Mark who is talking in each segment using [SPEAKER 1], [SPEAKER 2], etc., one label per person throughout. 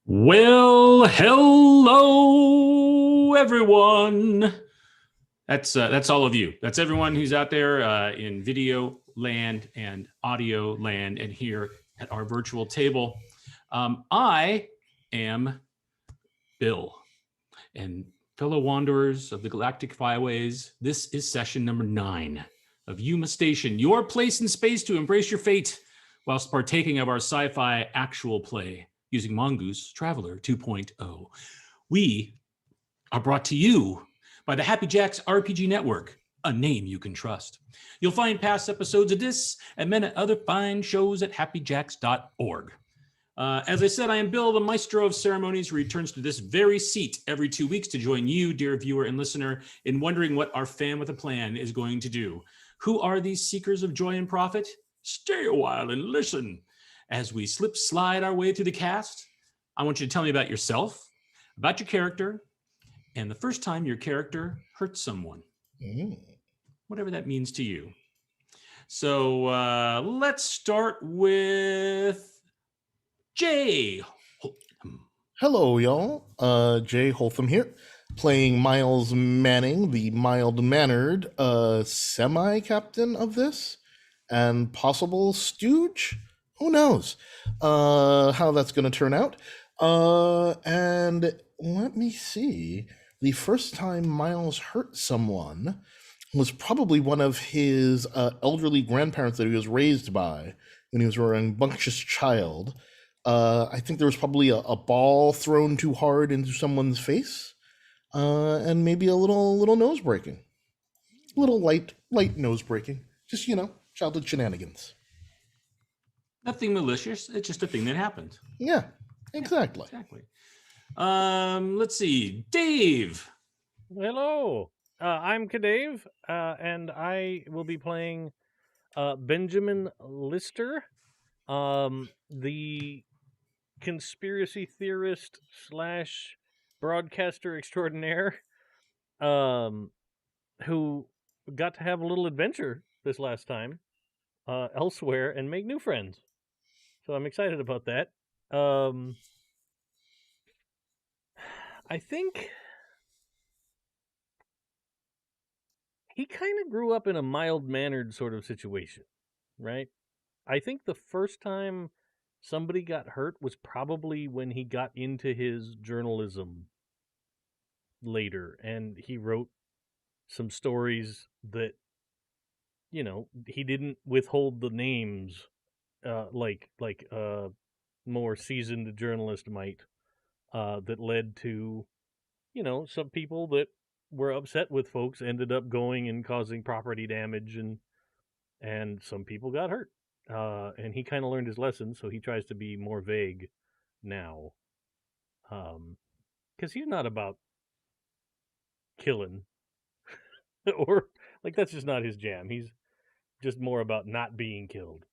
[SPEAKER 1] Well, hello everyone. That's all of you. That's everyone who's out there in video land and audio land and here at our virtual table. I am Bill, and fellow wanderers of the galactic byways. This is session number 9 of Yuma Station, your place in space to embrace your fate whilst partaking of our sci-fi actual play using Mongoose Traveler 2.0. We are brought to you by the Happy Jacks RPG Network, a name you can trust. You'll find past episodes of this and many other fine shows at happyjacks.org. As I said, I am Bill, the maestro of ceremonies, who returns to this very seat every 2 weeks to join you, dear viewer and listener, in wondering what our fan with a plan is going to do. Who are these seekers of joy and profit? Stay a while and listen. As we slide our way through the cast, I want you to tell me about yourself, about your character, and the first time your character hurt someone. Whatever that means to you. So let's start with Jay.
[SPEAKER 2] Hello, y'all. Jay Holtham here, playing Miles Manning, the mild-mannered semi-captain of this, and possible stooge? Who knows how that's going to turn out. And let me see. The first time Miles hurt someone was probably one of his elderly grandparents that he was raised by when he was a rambunctious child. I think there was probably a ball thrown too hard into someone's face, and maybe a little nose breaking, a little light nose breaking. Just childhood shenanigans.
[SPEAKER 1] Nothing malicious. It's just a thing that happened.
[SPEAKER 2] Yeah, exactly.
[SPEAKER 1] Yeah, exactly. Let's see, Dave.
[SPEAKER 3] Hello, I'm CADave, and I will be playing Benjamin Lister, the conspiracy theorist / broadcaster extraordinaire, who got to have a little adventure this last time elsewhere and make new friends. So I'm excited about that. I think he kind of grew up in a mild-mannered sort of situation, right? I think the first time somebody got hurt was probably when he got into his journalism later, and he wrote some stories that, he didn't withhold the names like a more seasoned journalist might, that led to, some people that were upset with folks ended up going and causing property damage, and some people got hurt. And he kind of learned his lesson, so he tries to be more vague now. Because he's not about killing, or that's just not his jam. He's just more about not being killed.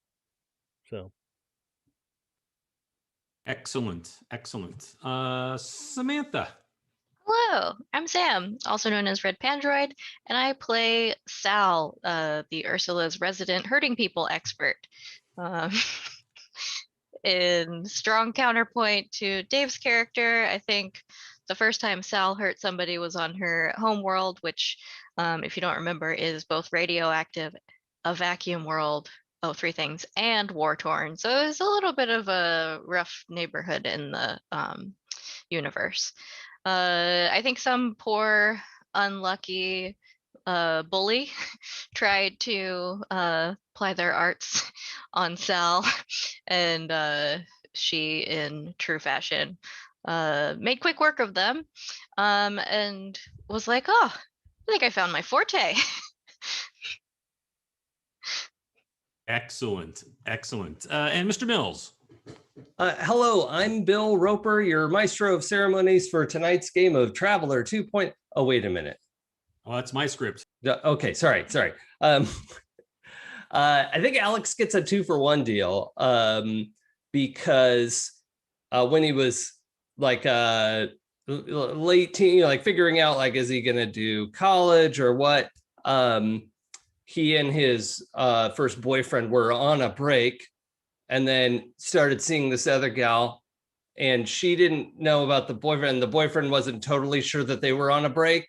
[SPEAKER 3] So.
[SPEAKER 1] Excellent. Samantha.
[SPEAKER 4] Hello, I'm Sam, also known as Red Pandroid, and I play Sal, the Ursula's resident hurting people expert. In strong counterpoint to Dave's character, I think the first time Sal hurt somebody was on her home world, which, if you don't remember, is both radioactive, a vacuum world, three things, and war-torn. So it was a little bit of a rough neighborhood in the universe. I think some poor, unlucky bully tried to ply their arts on Sal, and she, in true fashion, made quick work of them, and was like, "Oh, I think I found my forte."
[SPEAKER 1] Excellent. And Mr. Mills.
[SPEAKER 5] Hello, I'm Bill Roper, your maestro of ceremonies for tonight's game of Traveler 2.0. Oh, wait a minute.
[SPEAKER 1] Well, that's my script.
[SPEAKER 5] Okay, sorry. I think Alex gets a 2-for-1 deal, because when he was late teen, figuring out is he gonna do college or what, he and his first boyfriend were on a break, and then started seeing this other gal, and she didn't know about the boyfriend. The boyfriend wasn't totally sure that they were on a break.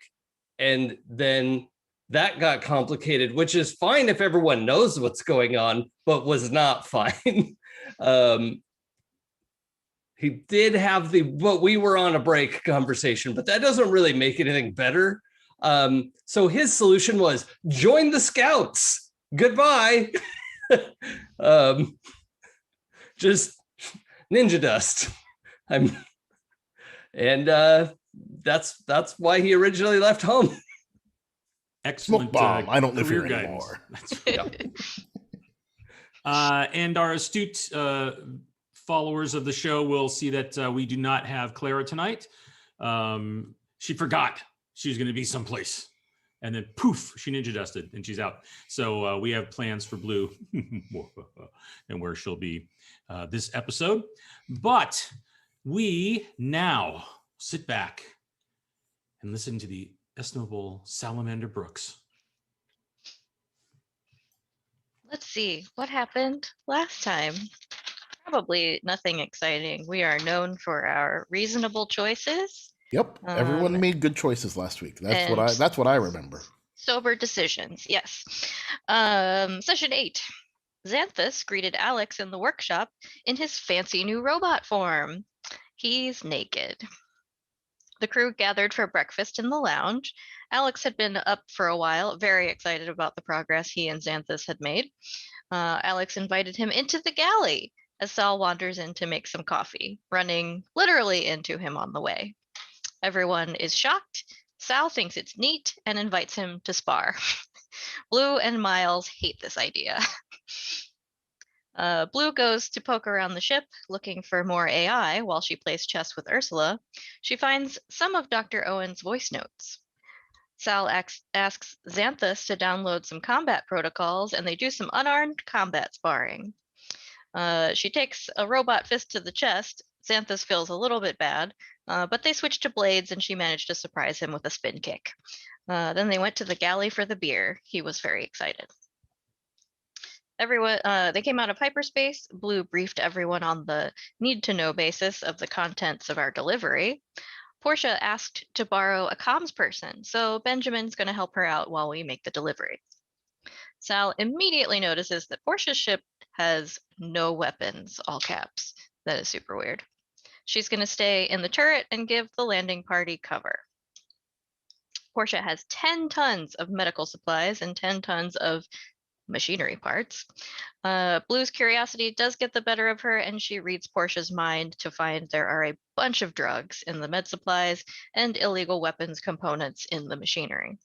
[SPEAKER 5] And then that got complicated, which is fine if everyone knows what's going on, but was not fine. He did have but we were on a break conversation, but that doesn't really make anything better. So his solution was join the scouts. Goodbye. Just ninja dust. That's why he originally left home.
[SPEAKER 1] Excellent.
[SPEAKER 2] Smoke bomb. I don't live
[SPEAKER 1] career
[SPEAKER 2] here
[SPEAKER 1] guidance.
[SPEAKER 2] anymore.
[SPEAKER 1] That's right. And our astute followers of the show will see that we do not have Clara tonight. She forgot she was going to be someplace. And then poof, she ninja dusted and she's out. So we have plans for Blue and where she'll be this episode. But we now sit back and listen to the estimable Salamander Brooks.
[SPEAKER 4] Let's see what happened last time. Probably nothing exciting. We are known for our reasonable choices.
[SPEAKER 2] Yep, everyone made good choices last week. That's what I remember.
[SPEAKER 4] Sober decisions, yes. Session 8. Xanthus greeted Alex in the workshop in his fancy new robot form. He's naked. The crew gathered for breakfast in the lounge. Alex had been up for a while, very excited about the progress he and Xanthus had made. Alex invited him into the galley as Sal wanders in to make some coffee, running literally into him on the way. Everyone is shocked. Sal thinks it's neat and invites him to spar. Blue and Miles hate this idea. Blue goes to poke around the ship, looking for more AI while she plays chess with Ursula. She finds some of Dr. Owen's voice notes. Sal asks Xanthus to download some combat protocols, and they do some unarmed combat sparring. She takes a robot fist to the chest. Xanthus feels a little bit bad, but they switch to blades, and she managed to surprise him with a spin kick. Then they went to the galley for the beer. He was very excited. They came out of hyperspace. Blue briefed everyone on the need-to-know basis of the contents of our delivery. Portia asked to borrow a comms person, so Benjamin's going to help her out while we make the delivery. Sal immediately notices that Portia's ship has no weapons, all caps. That is super weird. She's going to stay in the turret and give the landing party cover. Portia has 10 tons of medical supplies and 10 tons of machinery parts. Blue's curiosity does get the better of her, and she reads Portia's mind to find there are a bunch of drugs in the med supplies and illegal weapons components in the machinery.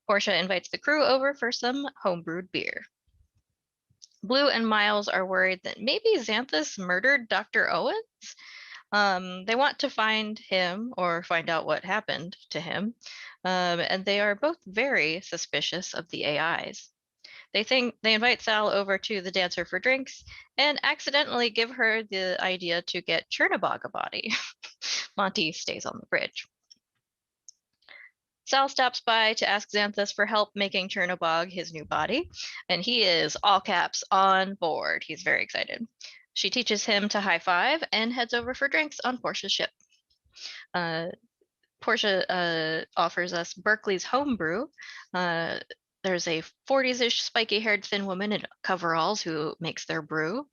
[SPEAKER 4] Portia invites the crew over for some homebrewed beer. Blue and Miles are worried that maybe Xanthus murdered Dr. Owens. They want to find him or find out what happened to him, and they are both very suspicious of the AIs. They invite Sal over to the dancer for drinks and accidentally give her the idea to get Chernobog a body. Monty stays on the bridge. Sal stops by to ask Xanthus for help making Chernobog his new body, and he is all caps on board. He's very excited. She teaches him to high five and heads over for drinks on Portia's ship. Portia offers us Berkeley's homebrew. There's a 40s-ish spiky-haired thin woman in coveralls who makes their brew.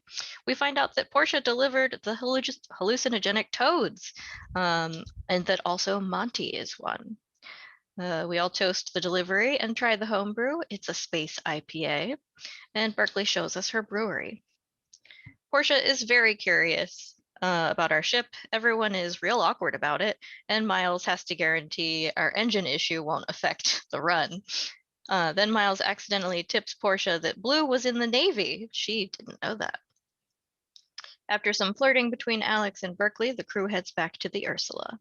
[SPEAKER 4] We find out that Portia delivered the hallucinogenic toads, and that also Monty is one. We all toast the delivery and try the homebrew. It's a space IPA, and Berkeley shows us her brewery. Portia is very curious about our ship. Everyone is real awkward about it, and Miles has to guarantee our engine issue won't affect the run. Then Miles accidentally tips Portia that Blue was in the Navy. She didn't know that. After some flirting between Alex and Berkeley, the crew heads back to the Ursula.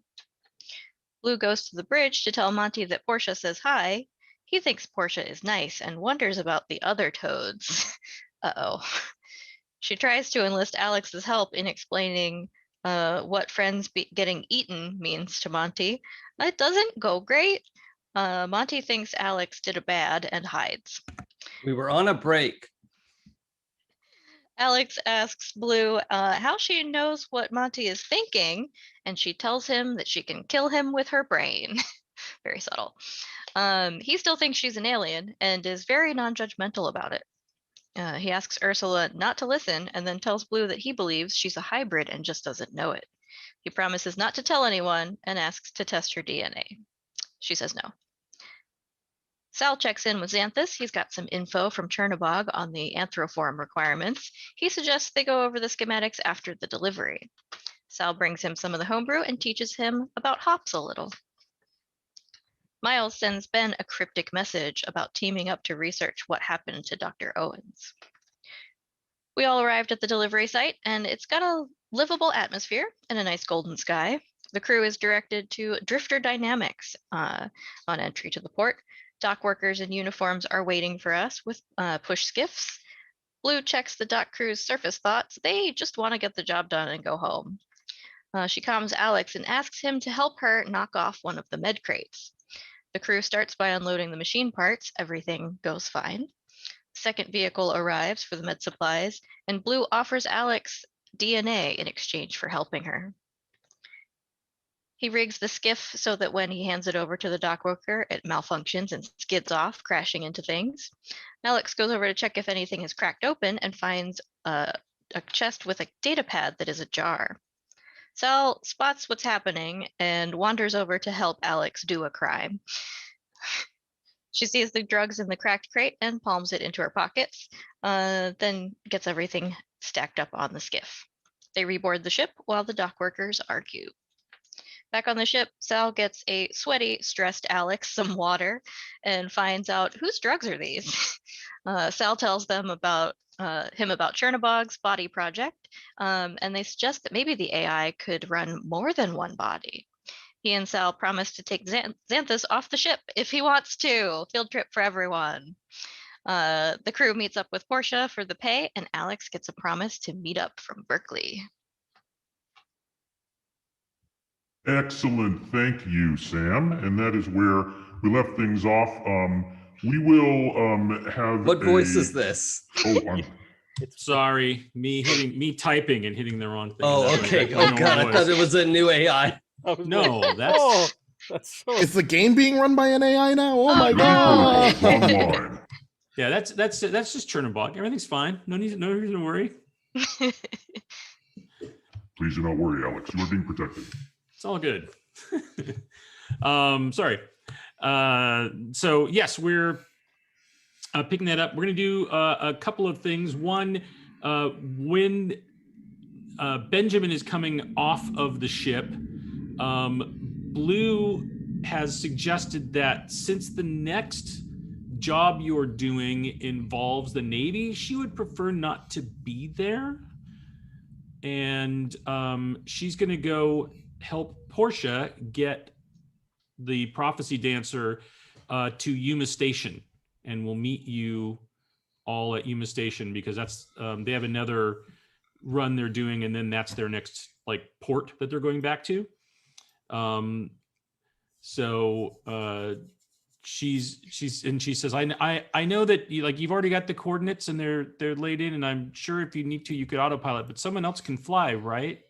[SPEAKER 4] Blue goes to the bridge to tell Monty that Portia says hi. He thinks Portia is nice and wonders about the other toads. Uh-oh. She tries to enlist Alex's help in explaining what friends getting eaten means to Monty. It doesn't go great. Monty thinks Alex did a bad and hides.
[SPEAKER 5] We were on a break.
[SPEAKER 4] Alex asks Blue how she knows what Monty is thinking, and she tells him that she can kill him with her brain. Very subtle. He still thinks she's an alien and is very non-judgmental about it. He asks Ursula not to listen and then tells Blue that he believes she's a hybrid and just doesn't know it. He promises not to tell anyone and asks to test her DNA. She says no. Sal checks in with Xanthus. He's got some info from Chernobog on the anthroform requirements. He suggests they go over the schematics after the delivery. Sal brings him some of the homebrew and teaches him about hops a little. Miles sends Ben a cryptic message about teaming up to research what happened to Dr. Owens. We all arrived at the delivery site, and it's got a livable atmosphere and a nice golden sky. The crew is directed to Drifter Dynamics on entry to the port. Dock workers in uniforms are waiting for us with push skiffs. Blue checks the dock crew's surface thoughts. They just want to get the job done and go home. She calms Alex and asks him to help her knock off one of the med crates. The crew starts by unloading the machine parts. Everything goes fine. Second vehicle arrives for the med supplies, and Blue offers Alex DNA in exchange for helping her. He rigs the skiff so that when he hands it over to the dock worker, it malfunctions and skids off, crashing into things. Alex goes over to check if anything is cracked open and finds a chest with a data pad that is ajar. Sal spots what's happening and wanders over to help Alex do a crime. She sees the drugs in the cracked crate and palms it into her pockets, then gets everything stacked up on the skiff. They reboard the ship while the dock workers argue. Back on the ship, Sal gets a sweaty, stressed Alex some water and finds out whose drugs are these. Sal tells them about him about Chernobog's body project, and they suggest that maybe the AI could run more than one body. He and Sal promise to take Xanthus off the ship if he wants to. Field trip for everyone. The crew meets up with Portia for the pay, and Alex gets a promise to meet up from Berkeley.
[SPEAKER 6] Excellent. Thank you, Sam. And that is where we left things off. We will have
[SPEAKER 5] What voice is this?
[SPEAKER 6] Oh,
[SPEAKER 1] Sorry, me typing and hitting the wrong thing.
[SPEAKER 5] Oh,
[SPEAKER 1] That's
[SPEAKER 5] okay.
[SPEAKER 1] my
[SPEAKER 5] Oh,
[SPEAKER 1] own
[SPEAKER 5] God. I
[SPEAKER 1] voice.
[SPEAKER 5] thought it was a new AI.
[SPEAKER 1] No, that's
[SPEAKER 3] Oh, that's so.
[SPEAKER 2] Is the game being run by an AI now? Oh my
[SPEAKER 4] no.
[SPEAKER 2] god!
[SPEAKER 6] online.
[SPEAKER 1] yeah, that's just Chernobog. Everything's fine. No reason to worry.
[SPEAKER 6] Please do not worry, Alex. You are being protected.
[SPEAKER 1] It's all good. Sorry. So yes, we're picking that up. We're going to do a couple of things. One, when Benjamin is coming off of the ship, Blue has suggested that since the next job you're doing involves the Navy, she would prefer not to be there. And she's going to go help Portia get the prophecy dancer to Yuma Station, and we'll meet you all at Yuma Station because that's they have another run they're doing, and then that's their next port that they're going back to. She says, I know that you've already got the coordinates and they're laid in, and I'm sure if you need to, you could autopilot, but someone else can fly, right?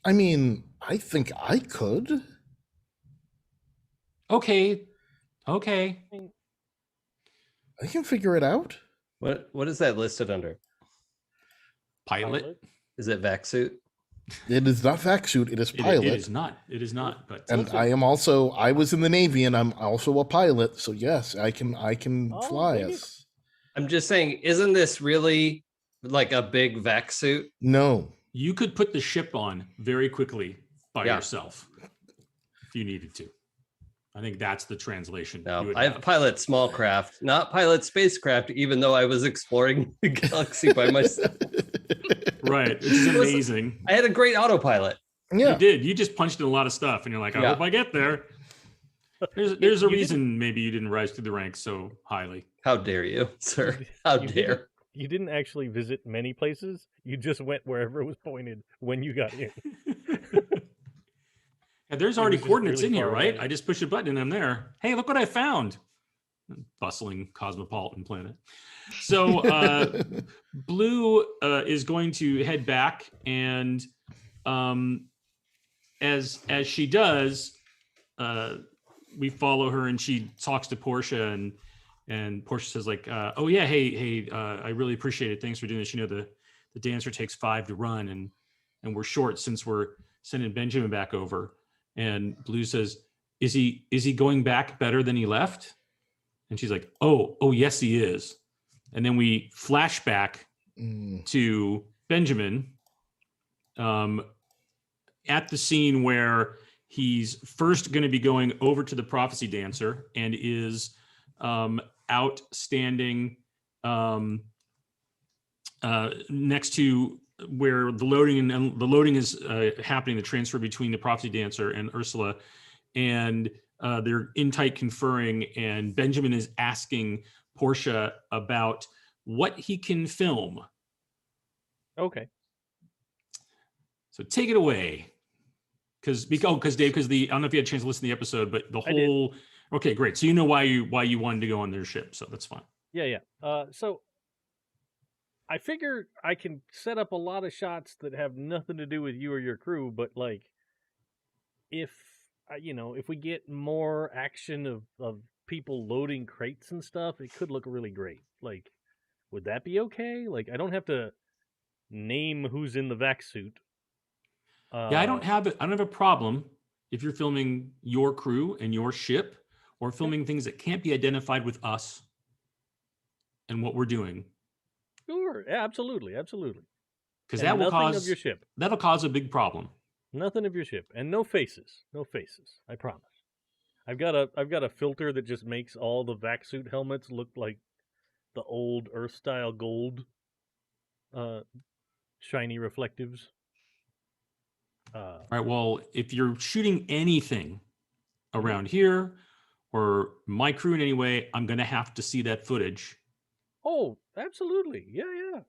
[SPEAKER 2] I mean, I think I could.
[SPEAKER 1] Okay.
[SPEAKER 2] I can figure it out.
[SPEAKER 5] What is that listed under?
[SPEAKER 1] Pilot.
[SPEAKER 5] Is it vac suit?
[SPEAKER 2] It is not vac suit. It is pilot.
[SPEAKER 1] It is not. But
[SPEAKER 2] And I was in the Navy, and I'm also a pilot. So yes, I can fly
[SPEAKER 3] maybe.
[SPEAKER 2] us.
[SPEAKER 5] I'm just saying, isn't this really like a big vac suit?
[SPEAKER 2] No.
[SPEAKER 1] you could put the ship on very quickly by yourself if you needed to. I think that's the translation.
[SPEAKER 5] No, I have pilot small craft, not pilot spacecraft, even though I was exploring the galaxy by myself.
[SPEAKER 1] Right. Which is amazing.
[SPEAKER 5] I had a great autopilot.
[SPEAKER 2] Yeah.
[SPEAKER 1] You did. You just punched in a lot of stuff and you're like, I hope I get there. There's a reason maybe you didn't rise through the ranks so highly.
[SPEAKER 5] How dare you, sir? How dare.
[SPEAKER 3] You didn't actually visit many places. You just went wherever it was pointed when you got in.
[SPEAKER 1] And there's already coordinates in here, right? I just push a button and I'm there. Hey, look what I found. bustling cosmopolitan planet. So Blue is going to head back, and as she does, we follow her, and she talks to Portia, and Portia says like, "Oh yeah, hey, I really appreciate it. Thanks for doing this. You know, the dancer takes 5 to run, and we're short since we're sending Benjamin back over." And Blue says, "Is he going back better than he left?" And she's like, "Oh yes, he is." And then we flash back to Benjamin at the scene where he's first going to be going over to the prophecy dancer and is outstanding next to where the loading is happening, the transfer between the prophecy dancer and Ursula, and they're in tight conferring, and Benjamin is asking Portia about what he can film.
[SPEAKER 3] Okay.
[SPEAKER 1] So take it away. Because Dave, I don't know if you had a chance to listen to the episode, but the whole, okay, great. So you know why you wanted to go on their ship. So that's fine.
[SPEAKER 3] Yeah. So I figure I can set up a lot of shots that have nothing to do with you or your crew, but like, if we get more action of people loading crates and stuff, it could look really great. Like, would that be okay? Like, I don't have to name who's in the vac suit.
[SPEAKER 1] Yeah, I don't have a problem if you're filming your crew and your ship, or filming things that can't be identified with us and what we're doing.
[SPEAKER 3] Sure, yeah, absolutely.
[SPEAKER 1] Because that will cause
[SPEAKER 3] of your ship.
[SPEAKER 1] That'll cause a big problem.
[SPEAKER 3] Nothing of your ship, and no faces. I promise. I've got a filter that just makes all the vac suit helmets look like the old Earth style gold, shiny reflectives.
[SPEAKER 1] All right. Well, if you're shooting anything around here or my crew in any way, I'm going to have to see that footage.
[SPEAKER 3] Oh, absolutely. Yeah.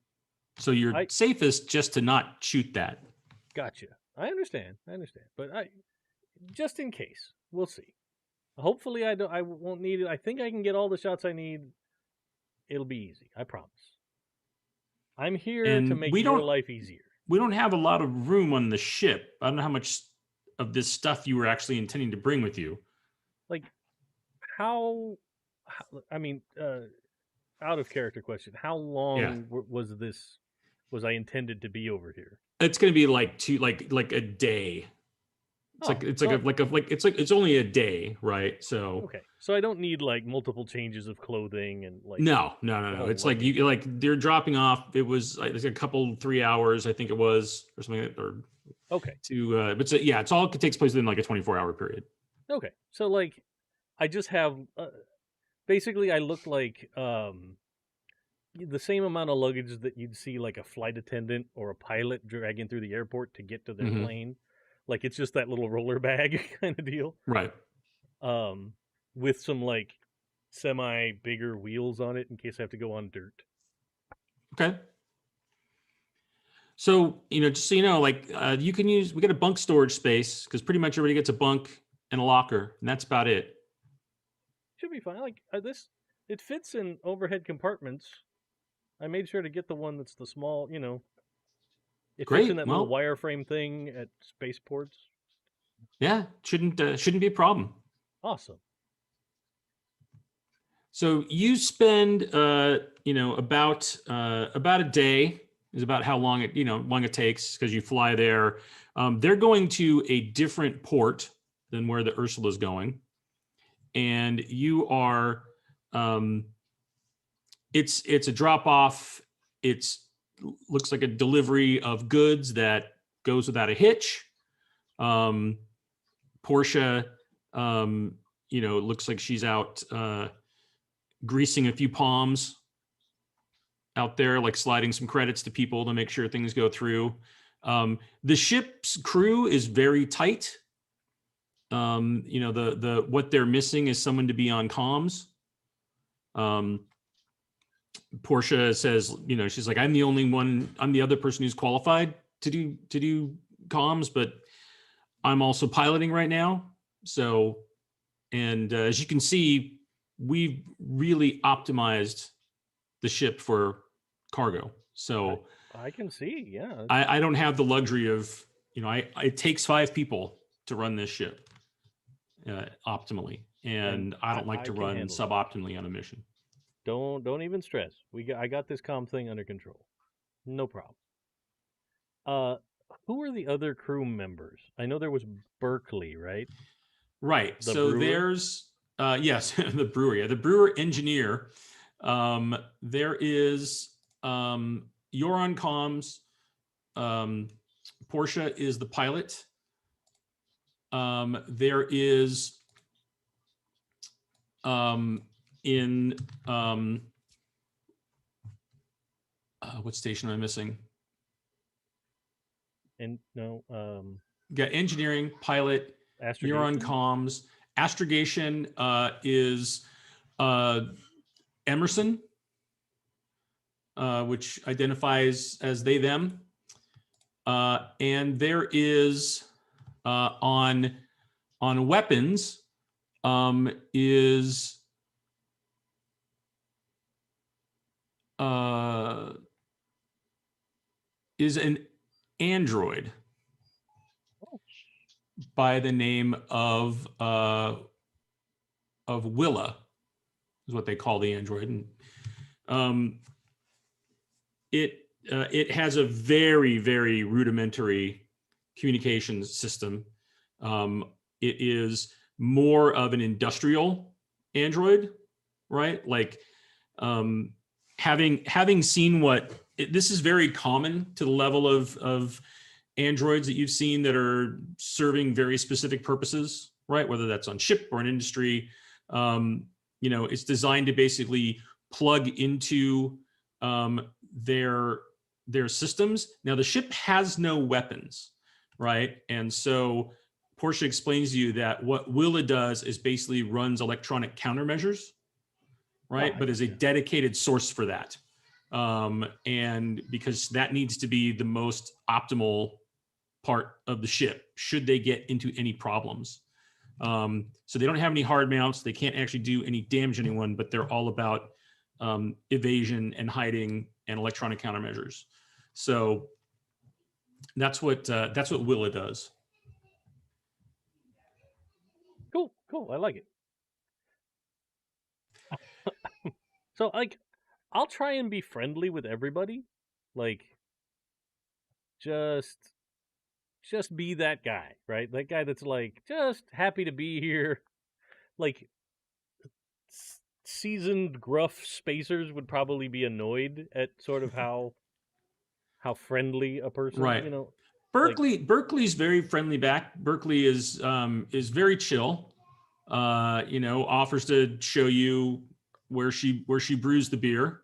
[SPEAKER 1] So you're safest just to not shoot that.
[SPEAKER 3] Gotcha. I understand. But just in case, we'll see. Hopefully I won't need it. I think I can get all the shots I need. It'll be easy. I promise. I'm here to make your life easier.
[SPEAKER 1] We don't have a lot of room on the ship. I don't know how much of this stuff you were actually intending to bring with you.
[SPEAKER 3] Like, out of character question, how long was I intended to be over here?
[SPEAKER 1] It's going to be like a day. It's only a day, right? So
[SPEAKER 3] okay, so I don't need like multiple changes of clothing and like
[SPEAKER 1] no. It's like they're dropping off. It was like a couple 3 hours, I think it was, or something. Or
[SPEAKER 3] okay,
[SPEAKER 1] it's all takes place within like a 24-hour period.
[SPEAKER 3] Okay, so like I just have basically I look like the same amount of luggage that you'd see like a flight attendant or a pilot dragging through the airport to get to their plane. Like, it's just that little roller bag kind of deal.
[SPEAKER 1] Right.
[SPEAKER 3] With some, like, semi-bigger wheels on it in case I have to go on dirt.
[SPEAKER 1] Okay. So, just so you know, like, we get a bunk storage space, because pretty much everybody gets a bunk and a locker, and that's about it.
[SPEAKER 3] Should be fine. Like, it fits in overhead compartments. I made sure to get the one that's the small, It fits in that little wireframe thing at spaceports.
[SPEAKER 1] Yeah, shouldn't be a problem.
[SPEAKER 3] Awesome.
[SPEAKER 1] So you spend about a day is about how long it takes, because you fly there. They're going to a different port than where the Ursula is going, and you are it's a drop off. Looks like a delivery of goods that goes without a hitch. Portia, looks like she's out greasing a few palms out there, like sliding some credits to people to make sure things go through. The ship's crew is very tight. The what they're missing is someone to be on comms. Portia says, she's like, I'm the other person who's qualified to do comms, but I'm also piloting right now. So, and as you can see, we've really optimized the ship for cargo. So
[SPEAKER 3] I can see, yeah.
[SPEAKER 1] I don't have the luxury of, it takes 5 people to run this ship optimally, and I don't like
[SPEAKER 3] I
[SPEAKER 1] to
[SPEAKER 3] can
[SPEAKER 1] run
[SPEAKER 3] handle that.
[SPEAKER 1] suboptimally on a mission.
[SPEAKER 3] Don't even stress. I got this comm thing under control. No problem. Who are the other crew members? I know there was Berkeley, right?
[SPEAKER 1] Right.
[SPEAKER 3] The
[SPEAKER 1] So
[SPEAKER 3] brewer?
[SPEAKER 1] there's yes, the brewer. Yeah, the brewer engineer. There is you're on comms. Portia is the pilot. There is in what station am I missing?
[SPEAKER 3] And no,
[SPEAKER 1] Got engineering, pilot. You're on
[SPEAKER 3] astrogation?
[SPEAKER 1] comms. Astrogation is Emerson, which identifies as they, them. And there is on weapons is an android by the name of Willa, is what they call the android. And it has a very, very rudimentary communications system. It is more of an industrial android, right? Like having seen this is very common to the level of androids that you've seen that are serving very specific purposes, right? Whether that's on ship or an industry, it's designed to basically plug into their systems. Now the ship has no weapons, right? And so Portia explains to you that what Willa does is basically runs electronic countermeasures, right? But is a dedicated source for that. And because that needs to be the most optimal part of the ship, should they get into any problems. So they don't have any hard mounts. They can't actually do any damage to anyone, but they're all about evasion and hiding and electronic countermeasures. So that's what Willa does.
[SPEAKER 3] Cool. I like it. So, like, I'll try and be friendly with everybody. Like, just be that guy, right? That guy that's like just happy to be here. Like, seasoned gruff spacers would probably be annoyed at sort of how friendly a person,
[SPEAKER 1] right. Berkeley's very friendly back. Berkeley is very chill. Offers to show you where she brews the beer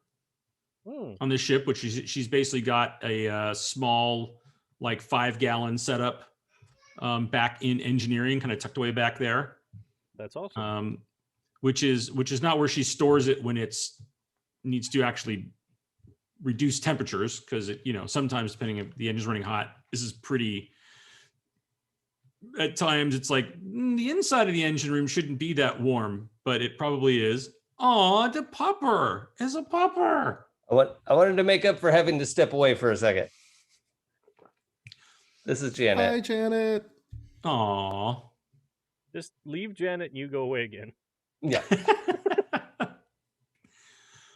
[SPEAKER 1] on the ship, which she's basically got a small, like 5-gallon setup back in engineering, kind of tucked away back there.
[SPEAKER 3] That's awesome.
[SPEAKER 1] Which is not where she stores it when it's needs to actually reduce temperatures, because sometimes depending if the engine's running hot, this is pretty. At times it's like the inside of the engine room shouldn't be that warm, but it probably is. Oh, the pupper is a pupper.
[SPEAKER 5] I wanted to make up for having to step away for a second. This is Janet.
[SPEAKER 2] Hi, Janet.
[SPEAKER 1] Aw.
[SPEAKER 3] Just leave Janet and you go away again.
[SPEAKER 5] Yeah.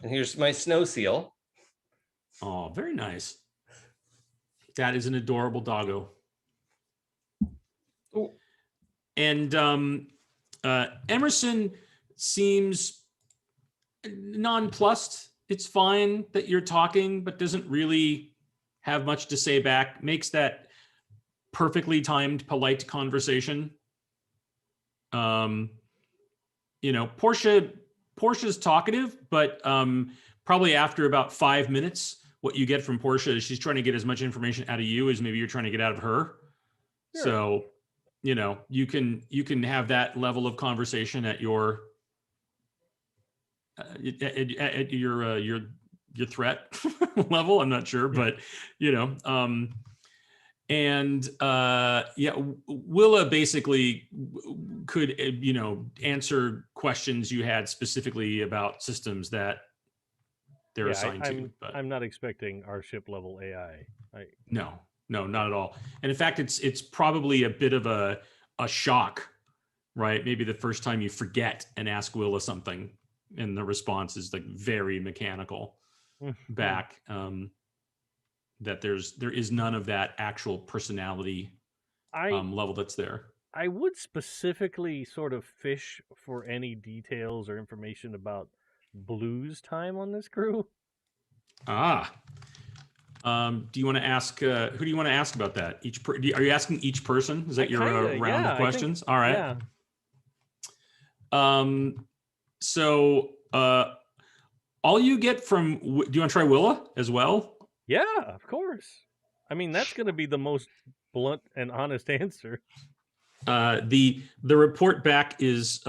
[SPEAKER 5] And here's my snow seal.
[SPEAKER 1] Oh, very nice. That is an adorable doggo.
[SPEAKER 5] Ooh.
[SPEAKER 1] And Emerson seems nonplussed. It's fine that you're talking, but doesn't really have much to say back. Makes that perfectly timed, polite conversation. Portia's talkative, but probably after about 5 minutes, what you get from Portia is she's trying to get as much information out of you as maybe you're trying to get out of her. Sure. So, you can have that level of conversation at your your threat level. I'm not sure, but And Willa basically could answer questions you had specifically about systems that they're assigned to. But
[SPEAKER 3] I'm not expecting our ship level AI.
[SPEAKER 1] no, not at all. And in fact, it's probably a bit of a shock, right? Maybe the first time you forget and ask Willa something, and the response is like very mechanical back. That there is none of that actual personality level that's there.
[SPEAKER 3] I would specifically sort of fish for any details or information about Blue's time on this crew.
[SPEAKER 1] Do you want to ask? Who do you want to ask about that? Are you asking each person? Is that your round of questions? All right.
[SPEAKER 3] Yeah.
[SPEAKER 1] So all you get from. Do you want to try Willa as well?
[SPEAKER 3] Yeah, of course. I mean, that's going to be the most blunt and honest answer.
[SPEAKER 1] The report back is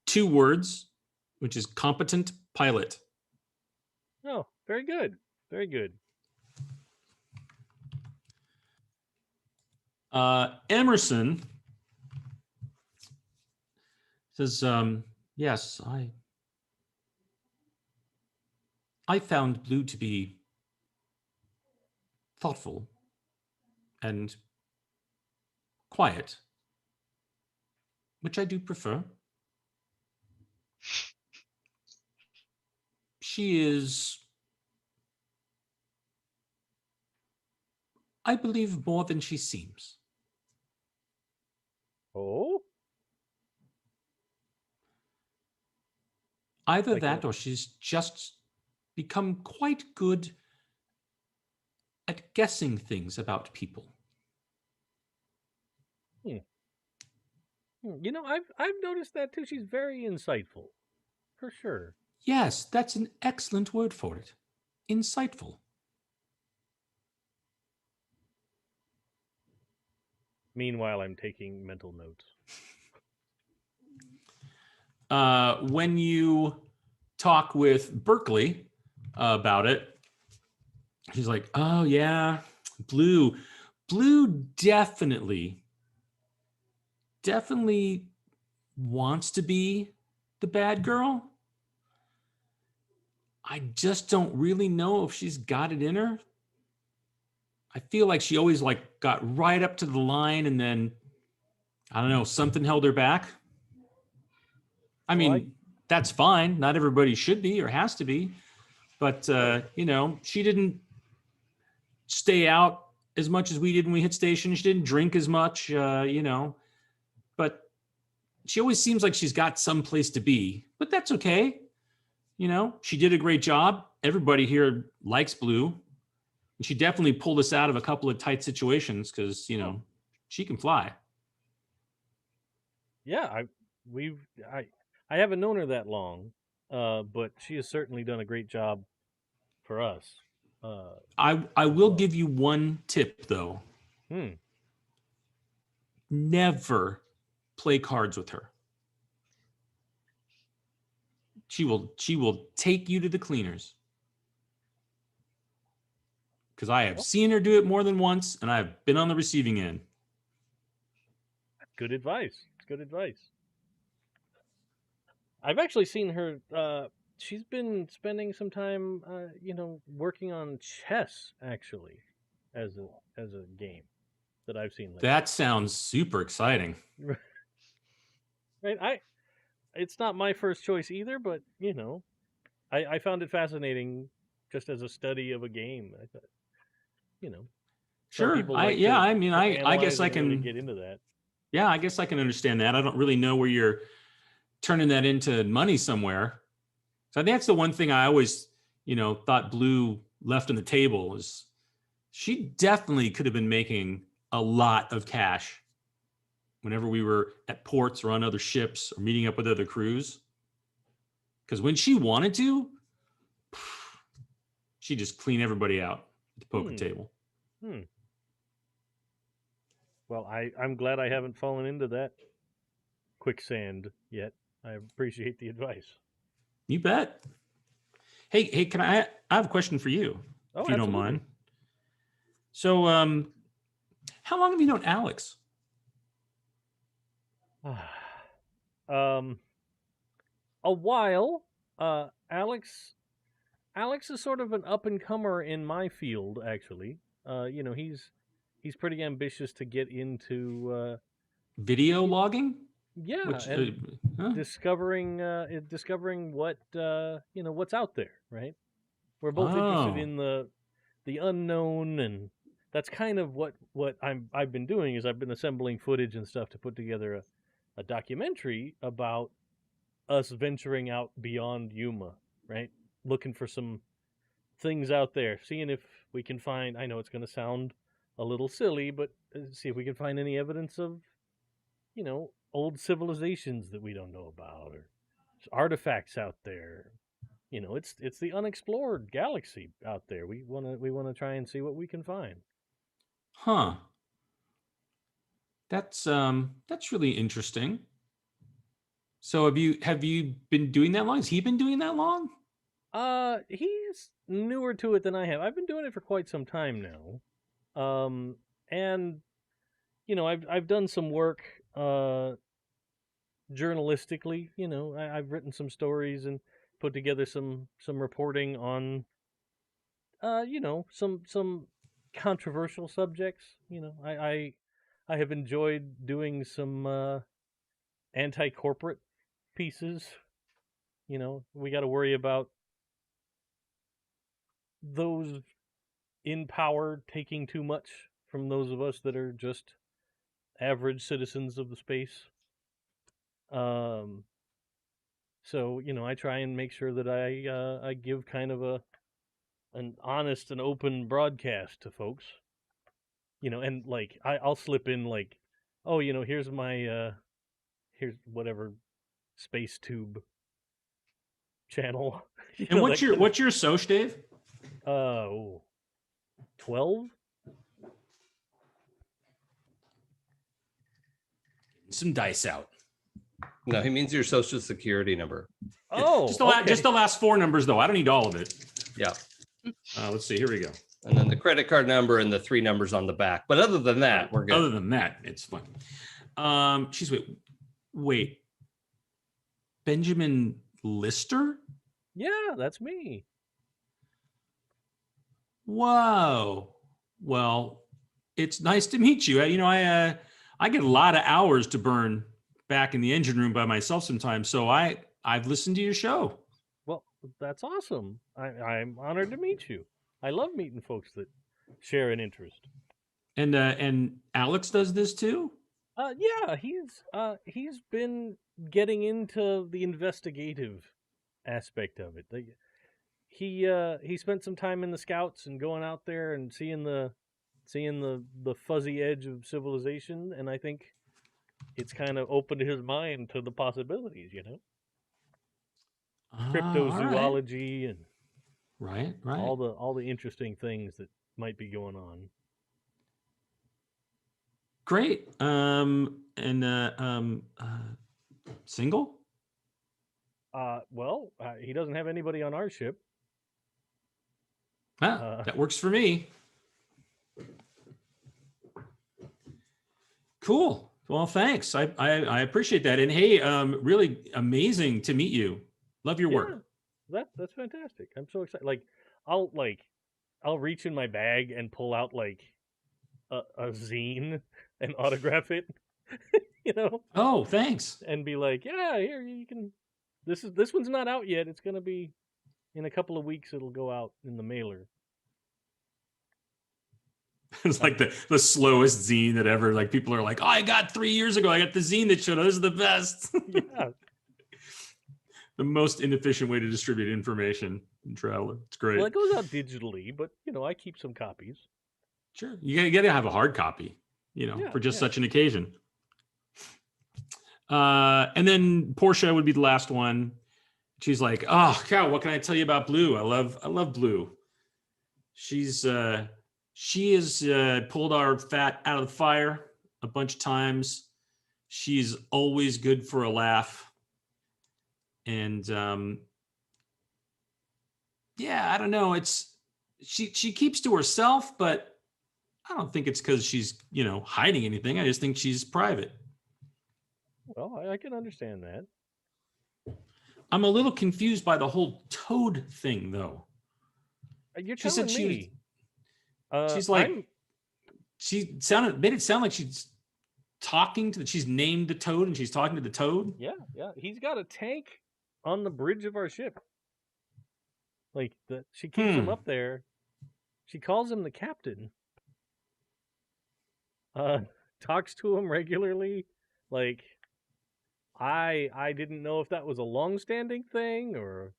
[SPEAKER 1] 2 words, which is competent pilot.
[SPEAKER 3] Oh, very good. Very good.
[SPEAKER 1] Emerson says, yes, I found Blue to be thoughtful and quiet, which I do prefer. She is, I believe, more than she seems.
[SPEAKER 3] Oh?
[SPEAKER 1] Either
[SPEAKER 3] Like
[SPEAKER 1] that
[SPEAKER 3] what?
[SPEAKER 1] or she's just become quite good at guessing things about people.
[SPEAKER 3] You know, I've noticed that too. She's very insightful, for sure.
[SPEAKER 1] Yes, that's an excellent word for it. Insightful.
[SPEAKER 3] Meanwhile, I'm taking mental notes.
[SPEAKER 1] When you talk with Berkeley about it, he's like, oh yeah, Blue definitely wants to be the bad girl. I just don't really know if she's got it in her. I feel like she always got right up to the line, and then I don't know, something held her back. I mean, that's fine. Not everybody should be or has to be, but she didn't stay out as much as we did when we hit station. She didn't drink as much, but she always seems like she's got some place to be, but that's okay. She did a great job. Everybody here likes Blue. And she definitely pulled us out of a couple of tight situations because, she can fly.
[SPEAKER 3] Yeah, I haven't known her that long, but she has certainly done a great job for us.
[SPEAKER 1] I will give you one tip though. Never play cards with her. She will take you to the cleaners. Because I have seen her do it more than once, and I've been on the receiving end.
[SPEAKER 3] Good advice. It's good advice. I've actually seen her. She's been spending some time, working on chess actually, as a game that I've seen lately.
[SPEAKER 1] That sounds super exciting.
[SPEAKER 3] Right. It's not my first choice either, but I found it fascinating just as a study of a game. I thought,
[SPEAKER 1] Sure. I guess I can
[SPEAKER 3] really get into that.
[SPEAKER 1] Yeah, I guess I can understand that. I don't really know where you're turning that into money somewhere. So I think that's the one thing I always, thought Blue left on the table is she definitely could have been making a lot of cash whenever we were at ports or on other ships or meeting up with other crews. Because when she wanted to, she'd just clean everybody out at the poker table.
[SPEAKER 3] Well, I'm glad I haven't fallen into that quicksand yet. I appreciate the advice.
[SPEAKER 1] You bet. Hey, can I have a question for you, if you don't mind? So, How long have you known Alex?
[SPEAKER 3] A while. Alex is sort of an up and comer in my field, actually. He's pretty ambitious to get into
[SPEAKER 1] Video logging?
[SPEAKER 3] yeah,
[SPEAKER 1] Which,
[SPEAKER 3] and
[SPEAKER 1] huh?
[SPEAKER 3] discovering what what's out there, right? We're both interested
[SPEAKER 1] Oh.
[SPEAKER 3] in the unknown, and that's kind of what I've been doing is I've been assembling footage and stuff to put together a documentary about us venturing out beyond Yuma, right? Looking for some things out there, seeing if we can find. I know it's going to sound a little silly, but see if we can find any evidence of, old civilizations that we don't know about, or artifacts out there. It's the unexplored galaxy out there. We wanna try and see what we can find.
[SPEAKER 1] Huh. That's really interesting. So have you been doing that long? Has he been doing that long?
[SPEAKER 3] He's newer to it than I have. I've been doing it for quite some time now. And I've done some work journalistically. I've written some stories and put together some reporting on some controversial subjects. I have enjoyed doing some anti-corporate pieces. We got to worry about those in power taking too much from those of us that are just average citizens of the space. So I try and make sure that I give kind of an honest and open broadcast to folks. And like I'll slip in like, oh, here's my here's whatever space tube channel.
[SPEAKER 1] And what's your soch, Dave?
[SPEAKER 3] 12.
[SPEAKER 1] Some dice out.
[SPEAKER 5] No, he means your social security number.
[SPEAKER 3] Oh,
[SPEAKER 1] just the last 4 numbers though. I don't need all of it.
[SPEAKER 5] Yeah.
[SPEAKER 1] Let's see. Here we go.
[SPEAKER 5] And then the credit card number and the 3 numbers on the back. But other than that, we're good.
[SPEAKER 1] Other than that, it's fun. She's wait. Benjamin Lister?
[SPEAKER 3] Yeah, that's me.
[SPEAKER 1] Whoa. Well, it's nice to meet you. I get a lot of hours to burn back in the engine room by myself sometimes. So I've listened to your show.
[SPEAKER 3] Well, that's awesome. I'm honored to meet you. I love meeting folks that share an interest.
[SPEAKER 1] And Alex does this too?
[SPEAKER 3] Yeah, he's been getting into the investigative aspect of it. He spent some time in the Scouts and going out there and seeing the fuzzy edge of civilization, and I think it's kind of opened his mind to the possibilities, cryptozoology and
[SPEAKER 1] right,
[SPEAKER 3] all the interesting things that might be going on.
[SPEAKER 1] Great. Single?
[SPEAKER 3] Well, he doesn't have anybody on our ship.
[SPEAKER 1] That works for me. Cool. Well, thanks. I appreciate that. And hey, really amazing to meet you. Love your work.
[SPEAKER 3] That's fantastic. I'm so excited. I'll reach in my bag and pull out like a zine and autograph it.
[SPEAKER 1] Oh, thanks.
[SPEAKER 3] And be like, yeah, here you can. This one's not out yet. It's gonna be in a couple of weeks. It'll go out in the mailer.
[SPEAKER 1] It's like the slowest zine that ever. Like people are like, oh, I got 3 years ago. I got the zine that showed. Those are the best.
[SPEAKER 3] Yeah.
[SPEAKER 1] The most inefficient way to distribute information in travel. It's great.
[SPEAKER 3] Well, it goes out digitally, but I keep some copies.
[SPEAKER 1] Sure, you gotta have a hard copy, for just such an occasion. And then Portia would be the last one. She's like, oh cow, what can I tell you about Blue? I love Blue. She has pulled our fat out of the fire a bunch of times. She's always good for a laugh. And I don't know. She keeps to herself, but I don't think it's because she's, hiding anything. I just think she's private.
[SPEAKER 3] Well, I can understand that.
[SPEAKER 1] I'm a little confused by the whole toad thing, though.
[SPEAKER 3] You're
[SPEAKER 1] She
[SPEAKER 3] telling
[SPEAKER 1] said she
[SPEAKER 3] me.
[SPEAKER 1] she's like, made it sound like she's talking to she's named the toad and she's talking to the toad.
[SPEAKER 3] Yeah. He's got a tank on the bridge of our ship. Like she keeps him up there. She calls him the captain. Talks to him regularly. Like, I didn't know if that was a long-standing thing or.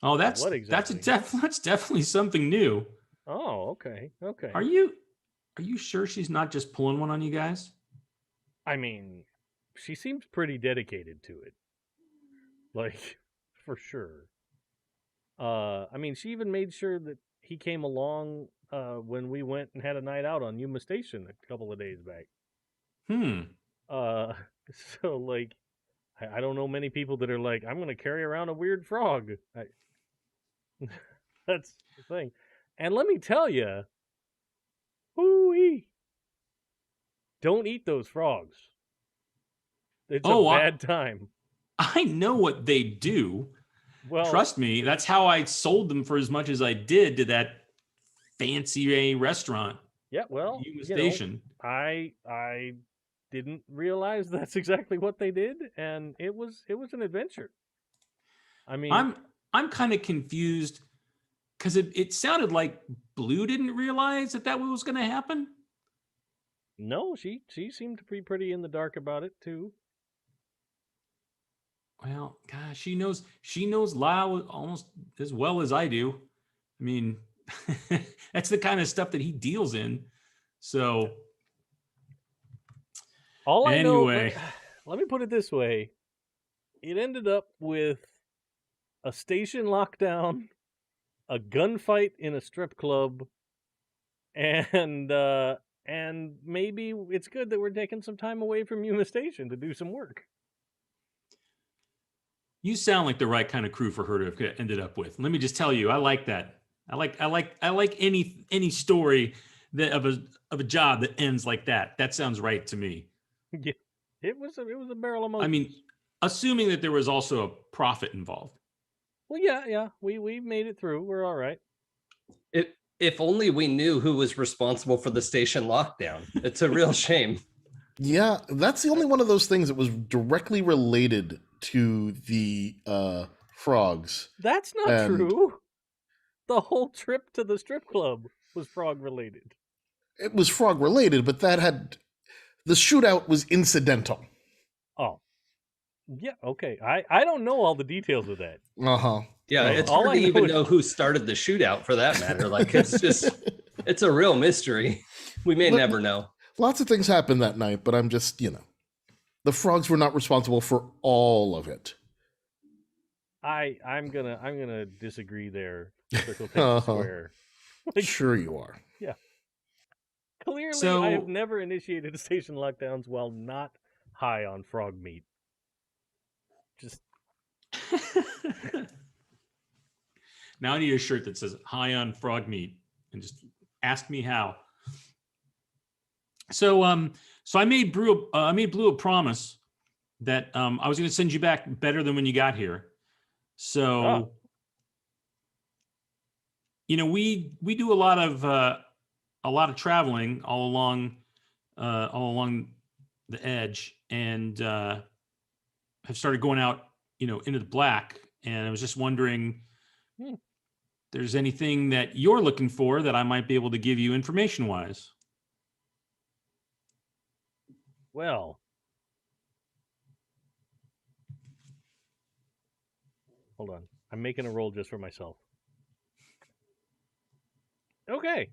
[SPEAKER 1] Oh, that's
[SPEAKER 3] what exactly?
[SPEAKER 1] That's definitely something new.
[SPEAKER 3] Oh, okay.
[SPEAKER 1] Are you sure she's not just pulling one on you guys?
[SPEAKER 3] I mean, she seems pretty dedicated to it. Like, for sure. I mean, she even made sure that he came along when we went and had a night out on Yuma Station a couple of days back. So like, I don't know many people that are like, I'm going to carry around a weird frog. That's the thing. And let me tell you, don't eat those frogs. It's a bad time.
[SPEAKER 1] I know what they do.
[SPEAKER 3] Well,
[SPEAKER 1] trust me, that's how I sold them for as much as I did to that fancy restaurant.
[SPEAKER 3] Yeah, well,
[SPEAKER 1] Yuma Station.
[SPEAKER 3] I didn't realize that's exactly what they did, and it was an adventure. I mean,
[SPEAKER 1] I'm kind of confused because it sounded like Blue didn't realize that was going to happen.
[SPEAKER 3] No, she seemed to be pretty in the dark about it too.
[SPEAKER 1] Well, gosh, she knows Lyle almost as well as I do. I mean, that's the kind of stuff that he deals in. So,
[SPEAKER 3] all I
[SPEAKER 1] anyway,
[SPEAKER 3] know, let me put it this way: it ended up with a station lockdown, a gunfight in a strip club, and maybe it's good that we're taking some time away from Yuma Station to do some work.
[SPEAKER 1] You sound like the right kind of crew for her to have ended up with. Let me just tell you, I like that. I like any story that of a job that ends like that. That sounds right to me.
[SPEAKER 3] Yeah, it was a barrel of Mongoose.
[SPEAKER 1] I mean, assuming that there was also a profit involved.
[SPEAKER 3] Well, yeah, we made it through. We're all right.
[SPEAKER 5] If only we knew who was responsible for the station lockdown. It's a real shame.
[SPEAKER 2] Yeah, that's the only one of those things that was directly related to the frogs.
[SPEAKER 3] That's not true. The whole trip to the strip club was frog related.
[SPEAKER 2] It was frog related, but the shootout was incidental.
[SPEAKER 3] Oh. Yeah, okay. I don't know all the details of that.
[SPEAKER 2] Uh-huh.
[SPEAKER 5] Yeah, it's hard to even know who started the shootout for that matter. Like, it's a real mystery. We may never know.
[SPEAKER 2] Lots of things happened that night, but I'm just, the frogs were not responsible for all of it.
[SPEAKER 3] I'm gonna disagree there. Circle takes square.
[SPEAKER 2] Sure you are.
[SPEAKER 3] Yeah. Clearly, I have never initiated station lockdowns while not high on frog meat. Just
[SPEAKER 1] now I need a shirt that says "high on frog meat" and just ask me how. So I made Blue a promise that I was going to send you back better than when you got here. So we do a lot of traveling all along the edge, and have started going out into the black. And I was just wondering if there's anything that you're looking for that I might be able to give you information wise.
[SPEAKER 3] Well, hold on. I'm making a roll just for myself. Okay.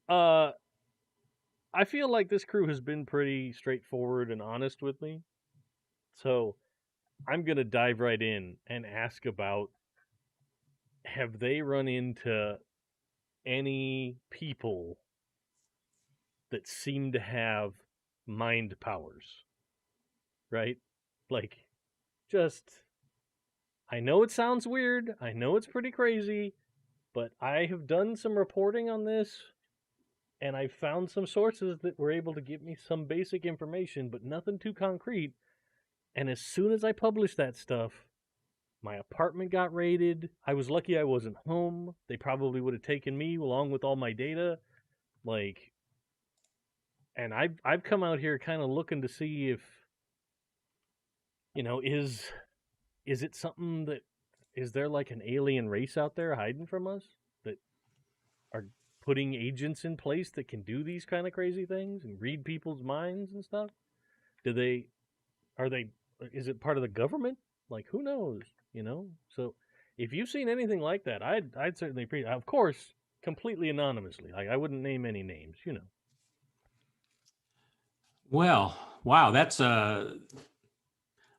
[SPEAKER 3] I feel like this crew has been pretty straightforward and honest with me. So I'm going to dive right in and ask about, have they run into any people that seem to have mind powers? Right? Like, I know it sounds weird. I know it's pretty crazy, but I have done some reporting on this, and I found some sources that were able to give me some basic information, but nothing too concrete. And as soon as I published that stuff, my apartment got raided. I was lucky I wasn't home. They probably would have taken me along with all my data. Like, and I've come out here kind of looking to see if, is it something that, is there like an alien race out there hiding from us that are putting agents in place that can do these kind of crazy things and read people's minds and stuff? Is it part of the government? Like, who knows, So if you've seen anything like that, I'd certainly appreciate, of course, completely anonymously. Like, I wouldn't name any names,
[SPEAKER 1] Well, wow, that's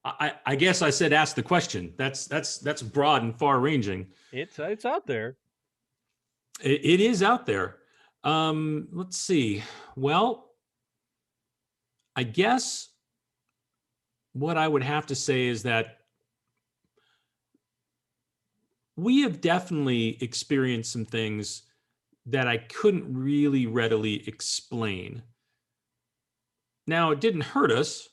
[SPEAKER 1] I guess I said ask the question. That's broad and far ranging.
[SPEAKER 3] It's out there.
[SPEAKER 1] It is out there. Let's see. Well, I guess what I would have to say is that we have definitely experienced some things that I couldn't really readily explain. Now, it didn't hurt us,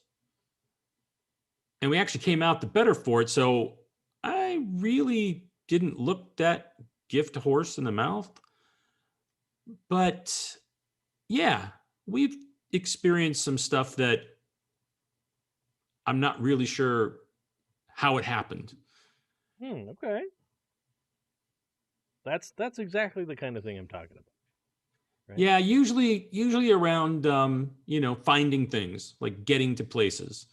[SPEAKER 1] and we actually came out the better for it. So I really didn't look that gift horse in the mouth. But yeah, we've experienced some stuff that I'm not really sure how it happened.
[SPEAKER 3] Okay. That's exactly the kind of thing I'm talking about. Right?
[SPEAKER 1] Yeah, usually around finding things, like getting to places.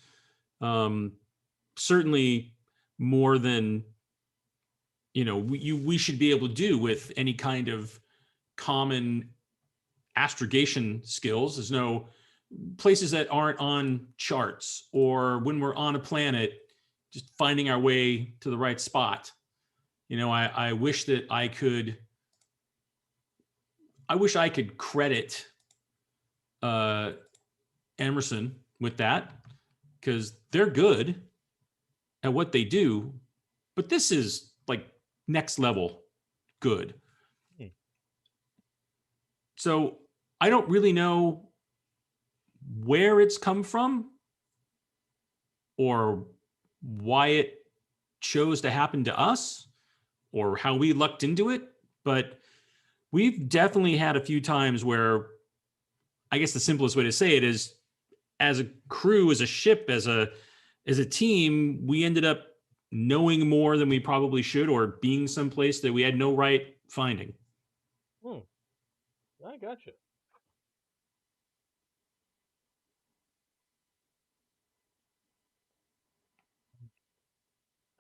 [SPEAKER 1] Certainly more than we should be able to do with any kind of common astrogation skills. There's no places that aren't on charts, or when we're on a planet, just finding our way to the right spot. I wish that I could credit Emerson with that, because they're good at what they do, but this is like next level good. So I don't really know where it's come from or why it chose to happen to us or how we lucked into it, but we've definitely had a few times where, I guess the simplest way to say it is, as a crew, as a ship, as a team, we ended up knowing more than we probably should, or being someplace that we had no right finding.
[SPEAKER 3] I gotcha.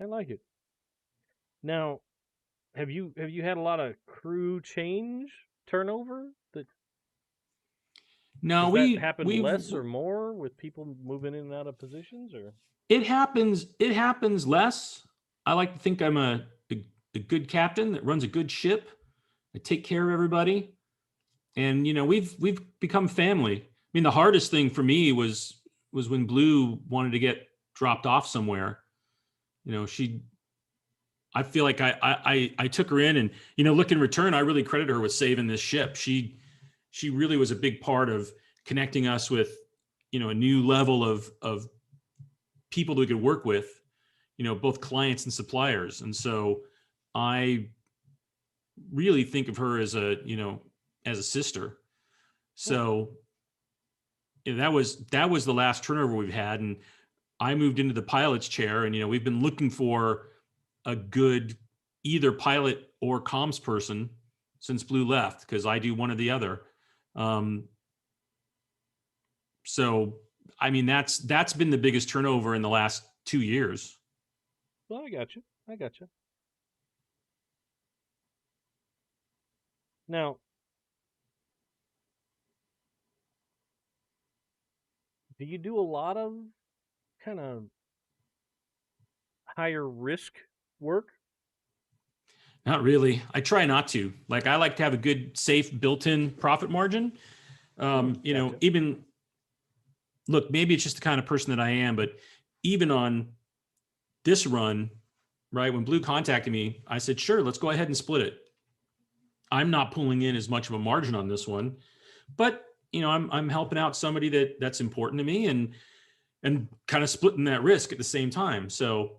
[SPEAKER 3] I like it. Now, have you had a lot of crew change turnover?
[SPEAKER 1] No,
[SPEAKER 3] that happened less or more with people moving in and out of positions, or
[SPEAKER 1] it happens less. I like to think I'm a good captain that runs a good ship. I take care of everybody, and we've become family. I mean, the hardest thing for me was when Blue wanted to get dropped off somewhere. I feel like I took her in, and look, in return, I really credit her with saving this ship. She really was a big part of connecting us with a new level of people that we could work with, both clients and suppliers. And so I really think of her as a sister. So that was the last turnover we've had, and I moved into the pilot's chair, and we've been looking for a good either pilot or comms person since Blue left, because I do one or the other. So I mean, that's been the biggest turnover in the last 2 years.
[SPEAKER 3] Well, I got you. Now, do you do a lot of kind of higher risk work?
[SPEAKER 1] Not really. I try not to. Like, I like to have a good, safe, built-in profit margin.
[SPEAKER 3] Gotcha.
[SPEAKER 1] Even look, maybe it's just the kind of person that I am, but even on this run, right, when Blue contacted me, I said, sure, let's go ahead and split it. I'm not pulling in as much of a margin on this one. but I'm helping out somebody that's important to me, and kind of splitting that risk at the same time. So,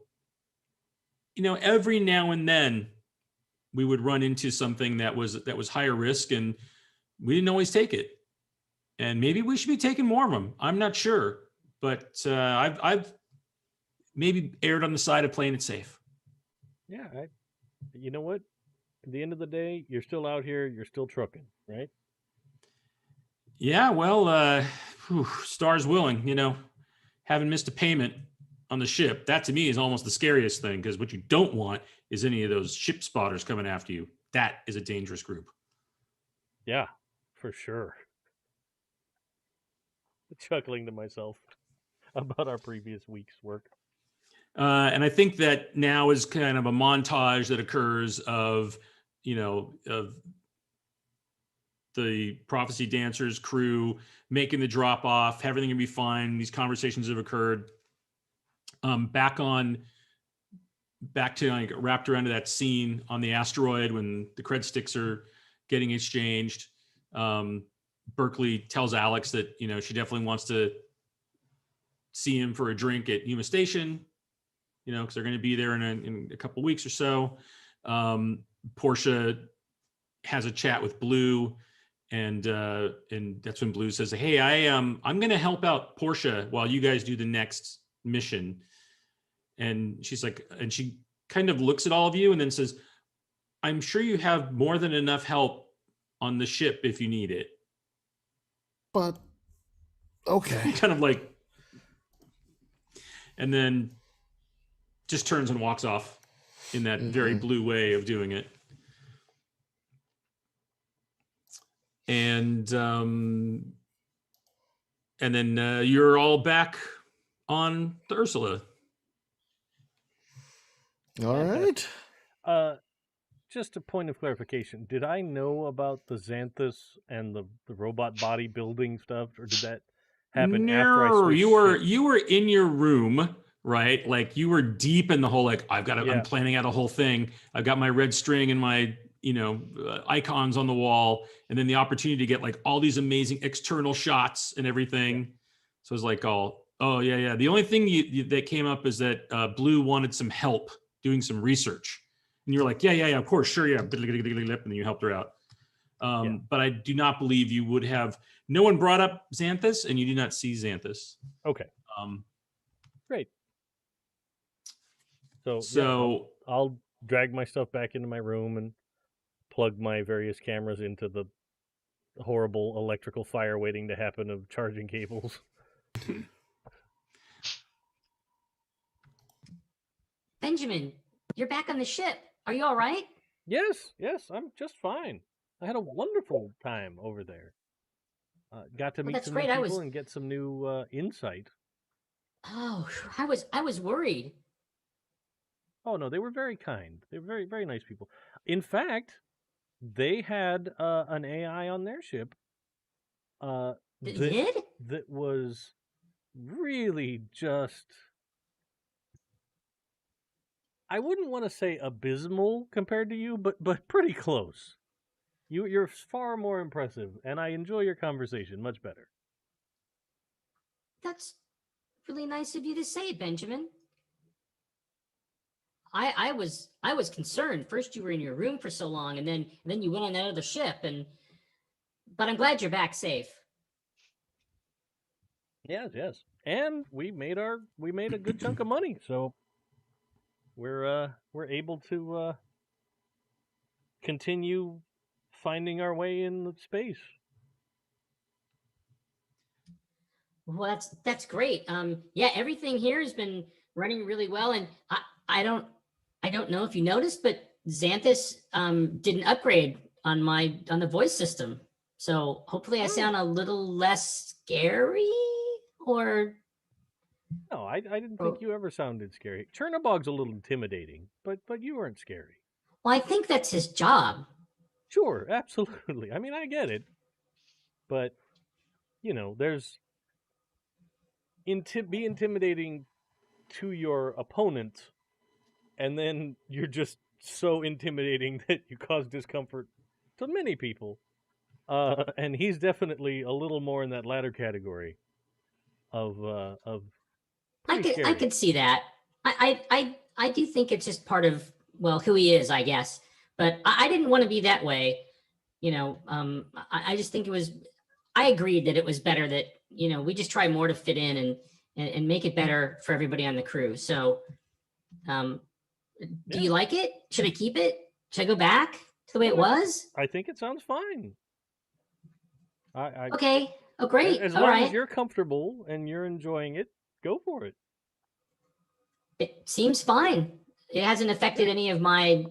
[SPEAKER 1] every now and then we would run into something that was higher risk, and we didn't always take it. And maybe we should be taking more of them. I'm not sure, but I've maybe erred on the side of playing it safe.
[SPEAKER 3] Yeah, you know what? At the end of the day, you're still out here. You're still trucking, right?
[SPEAKER 1] Yeah, well, stars willing, having missed a payment on the ship, that to me is almost the scariest thing, because what you don't want is any of those ship spotters coming after you. That is a dangerous group.
[SPEAKER 3] Yeah, for sure. Chuckling to myself about our previous week's work.
[SPEAKER 1] And I think that now is kind of a montage that occurs of the Prophecy Dancers crew making the drop off, everything can be fine. These conversations have occurred. Back to like wrapped around to that scene on the asteroid when the cred sticks are getting exchanged. Berkeley tells Alex that she definitely wants to see him for a drink at Yuma Station, because they're going to be there in a couple weeks or so. Portia has a chat with Blue, and that's when Blue says, "Hey, I'm going to help out Portia while you guys do the next mission." And she's like, and she kind of looks at all of you and then says, "I'm sure you have more than enough help on the ship if you need it."
[SPEAKER 2] But okay.
[SPEAKER 1] Kind of like, and then just turns and walks off in that very Blue way of doing it. And then you're all back on the Ursula.
[SPEAKER 2] All right.
[SPEAKER 3] Just a point of clarification. Did I know about the Xanthus and the robot body building stuff, or did that happen after I switched?
[SPEAKER 1] You were in your room, right? Like you were deep in the whole, like, I'm planning out a whole thing. I've got my red string and my, icons on the wall, and then the opportunity to get like all these amazing external shots and everything. Yeah. So it was like, oh yeah. The only thing that came up is that Blue wanted some help doing some research. And you're like, yeah, of course, sure, yeah. And then you helped her out. But I do not believe you would have. No one brought up Xanthus, and you do not see Xanthus.
[SPEAKER 3] Okay. Great. So yeah, I'll drag my stuff back into my room and plug my various cameras into the horrible electrical fire waiting to happen of charging cables.
[SPEAKER 7] Benjamin, you're back on the ship. Are you all right?
[SPEAKER 3] Yes, I'm just fine. I had a wonderful time over there. Got to meet some new people and get some new insight.
[SPEAKER 7] Oh, I was worried.
[SPEAKER 3] Oh no, they were very kind. They were very, very nice people. In fact, they had an AI on their ship. That was really just. I wouldn't want to say abysmal compared to you, but pretty close. You're far more impressive, and I enjoy your conversation much better.
[SPEAKER 7] That's really nice of you to say, Benjamin. I was concerned. First you were in your room for so long, and then you went on that other ship, but I'm glad you're back safe.
[SPEAKER 3] Yes. And we made a good chunk of money, so we're able to continue finding our way in space.
[SPEAKER 7] Well, that's great. Yeah, everything here has been running really well, and I don't know if you noticed, but Xanthus did an upgrade on the voice system. So hopefully I sound a little less scary, or
[SPEAKER 3] no, I didn't think you ever sounded scary. Chernobog's a little intimidating, but you weren't scary.
[SPEAKER 7] Well, I think that's his job.
[SPEAKER 3] Sure, absolutely. I mean, I get it. But, there's be intimidating to your opponent, and then you're just so intimidating that you cause discomfort to many people. And he's definitely a little more in that latter category of
[SPEAKER 7] I
[SPEAKER 3] pretty
[SPEAKER 7] could
[SPEAKER 3] scary.
[SPEAKER 7] see that. I do think it's just part of, well, who he is, I guess. But I didn't want to be that way. I just think I agreed that it was better that, we just try more to fit in and make it better for everybody on the crew. So do
[SPEAKER 3] Yeah.
[SPEAKER 7] you like it? Should I keep it? Should I go back to the way it
[SPEAKER 3] No,
[SPEAKER 7] was?
[SPEAKER 3] I think it sounds fine. I
[SPEAKER 7] Okay. Oh, great.
[SPEAKER 3] as
[SPEAKER 7] All
[SPEAKER 3] long
[SPEAKER 7] right.
[SPEAKER 3] as you're comfortable and you're enjoying it, go for it.
[SPEAKER 7] It seems fine. It hasn't affected any of my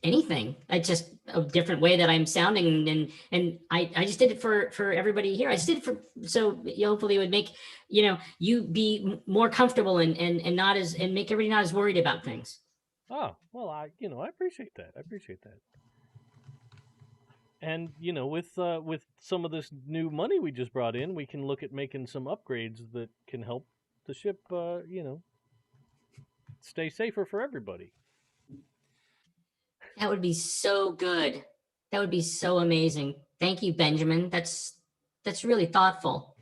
[SPEAKER 7] anything. It's just a different way that I'm sounding, and I just did it for everybody here. I just did it for so hopefully it would make you be more comfortable and not as and make everybody not as worried about things.
[SPEAKER 3] Oh, well, I appreciate that. I appreciate that. And with some of this new money we just brought in, we can look at making some upgrades that can help the ship stay safer for everybody.
[SPEAKER 7] That would be so good. That would be so amazing. Thank you, Benjamin. That's really thoughtful.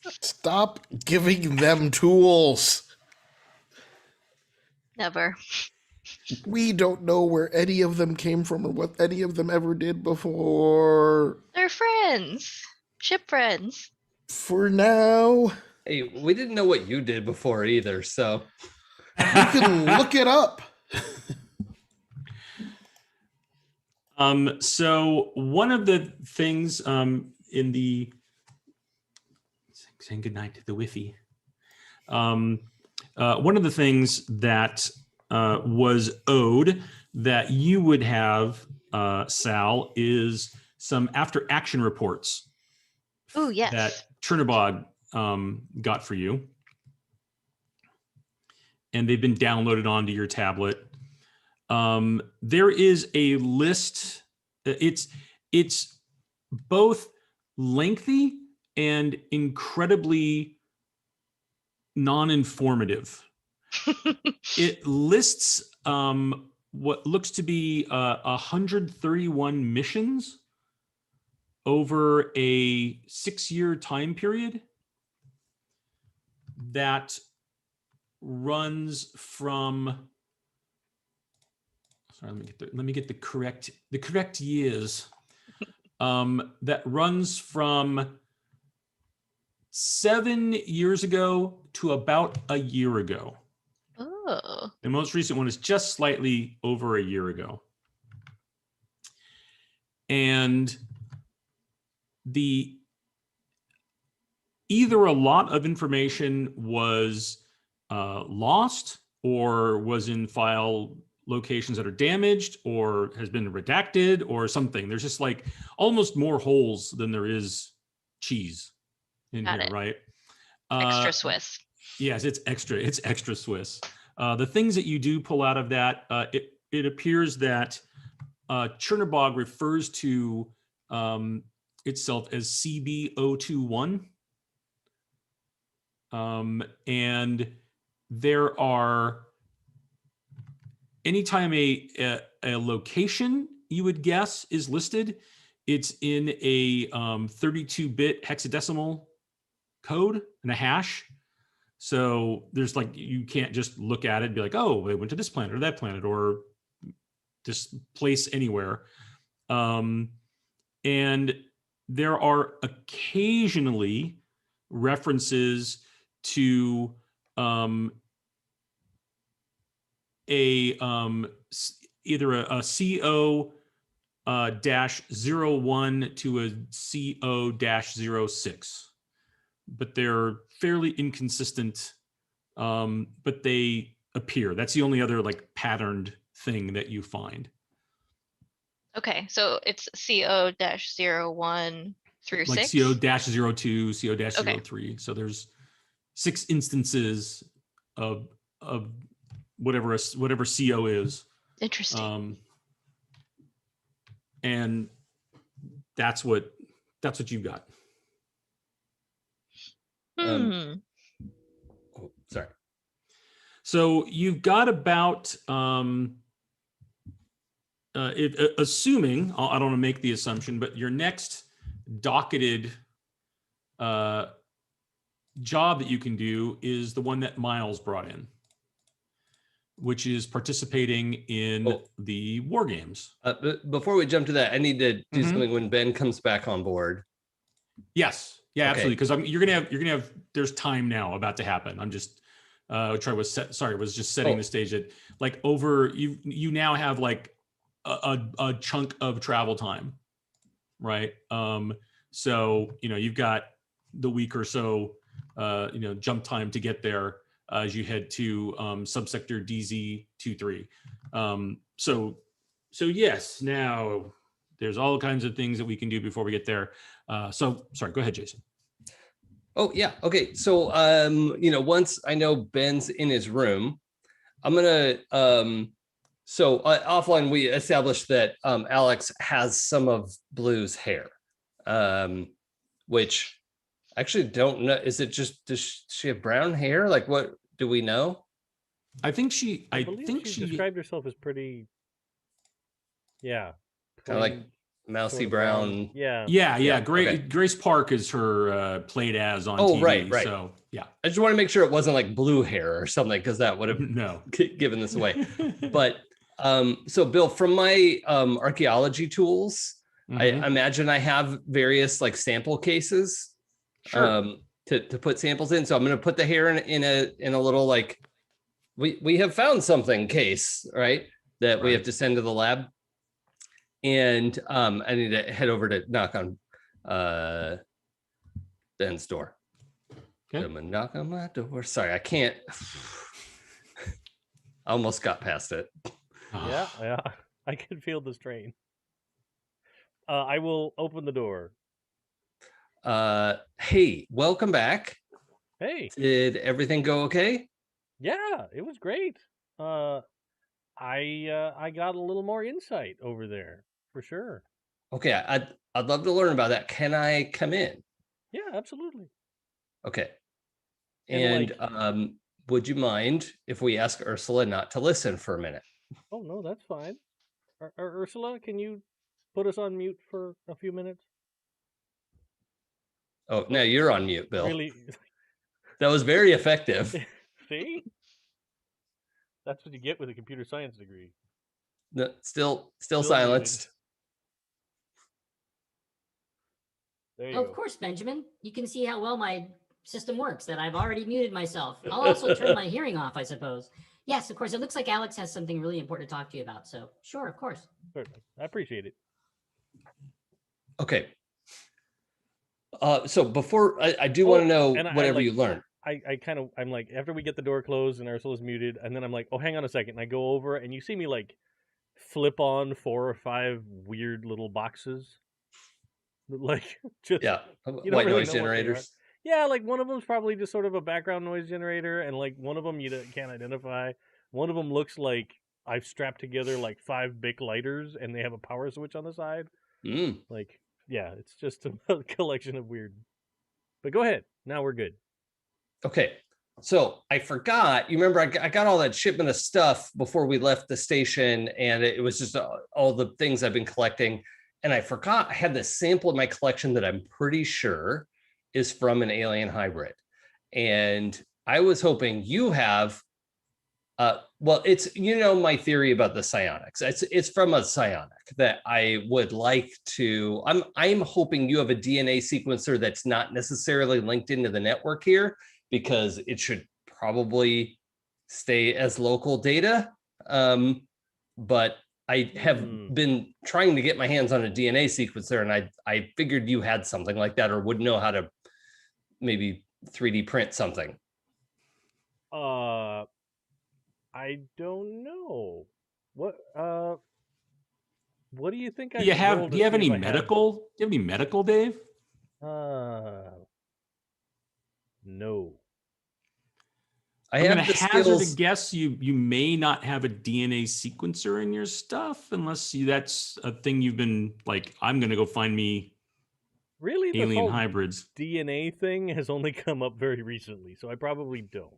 [SPEAKER 2] Stop giving them tools.
[SPEAKER 4] Never.
[SPEAKER 2] We don't know where any of them came from or what any of them ever did before.
[SPEAKER 4] They're friends. Ship friends.
[SPEAKER 2] For now,
[SPEAKER 5] Hey, we didn't know what you did before either, so
[SPEAKER 2] you can look it up.
[SPEAKER 1] So one of the things in the saying goodnight to the Wi-Fi. One of the things that was owed that you would have, Sal, is some after-action reports.
[SPEAKER 4] Oh, yes.
[SPEAKER 1] That Chernobog got for you, and they've been downloaded onto your tablet. There is a list. It's both lengthy and incredibly non-informative. It lists what looks to be 131 missions over a 6-year time period that runs from. Sorry, let me get the correct years. That runs from 7 years ago to about a year ago.
[SPEAKER 4] Oh.
[SPEAKER 1] The most recent one is just slightly over a year ago. And either a lot of information was lost or was in file locations that are damaged or has been redacted or something. There's just like almost more holes than there is cheese in
[SPEAKER 4] Got
[SPEAKER 1] here,
[SPEAKER 4] it.
[SPEAKER 1] right?
[SPEAKER 4] Extra Swiss.
[SPEAKER 1] Yes, it's extra Swiss. The things that you do pull out of that, it appears that Chernobog refers to itself as CB021. And there are, anytime a location you would guess is listed, it's in a 32-bit hexadecimal code and a hash. So there's like, you can't just look at it and be like, oh, they went to this planet or that planet or this place anywhere. And there are occasionally references to either a CO -01 to a CO-06, but they're fairly inconsistent, but they appear. That's the only other like patterned thing that you find.
[SPEAKER 4] Okay, so it's CO-01 through
[SPEAKER 1] Like
[SPEAKER 4] 6?
[SPEAKER 1] CO-02, CO-03.
[SPEAKER 4] Okay.
[SPEAKER 1] So there's 6 instances of whatever CO is.
[SPEAKER 4] Interesting.
[SPEAKER 1] And that's what you got.
[SPEAKER 5] oh, sorry.
[SPEAKER 1] So you've got about assuming, I don't want to make the assumption, but your next docketed job that you can do is the one that Miles brought in, which is participating in the war games.
[SPEAKER 5] Before we jump to that, I need to do
[SPEAKER 1] Mhm.
[SPEAKER 5] something when Ben comes back on board.
[SPEAKER 1] Yes, yeah,
[SPEAKER 5] Okay.
[SPEAKER 1] absolutely. Because you're gonna have. There's time now about to happen. I'm just. Was just setting the stage that like over you now have like a chunk of travel time, right? So you've got the week or so jump time to get there as you head to subsector DZ23. So yes, now there's all kinds of things that we can do before we get there. So sorry, go ahead, Jason.
[SPEAKER 5] Oh yeah. Okay. So once I know Ben's in his room, I'm gonna offline we established that Alex has some of Blue's hair, which I actually don't know. Is it just does she have brown hair? Like what do we know?
[SPEAKER 1] I think she
[SPEAKER 3] described herself as pretty
[SPEAKER 5] kind of like mousy
[SPEAKER 3] sort of
[SPEAKER 5] brown.
[SPEAKER 3] Yeah.
[SPEAKER 1] Grace Park is her played as on
[SPEAKER 5] Oh,
[SPEAKER 1] TV.
[SPEAKER 5] right.
[SPEAKER 1] So yeah,
[SPEAKER 5] I just want to make sure it wasn't like blue hair or something because that would have
[SPEAKER 1] no
[SPEAKER 5] given this away. But so Bill, from my archaeology tools, I imagine I have various like sample cases to put samples in. So I'm going to put the hair in a little like we have found something case, right? That we have to send to the lab. And I need to head over to knock on Ben's door.
[SPEAKER 1] Okay.
[SPEAKER 5] I'm gonna knock on my door. Sorry, I can't. I almost got past it.
[SPEAKER 3] Yeah. I can feel the strain. I will open the door.
[SPEAKER 5] Hey, welcome back.
[SPEAKER 3] Hey.
[SPEAKER 5] Did everything go okay?
[SPEAKER 3] Yeah, it was great. I got a little more insight over there for sure.
[SPEAKER 5] Okay, I'd love to learn about that. Can I come in?
[SPEAKER 3] Yeah, absolutely.
[SPEAKER 5] Okay.
[SPEAKER 3] And
[SPEAKER 5] would you mind if we ask Ursula not to listen for a minute?
[SPEAKER 3] Oh no, that's fine. Ursula, can you put us on mute for a few minutes?
[SPEAKER 5] Oh, no, you're on mute, Bill.
[SPEAKER 3] Really?
[SPEAKER 5] That was very effective.
[SPEAKER 3] See? That's what you get with a computer science degree.
[SPEAKER 5] No, still silenced.
[SPEAKER 3] There you
[SPEAKER 7] Oh,
[SPEAKER 3] go.
[SPEAKER 7] of course, Benjamin. You can see how well my system works, that I've already muted myself. I'll also turn my hearing off, I suppose. Yes, of course. It looks like Alex has something really important to talk to you about. So sure, of course.
[SPEAKER 3] Certainly. I appreciate it.
[SPEAKER 5] Okay. So before I do want to know whatever you learned.
[SPEAKER 3] I'm like, after we get the door closed and Ursula's muted, and then I'm like, oh, hang on a second. And I go over and you see me like flip on 4 or 5 weird little boxes. Like just
[SPEAKER 5] white noise generators.
[SPEAKER 3] Yeah, like one of them's probably just sort of a background noise generator, and like one of them you can't identify. One of them looks like I've strapped together like 5 Bic lighters, and they have a power switch on the side. Like, yeah, it's just a collection of weird. But go ahead. Now we're good.
[SPEAKER 5] Okay. So I forgot. You remember I got all that shipment of stuff before we left the station, and it was just all the things I've been collecting. And I forgot I had this sample in my collection that I'm pretty sure is from an alien hybrid. And I was hoping you have, well, it's, my theory about the psionics. It's from a psionic that I would like to, I'm hoping you have a DNA sequencer that's not necessarily linked into the network here, because it should probably stay as local data. But I have been trying to get my hands on a DNA sequencer, and I figured you had something like that, or would know how to maybe 3D print something.
[SPEAKER 3] I don't know. What do you think?
[SPEAKER 1] Do you have any medical? Do you have any medical, Dave?
[SPEAKER 3] No.
[SPEAKER 1] I'm going to hazard a guess you may not have a DNA sequencer in your stuff, unless that's a thing you've been like, I'm going to go find me
[SPEAKER 3] really
[SPEAKER 1] alien hybrids.
[SPEAKER 3] DNA thing has only come up very recently, so I probably don't.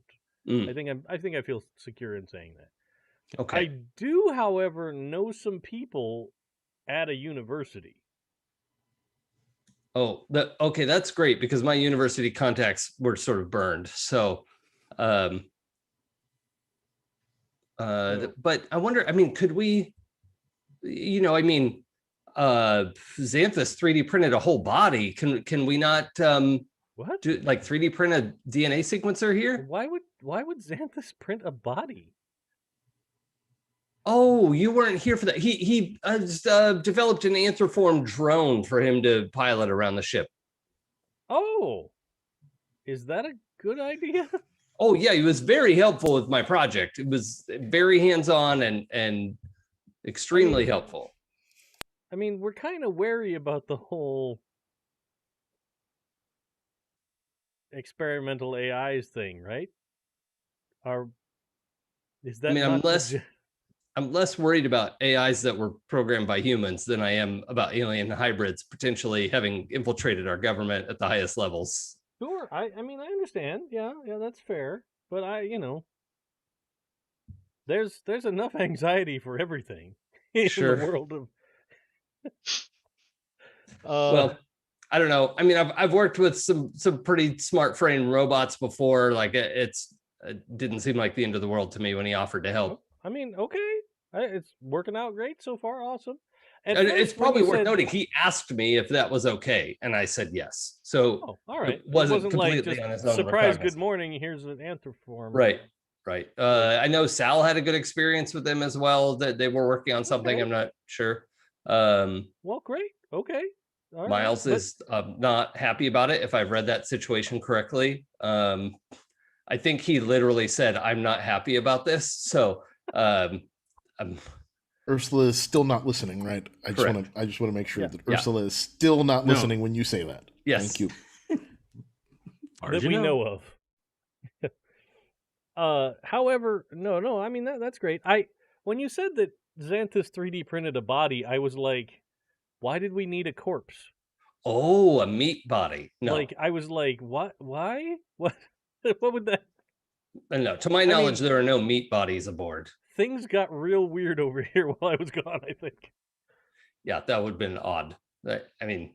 [SPEAKER 3] I think I feel secure in saying that.
[SPEAKER 5] Okay.
[SPEAKER 3] I do, however, know some people at a university.
[SPEAKER 5] Oh, okay, that's great because my university contacts were sort of burned. So, um, but I wonder, I mean, could we, I mean, Xanthus 3D printed a whole body. Can we not
[SPEAKER 3] What?
[SPEAKER 5] do like 3D print a DNA sequencer here?
[SPEAKER 3] Why would Xanthus print a body?
[SPEAKER 5] Oh, you weren't here for that. He developed an anthroform drone for him to pilot around the ship.
[SPEAKER 3] Oh, is that a good idea?
[SPEAKER 5] Oh yeah, he was very helpful with my project. It was very hands-on and extremely helpful.
[SPEAKER 3] I mean, we're kind of wary about the whole experimental AIs thing, right? Is that
[SPEAKER 5] I'm less worried about AIs that were programmed by humans than I am about alien hybrids potentially having infiltrated our government at the highest levels.
[SPEAKER 3] Sure. I mean, I understand. Yeah, that's fair. But there's enough anxiety for everything in
[SPEAKER 5] Sure.
[SPEAKER 3] the world of.
[SPEAKER 5] Well, I don't know. I mean, I've worked with some pretty smart framed robots before. Like it didn't seem like the end of the world to me when he offered to help.
[SPEAKER 3] I mean, okay, it's working out great so far. Awesome.
[SPEAKER 5] And it's probably worth noting he asked me if that was okay, and I said yes. So
[SPEAKER 3] all right,
[SPEAKER 5] it wasn't
[SPEAKER 3] like
[SPEAKER 5] completely
[SPEAKER 3] just
[SPEAKER 5] on his own.
[SPEAKER 3] Surprise! Good morning. Here's an anthroform.
[SPEAKER 5] Right. I know Sal had a good experience with them as well. That they were working on something. I'm not sure.
[SPEAKER 3] Well, great. Okay.
[SPEAKER 5] All Miles is not happy about it, if I've read that situation correctly. I think he literally said, "I'm not happy about this." So,
[SPEAKER 2] Ursula is still not listening, right? I just want to make sure that Ursula is still not listening when you say that.
[SPEAKER 5] Yes.
[SPEAKER 2] Thank you.
[SPEAKER 3] That we know of. However, no. I mean that's great. When you said that Xanthus 3D printed a body, I was like, why did we need a corpse?
[SPEAKER 5] Oh, a meat body. No.
[SPEAKER 3] Like I was like, what? Why? What? What would that?
[SPEAKER 5] No, to my knowledge, there are no meat bodies aboard.
[SPEAKER 3] Things got real weird over here while I was gone, I think.
[SPEAKER 5] Yeah, that would have been odd. I mean,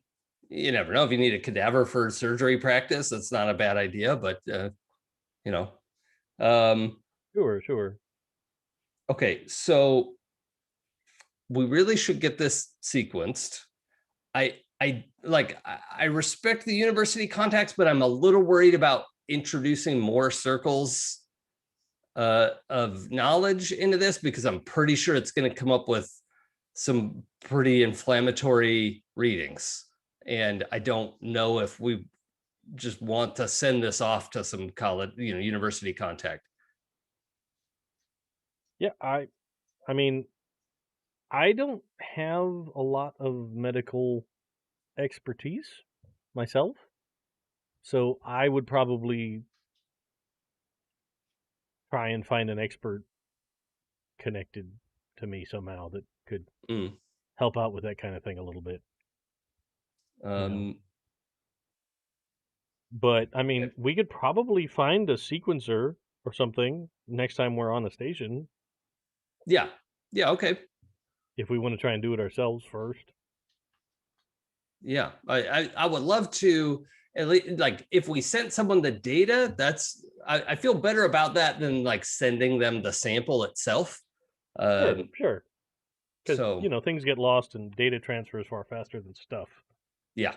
[SPEAKER 5] you never know if you need a cadaver for surgery practice. That's not a bad idea, but
[SPEAKER 3] Sure.
[SPEAKER 5] Okay, so we really should get this sequenced. I respect the university contacts, but I'm a little worried about introducing more circles of knowledge into this, because I'm pretty sure it's going to come up with some pretty inflammatory readings. And I don't know if we just want to send this off to some college, university contact.
[SPEAKER 3] Yeah, I mean, I don't have a lot of medical expertise myself, so I would probably try and find an expert connected to me somehow that could help out with that kind of thing a little bit. But I mean, we could probably find a sequencer or something next time we're on a station.
[SPEAKER 5] Yeah, okay.
[SPEAKER 3] If we want to try and do it ourselves first.
[SPEAKER 5] Yeah, I would love to, at least, like, if we sent someone the data, I feel better about that than like sending them the sample itself.
[SPEAKER 3] Sure. Because things get lost and data transfers far faster than stuff.
[SPEAKER 5] Yeah.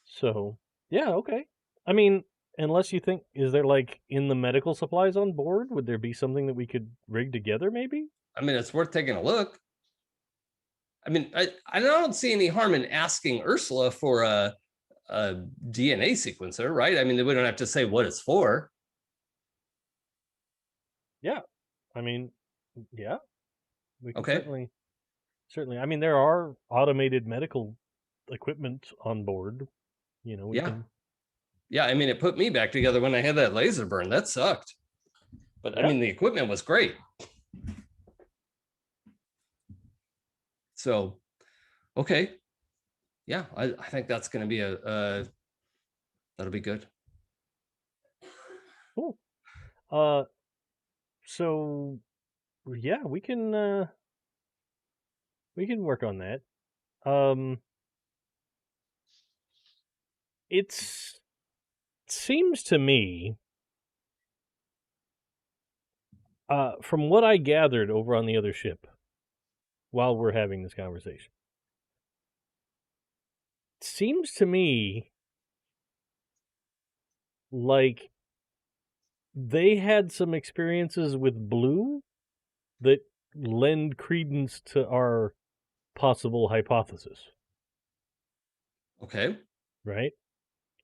[SPEAKER 3] So okay. I mean, unless you think, is there like in the medical supplies on board, would there be something that we could rig together maybe?
[SPEAKER 5] I mean, it's worth taking a look. I mean, I don't see any harm in asking Ursula for a DNA sequencer, right? I mean, we don't have to say what it's for. Yeah.
[SPEAKER 3] I mean, yeah. We can certainly. I mean, there are automated medical equipment on board.
[SPEAKER 5] Yeah, I mean, it put me back together when I had that laser burn. That sucked. But I mean, the equipment was great. So, okay. Yeah, I think that's going to be that'll be good.
[SPEAKER 3] Cool. So Yeah, we can work on that. It seems to me, from what I gathered over on the other ship while we're having this conversation, it seems to me like they had some experiences with blue that lend credence to our possible hypothesis,
[SPEAKER 5] Okay.
[SPEAKER 3] right?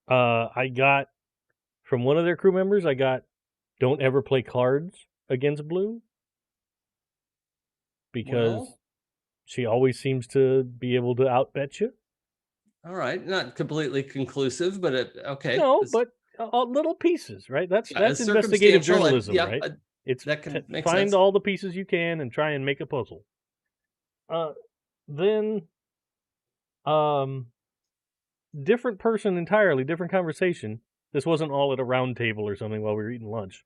[SPEAKER 3] I got from one of their crew members, I got don't ever play cards against blue because
[SPEAKER 5] Well,
[SPEAKER 3] she always seems to be able to outbet you.
[SPEAKER 5] all right. Not completely conclusive, but okay.
[SPEAKER 3] No, but little pieces, right? That's
[SPEAKER 5] It's
[SPEAKER 3] investigative
[SPEAKER 5] circumstantial.
[SPEAKER 3] journalism,
[SPEAKER 5] Yeah,
[SPEAKER 3] right? It's
[SPEAKER 5] that can make
[SPEAKER 3] find
[SPEAKER 5] sense.
[SPEAKER 3] all the pieces you can and try and make a puzzle. Then, different person entirely, different conversation. This wasn't all at a round table or something while we were eating lunch.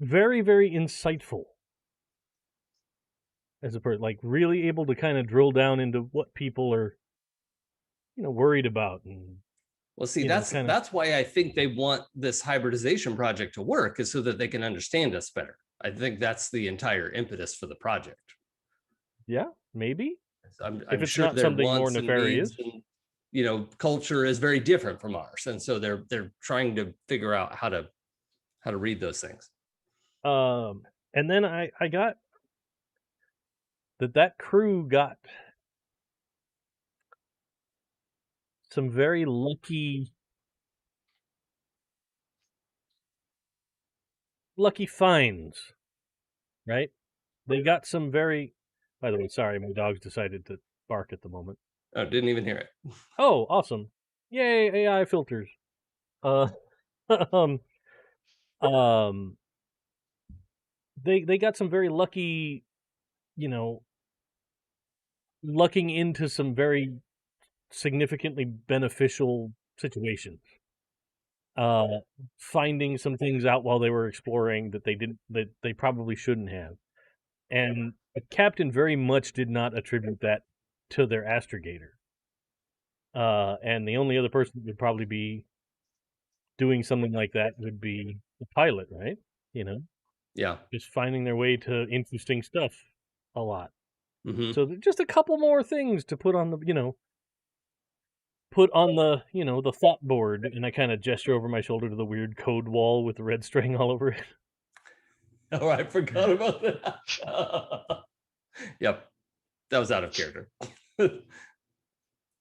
[SPEAKER 3] Very, very insightful as a person, like really able to kind of drill down into what people are, worried about. And
[SPEAKER 5] Well, see,
[SPEAKER 3] that's
[SPEAKER 5] that's why I think they want this hybridization project to work, is so that they can understand us better. I think that's the entire impetus for the project.
[SPEAKER 3] Yeah, maybe.
[SPEAKER 5] I'm
[SPEAKER 3] If it's
[SPEAKER 5] sure
[SPEAKER 3] not
[SPEAKER 5] their
[SPEAKER 3] something more
[SPEAKER 5] wants and
[SPEAKER 3] nefarious.
[SPEAKER 5] needs and culture is very different from ours, and so they're trying to figure out how to read those things.
[SPEAKER 3] And then I got that crew got some very lucky finds, right? They got some very. By the way, sorry, my dog's decided to bark at the moment.
[SPEAKER 5] Oh, didn't even hear it.
[SPEAKER 3] Oh, awesome! Yay, AI filters. They got some very lucky, lucking into some very significantly beneficial situations. Finding some things out while they were exploring that they probably shouldn't have. And the captain very much did not attribute that to their astrogator. And the only other person that would probably be doing something like that would be the pilot, right?
[SPEAKER 5] Yeah.
[SPEAKER 3] Just finding their way to interesting stuff a lot.
[SPEAKER 5] Mm-hmm.
[SPEAKER 3] So just a couple more things to put on the, the thought board. And I kind of gesture over my shoulder to the weird code wall with the red string all over it.
[SPEAKER 5] Oh, I forgot about that. Yep. That was out of character.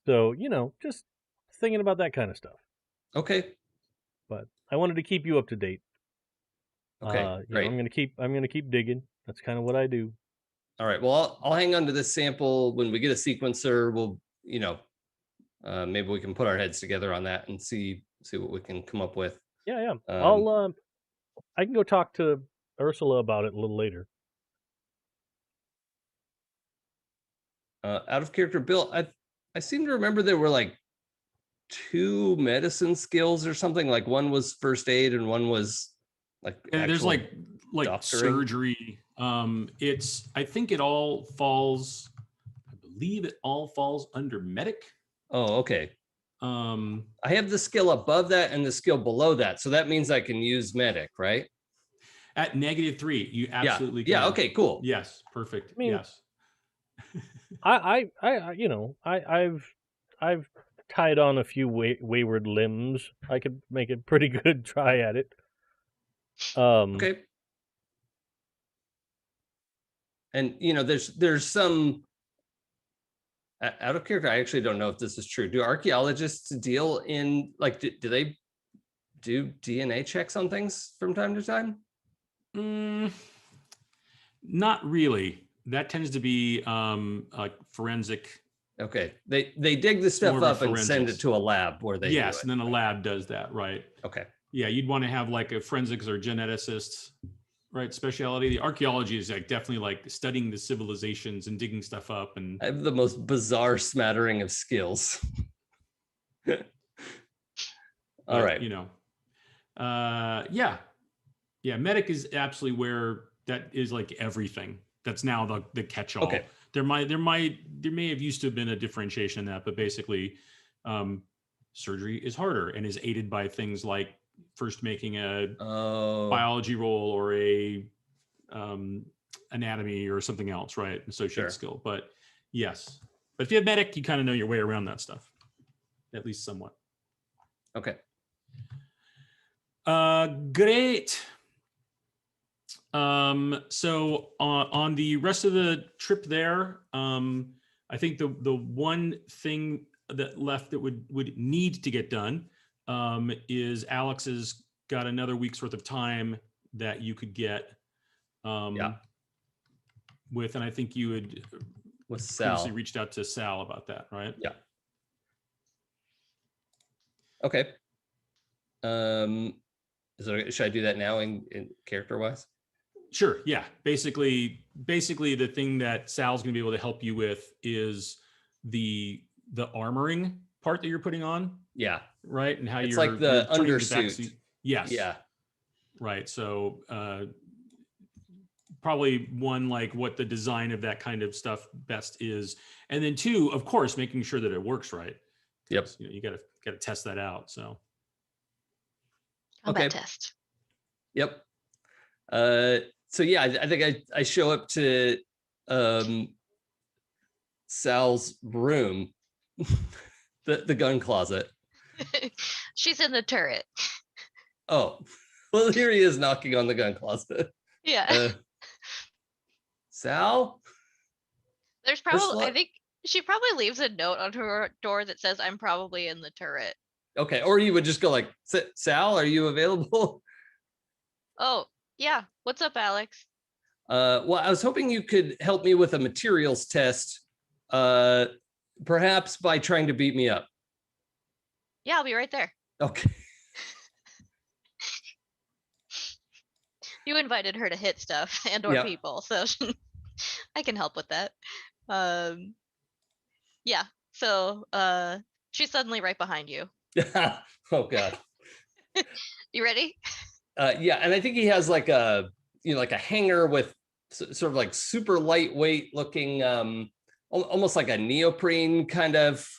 [SPEAKER 3] So, just thinking about that kind of stuff.
[SPEAKER 5] Okay.
[SPEAKER 3] But I wanted to keep you up to date.
[SPEAKER 5] Okay, great.
[SPEAKER 3] I'm gonna keep digging. That's kind of what I do.
[SPEAKER 5] All right. Well, I'll hang on to this sample. When we get a sequencer, we'll, maybe we can put our heads together on that and see what we can come up with.
[SPEAKER 3] Yeah. I can go talk to Ursula about it a little later.
[SPEAKER 5] Out of character, Bill, I seem to remember there were like 2 medicine skills or something. Like one was first aid and one was like
[SPEAKER 1] there's like
[SPEAKER 5] doctoring.
[SPEAKER 1] surgery. I think it all falls. I believe it all falls under medic.
[SPEAKER 5] Oh, okay. I have the skill above that and the skill below that, so that means I can use medic, right?
[SPEAKER 1] At -3, you absolutely can.
[SPEAKER 5] Yeah. Okay. Cool.
[SPEAKER 1] Yes. Perfect.
[SPEAKER 3] I mean,
[SPEAKER 1] yes.
[SPEAKER 3] I've tied on a few wayward limbs. I could make a pretty good try at it.
[SPEAKER 5] Okay. And there's some out of character. I actually don't know if this is true. Do archaeologists deal in do they do DNA checks on things from time to time?
[SPEAKER 1] Not really. That tends to be forensic.
[SPEAKER 5] Okay. They dig the stuff up and send it to a lab where they
[SPEAKER 1] and then a lab does that, right?
[SPEAKER 5] Okay.
[SPEAKER 1] Yeah, you'd want to have like a forensics or geneticist, right? Speciality. The archaeology is like definitely like studying the civilizations and digging stuff up. And
[SPEAKER 5] I have the most bizarre smattering of skills. All right.
[SPEAKER 1] Yeah. Yeah, medic is absolutely where that is like everything. That's now the catch-all.
[SPEAKER 5] Okay.
[SPEAKER 1] There may have used to have been a differentiation in that, but basically, surgery is harder and is aided by things like first making a biology roll or a anatomy or something else, right? Associated skill. But yes, but if you have medic, you kind of know your way around that stuff, at least somewhat.
[SPEAKER 5] Okay.
[SPEAKER 1] Great. So on the rest of the trip there, I think the one thing that left that would need to get done is Alex has got another week's worth of time that you could get with, and I think you had
[SPEAKER 5] with
[SPEAKER 1] previously
[SPEAKER 5] Sal.
[SPEAKER 1] reached out to Sal about that, right?
[SPEAKER 5] Yeah. Okay. Should I do that now in character wise?
[SPEAKER 1] Sure. Yeah. Basically the thing that Sal's going to be able to help you with is the armoring part that you're putting on.
[SPEAKER 5] Yeah.
[SPEAKER 1] Right. And how
[SPEAKER 5] it's
[SPEAKER 1] you're
[SPEAKER 5] like the
[SPEAKER 1] turning
[SPEAKER 5] undersuit.
[SPEAKER 1] Yes.
[SPEAKER 5] Yeah.
[SPEAKER 1] Right. So probably one, like what the design of that kind of stuff best is, and then two, of course, making sure that it works right.
[SPEAKER 5] Yep.
[SPEAKER 1] You know, you gotta test that out. So.
[SPEAKER 4] Combat test.
[SPEAKER 5] Yep. So yeah, I think I show up to Sal's room, the gun closet.
[SPEAKER 4] She's in the turret.
[SPEAKER 5] Oh, well, here he is knocking on the gun closet.
[SPEAKER 4] Yeah.
[SPEAKER 5] Sal?
[SPEAKER 4] There's probably, I think she probably leaves a note on her door that says, "I'm probably in the turret."
[SPEAKER 5] Okay, or you would just go like, "Sal, are you available?"
[SPEAKER 4] Oh, yeah. What's up, Alex?
[SPEAKER 5] Well, I was hoping you could help me with a materials test, perhaps by trying to beat me up.
[SPEAKER 4] Yeah, I'll be right there.
[SPEAKER 5] Okay.
[SPEAKER 4] You invited her to hit stuff and or people, so I can help with that. Yeah, so she's suddenly right behind you.
[SPEAKER 5] Oh God.
[SPEAKER 4] You ready?
[SPEAKER 5] Yeah, and I think he has like a like a hanger with sort of like super lightweight looking, almost like a neoprene kind of,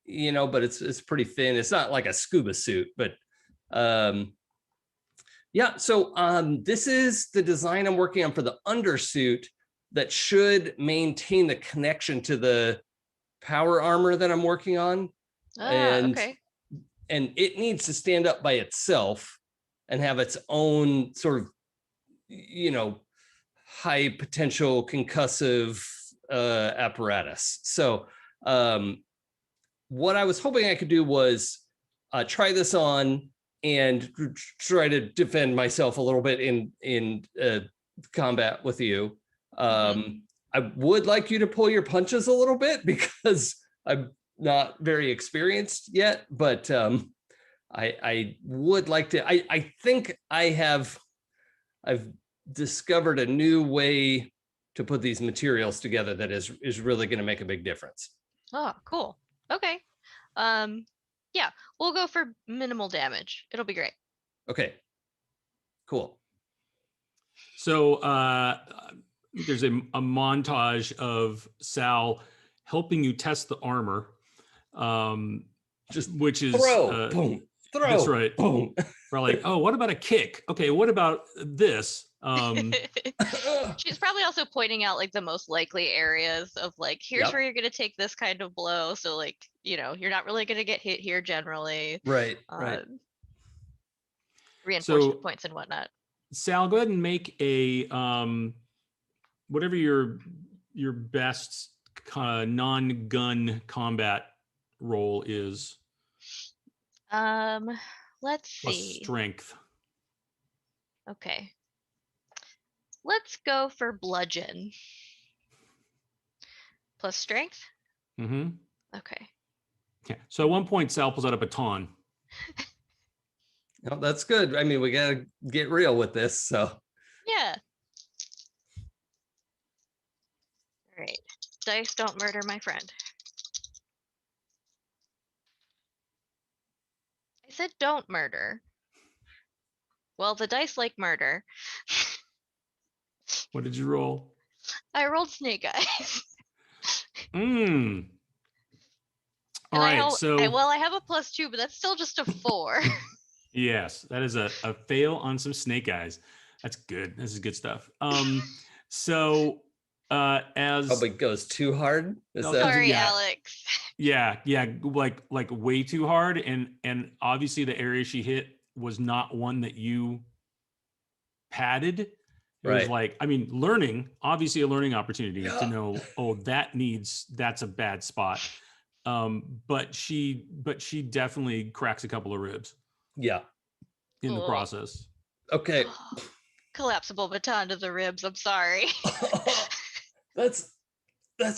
[SPEAKER 5] but it's pretty thin. It's not like a scuba suit, but yeah. So this is the design I'm working on for the undersuit that should maintain the connection to the power armor that I'm working on.
[SPEAKER 4] Okay.
[SPEAKER 5] And it needs to stand up by itself and have its own sort of, high potential concussive apparatus. So what I was hoping I could do was try this on and try to defend myself a little bit in combat with you. I would like you to pull your punches a little bit because I'm not very experienced yet, but I would like to. I think I've discovered a new way to put these materials together that is really going to make a big difference.
[SPEAKER 4] Oh, cool. Okay. Yeah, we'll go for minimal damage. It'll be great.
[SPEAKER 5] Okay. Cool.
[SPEAKER 1] So there's a montage of Sal helping you test the armor, which is
[SPEAKER 5] throw, boom, throw.
[SPEAKER 1] That's right.
[SPEAKER 5] Boom.
[SPEAKER 1] We're like, oh, what about a kick? Okay, what about this?
[SPEAKER 4] She's probably also pointing out like the most likely areas of like, here's where you're going to take this kind of blow. So like, you're not really going to get hit here generally.
[SPEAKER 5] Right. Right.
[SPEAKER 4] Reinforcement points and whatnot.
[SPEAKER 1] Sal, go ahead and make a whatever your best non-gun combat roll is.
[SPEAKER 4] Let's see.
[SPEAKER 1] Plus strength.
[SPEAKER 4] Okay. Let's go for bludgeon. Plus strength?
[SPEAKER 1] Mm-hmm.
[SPEAKER 4] Okay.
[SPEAKER 1] Okay. So at one point, Sal pulls out a baton.
[SPEAKER 5] No, that's good. I mean, we got to get real with this, so.
[SPEAKER 4] Yeah. All right. Dice don't murder my friend. I said don't murder. Well, the dice like murder.
[SPEAKER 1] What did you roll?
[SPEAKER 4] I rolled snake eyes.
[SPEAKER 1] Mm. All
[SPEAKER 4] And
[SPEAKER 1] right. So
[SPEAKER 4] I have a +2, but that's still just a 4.
[SPEAKER 1] yes, that is a fail on some snake eyes. That's good. This is good stuff. So as
[SPEAKER 5] Probably goes too hard. Is
[SPEAKER 1] No,
[SPEAKER 5] that
[SPEAKER 4] Sorry,
[SPEAKER 1] yeah.
[SPEAKER 4] Alex.
[SPEAKER 1] yeah, like way too hard, and obviously the area she hit was not one that you padded. It was
[SPEAKER 5] right?
[SPEAKER 1] like, I mean, obviously a learning opportunity to
[SPEAKER 5] Yeah.
[SPEAKER 1] know, oh, that's a bad spot. But she definitely cracks a couple of ribs
[SPEAKER 5] Yeah.
[SPEAKER 1] in the
[SPEAKER 4] Cool.
[SPEAKER 1] process.
[SPEAKER 5] Okay.
[SPEAKER 4] Collapsible baton to the ribs. I'm sorry.
[SPEAKER 5] that's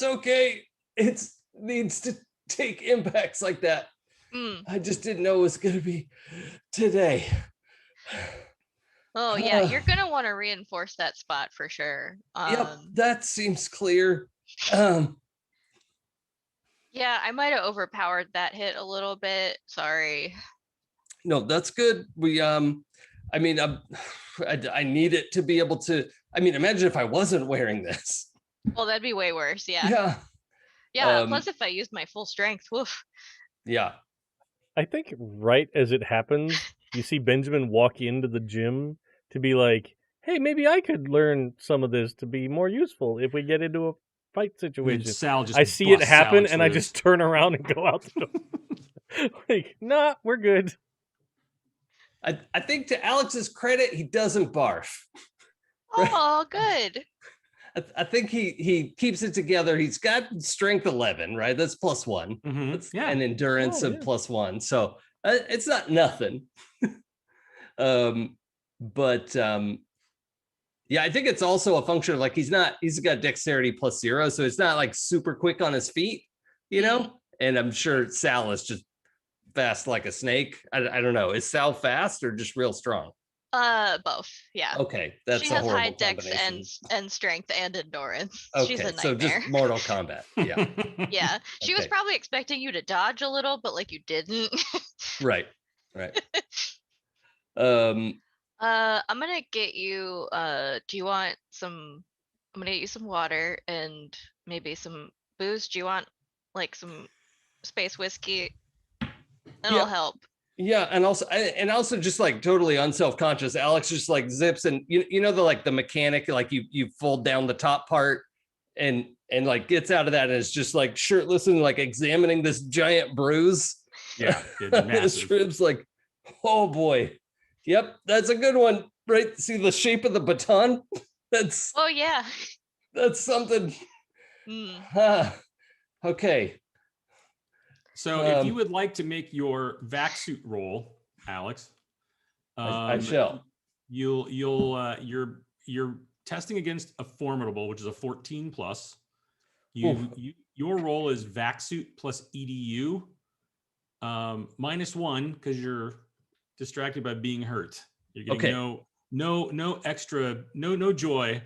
[SPEAKER 5] okay. It needs to take impacts like that. I just didn't know it was going to be today.
[SPEAKER 4] Oh yeah, you're gonna want to reinforce that spot for sure.
[SPEAKER 5] Yep, that seems clear.
[SPEAKER 4] Yeah, I might have overpowered that hit a little bit. Sorry.
[SPEAKER 5] No, that's good. We I mean, I need it to be able to. I mean, imagine if I wasn't wearing this.
[SPEAKER 4] Well, that'd be way worse. Yeah.
[SPEAKER 5] Yeah.
[SPEAKER 4] Yeah. Plus, if I used my full strength, woof.
[SPEAKER 5] Yeah.
[SPEAKER 3] I think right as it happens, you see Benjamin walk into the gym to be like, hey, maybe I could learn some of this to be more useful if we get into a fight
[SPEAKER 1] And then
[SPEAKER 3] situation.
[SPEAKER 1] Sal just
[SPEAKER 3] I see it
[SPEAKER 1] busts
[SPEAKER 3] happen
[SPEAKER 1] Alex
[SPEAKER 3] and I
[SPEAKER 1] ribs.
[SPEAKER 3] just turn around and go out the door. Like, nah, we're good.
[SPEAKER 5] I think to Alex's credit, he doesn't barf.
[SPEAKER 4] Oh, good.
[SPEAKER 5] I think he keeps it together. He's got strength 11, right? That's +1.
[SPEAKER 1] Mhm.
[SPEAKER 5] That's
[SPEAKER 1] Yeah.
[SPEAKER 5] an endurance of +1. So it's not nothing. But yeah, I think it's also a function of like he's got dexterity +0, so it's not like super quick on his feet, you know. And I'm sure Sal is just fast like a snake. I don't know. Is Sal fast or just real strong?
[SPEAKER 4] Both. Yeah.
[SPEAKER 5] Okay, that's
[SPEAKER 4] She
[SPEAKER 5] a
[SPEAKER 4] has
[SPEAKER 5] horrible
[SPEAKER 4] high dex
[SPEAKER 5] combination.
[SPEAKER 4] and strength and endurance. She's a
[SPEAKER 5] Okay, so
[SPEAKER 4] nightmare.
[SPEAKER 5] just Mortal Kombat. Yeah.
[SPEAKER 4] Yeah. She was
[SPEAKER 5] Okay.
[SPEAKER 4] probably expecting you to dodge a little, but like you didn't.
[SPEAKER 5] Right.
[SPEAKER 4] I'm gonna get you do you want some I'm gonna get you some water and maybe some booze. Do you want like some space whiskey? That'll
[SPEAKER 5] Yeah.
[SPEAKER 4] help.
[SPEAKER 5] Yeah, and also just like totally unself-conscious, Alex just like zips and you know the mechanic, like you fold down the top part and like gets out of that and is just like shirtless and like examining this giant bruise.
[SPEAKER 1] Yeah, it's
[SPEAKER 5] His
[SPEAKER 1] massive.
[SPEAKER 5] ribs, like, oh boy. Yep, that's a good one. Right? See the shape of the baton?
[SPEAKER 4] Oh yeah.
[SPEAKER 5] That's something. Okay.
[SPEAKER 1] So if you would like to make your vac suit roll, Alex,
[SPEAKER 5] I shall.
[SPEAKER 1] You're testing against a formidable, which is a 14 plus. Your roll is vac suit plus EDU, -1 because you're distracted by being hurt. You're getting no extra, no joy.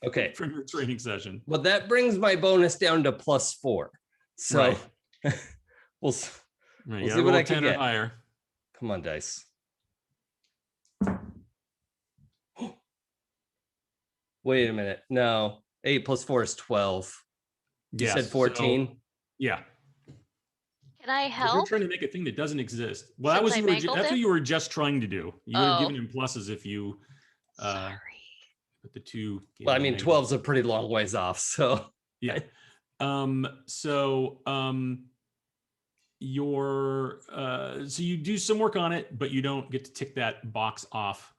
[SPEAKER 5] Okay.
[SPEAKER 1] From your training session.
[SPEAKER 5] Well, that brings my bonus down to +4. So
[SPEAKER 1] right.
[SPEAKER 5] we'll see
[SPEAKER 1] what
[SPEAKER 5] what I
[SPEAKER 1] 10
[SPEAKER 5] can
[SPEAKER 1] or
[SPEAKER 5] get.
[SPEAKER 1] Higher.
[SPEAKER 5] Come on, dice. Wait a minute. No, 8 + 4 is 12. You said 14.
[SPEAKER 1] So, yeah.
[SPEAKER 4] Can I
[SPEAKER 1] You're
[SPEAKER 4] help?
[SPEAKER 1] trying to make a thing that doesn't exist. Well,
[SPEAKER 4] Since
[SPEAKER 1] that's what you were just trying to do. You would have given him pluses if you
[SPEAKER 4] Sorry.
[SPEAKER 1] put the 2.
[SPEAKER 5] Well, I mean, 12's a pretty long ways off. So
[SPEAKER 1] yeah. So you do some work on it, but you don't get to tick that box off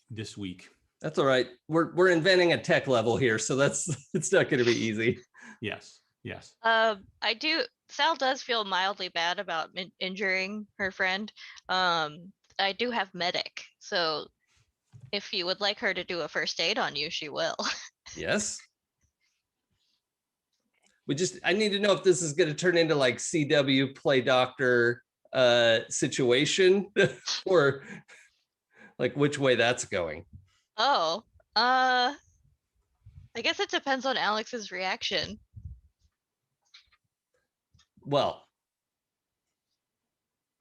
[SPEAKER 1] this week.
[SPEAKER 5] That's all right. We're inventing a tech level here, so it's not going to be easy.
[SPEAKER 1] Yes.
[SPEAKER 4] Sal does feel mildly bad about injuring her friend. I do have medic, so if you would like her to do a first aid on you, she will.
[SPEAKER 5] Yes. I need to know if this is going to turn into like CW play doctor situation or like which way that's going.
[SPEAKER 4] Oh, I guess it depends on Alex's reaction.
[SPEAKER 5] Well,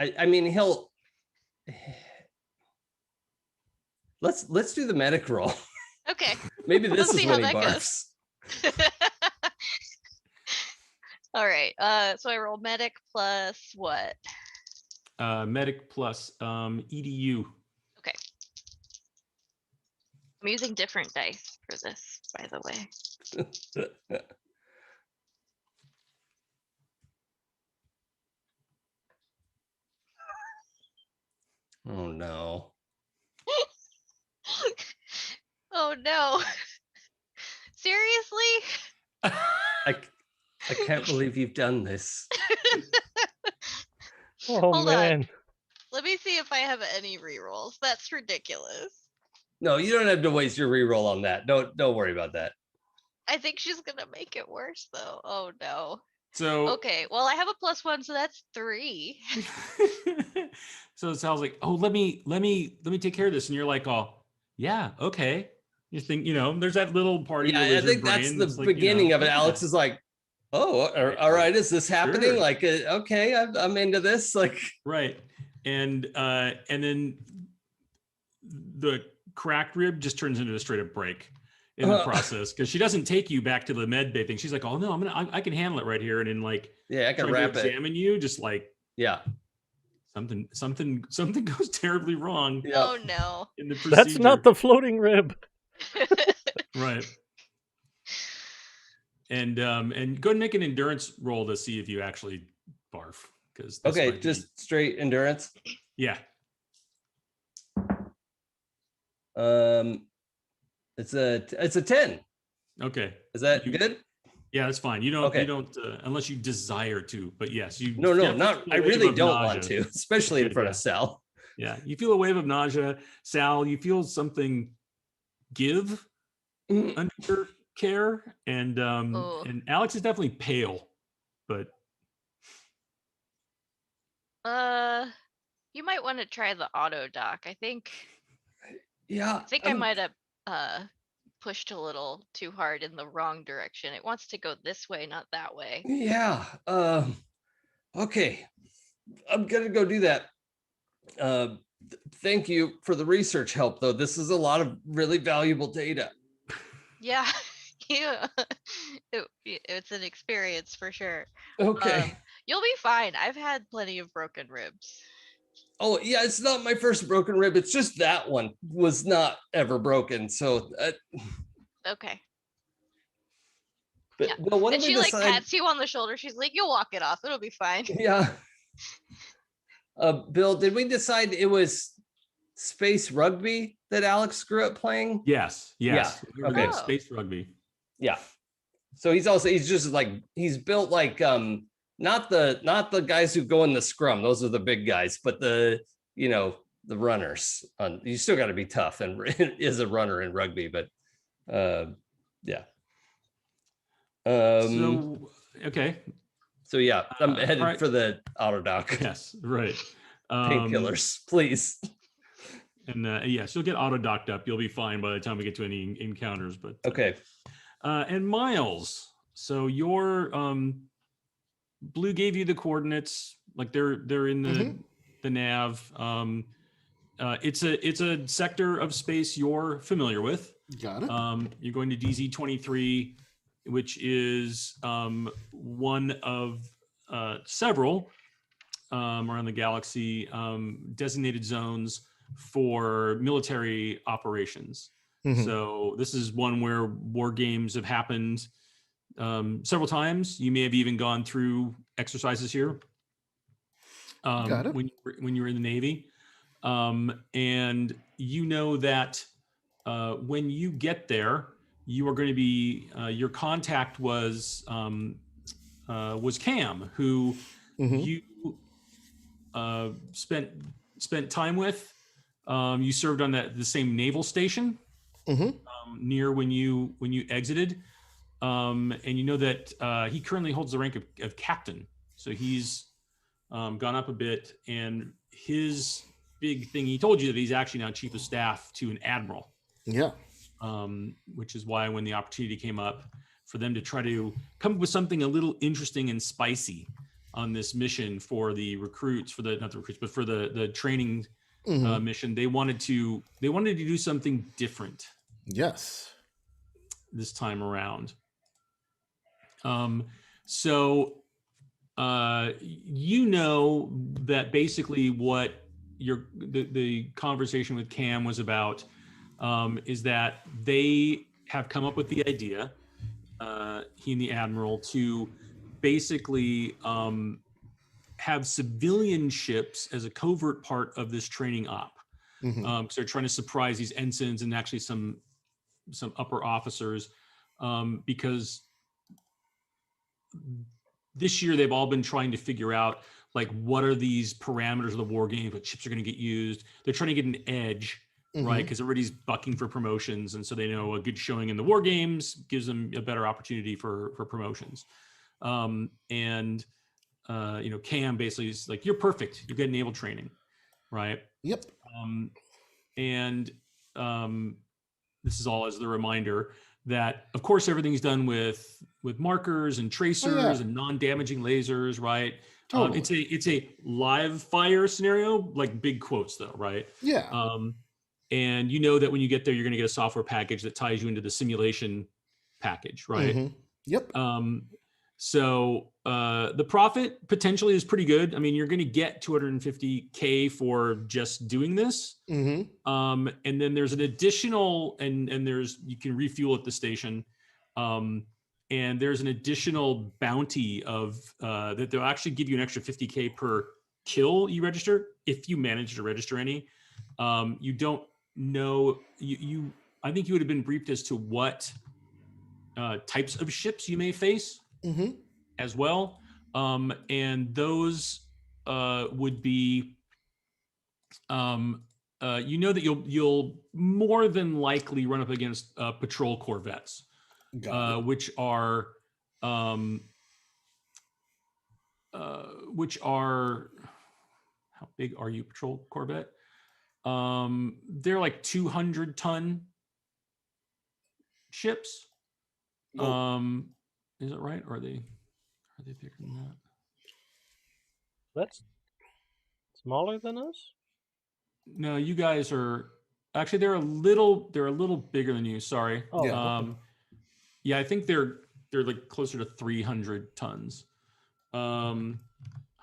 [SPEAKER 5] I mean, let's do the medic roll.
[SPEAKER 4] Okay.
[SPEAKER 5] Maybe this
[SPEAKER 4] Let's
[SPEAKER 5] is
[SPEAKER 4] see
[SPEAKER 5] when
[SPEAKER 4] how
[SPEAKER 5] he
[SPEAKER 4] that
[SPEAKER 5] barfs.
[SPEAKER 4] goes. All right. So I roll medic plus what?
[SPEAKER 1] Medic plus EDU.
[SPEAKER 4] Okay. I'm using different dice for this, by the way.
[SPEAKER 5] Oh no.
[SPEAKER 4] Oh no. Seriously?
[SPEAKER 5] I can't believe you've done this.
[SPEAKER 3] Oh
[SPEAKER 4] Hold
[SPEAKER 3] man.
[SPEAKER 4] on. Let me see if I have any rerolls. That's ridiculous.
[SPEAKER 5] No, you don't have to waste your reroll on that. Don't worry about that.
[SPEAKER 4] I think she's gonna make it worse though. Oh no.
[SPEAKER 1] So
[SPEAKER 4] Okay, well I have a +1, so that's 3.
[SPEAKER 1] so it sounds like, oh, let me take care of this, and you're like, oh, yeah, okay. You think, there's that little part of your
[SPEAKER 5] Yeah, I
[SPEAKER 1] lizard
[SPEAKER 5] think that's
[SPEAKER 1] brain
[SPEAKER 5] the
[SPEAKER 1] like,
[SPEAKER 5] beginning of it.
[SPEAKER 1] yeah.
[SPEAKER 5] Alex is like, oh, all right, is this happening?
[SPEAKER 1] Sure.
[SPEAKER 5] Like, okay, I'm into this. Like,
[SPEAKER 1] Right. And then the cracked rib just turns into a straight up break in the process, because she doesn't take you back to the med bay thing. She's like, oh no, I can handle it right here. And then like,
[SPEAKER 5] yeah, I can
[SPEAKER 1] trying
[SPEAKER 5] wrap
[SPEAKER 1] to
[SPEAKER 5] it.
[SPEAKER 1] examine you, just like,
[SPEAKER 5] Yeah.
[SPEAKER 1] something goes terribly wrong
[SPEAKER 5] Yeah.
[SPEAKER 4] Oh no.
[SPEAKER 1] in the procedure.
[SPEAKER 3] That's not the floating rib.
[SPEAKER 1] Right. And go ahead and make an endurance roll to see if you actually barf. Because
[SPEAKER 5] Okay, just straight endurance.
[SPEAKER 1] yeah.
[SPEAKER 5] It's a 10.
[SPEAKER 1] Okay.
[SPEAKER 5] Is that good?
[SPEAKER 1] Yeah, that's fine. You don't
[SPEAKER 5] Okay.
[SPEAKER 1] unless you desire to, but yes, you.
[SPEAKER 5] No,
[SPEAKER 1] definitely
[SPEAKER 5] not.
[SPEAKER 1] feel a
[SPEAKER 5] I
[SPEAKER 1] wave
[SPEAKER 5] really
[SPEAKER 1] of
[SPEAKER 5] don't
[SPEAKER 1] nausea.
[SPEAKER 5] want to, especially in
[SPEAKER 1] Good,
[SPEAKER 5] front
[SPEAKER 1] yeah.
[SPEAKER 5] of Sal.
[SPEAKER 1] Yeah, you feel a wave of nausea. Sal, you feel something give under your care, and
[SPEAKER 4] Oh.
[SPEAKER 1] and Alex is definitely pale, but
[SPEAKER 4] You might want to try the auto dock. I think
[SPEAKER 5] Yeah.
[SPEAKER 4] I might have pushed a little too hard in the wrong direction. It wants to go this way, not that way.
[SPEAKER 5] Yeah. Okay. I'm gonna go do that. Thank you for the research help, though. This is a lot of really valuable data.
[SPEAKER 4] Yeah. Yeah. It's an experience for sure.
[SPEAKER 5] Okay.
[SPEAKER 4] You'll be fine. I've had plenty of broken ribs.
[SPEAKER 5] Oh yeah, it's not my first broken rib. It's just that one was not ever broken. So,
[SPEAKER 4] Okay.
[SPEAKER 5] but
[SPEAKER 4] Yeah.
[SPEAKER 5] Bill, what
[SPEAKER 4] And
[SPEAKER 5] did we
[SPEAKER 4] she like
[SPEAKER 5] decide?
[SPEAKER 4] pats you on the shoulder. She's like, "You'll walk it off. It'll be fine."
[SPEAKER 5] Yeah. Bill, did we decide it was space rugby that Alex grew up playing?
[SPEAKER 1] yes.
[SPEAKER 5] Yeah, okay.
[SPEAKER 4] Oh.
[SPEAKER 1] Space rugby.
[SPEAKER 5] Yeah. So he's just like he's built like not the guys who go in the scrum. Those are the big guys, but the runners. You still got to be tough and is a runner in rugby, but yeah.
[SPEAKER 1] Okay.
[SPEAKER 5] So yeah, I'm headed
[SPEAKER 1] right.
[SPEAKER 5] for the auto dock.
[SPEAKER 1] Yes. Right.
[SPEAKER 5] Painkillers, please.
[SPEAKER 1] And yes, you'll get auto docked up. You'll be fine by the time we get to any encounters. But
[SPEAKER 5] Okay.
[SPEAKER 1] And Miles, so your Blue gave you the coordinates, like they're in the nav. It's a sector of space you're familiar with.
[SPEAKER 2] Got it.
[SPEAKER 1] You're going to DZ-23, which is one of several around the galaxy designated zones for military operations. So this is one where war games have happened several times. You may have even gone through exercises here
[SPEAKER 2] Got it.
[SPEAKER 1] when you were in the Navy. And you know that when you get there, you are going to be your contact was Cam, who you spent time with. You served on the same naval station near when you exited, and you know that he currently holds the rank of captain. So he's gone up a bit, and his big thing, he told you that he's actually now chief of staff to an admiral.
[SPEAKER 2] Yeah.
[SPEAKER 1] Which is why when the opportunity came up for them to try to come up with something a little interesting and spicy on this mission for the recruits, not the recruits, but for the training
[SPEAKER 2] Mhm.
[SPEAKER 1] mission. They wanted to do something different
[SPEAKER 2] Yes.
[SPEAKER 1] this time around. So you know that basically what the conversation with Cam was about is that they have come up with the idea, he and the admiral, to basically have civilian ships as a covert part of this training op.
[SPEAKER 2] Mhm.
[SPEAKER 1] Because they're trying to surprise these ensigns and actually some upper officers, because this year they've all been trying to figure out like what are these parameters of the war game, what ships are going to get used. They're trying to get an edge, right?
[SPEAKER 2] Mhm.
[SPEAKER 1] Because everybody's bucking for promotions, and so they know a good showing in the war games gives them a better opportunity for promotions. And Cam basically is like, you're perfect. You get naval training, right?
[SPEAKER 2] Yep.
[SPEAKER 1] And this is all as the reminder that, of course, everything's done with markers and tracers and non-damaging lasers, right?
[SPEAKER 2] Totally.
[SPEAKER 1] It's a live fire scenario, like big quotes though, right?
[SPEAKER 2] Yeah.
[SPEAKER 1] And you know that when you get there, you're going to get a software package that ties you into the simulation package, right?
[SPEAKER 2] Mhm. Yep.
[SPEAKER 1] So the profit potentially is pretty good. I mean, you're going to get $250K for just doing this.
[SPEAKER 2] Mhm.
[SPEAKER 1] And then there's an additional, and you can refuel at the station. And there's an additional bounty of that they'll actually give you an extra 50K per kill you register if you manage to register any. You don't know, I think you would have been briefed as to what types of ships you may face as well. And those would be, that you'll more than likely run up against patrol corvettes, which are how big are you, patrol corvette? They're like 200-ton ships. Is it right? Or are they bigger than that?
[SPEAKER 3] That's smaller than us?
[SPEAKER 1] No, you guys are actually, they're a little bigger than you. Sorry.
[SPEAKER 3] Oh,
[SPEAKER 2] Yeah.
[SPEAKER 1] Yeah, I think they're like closer to 300 tons. I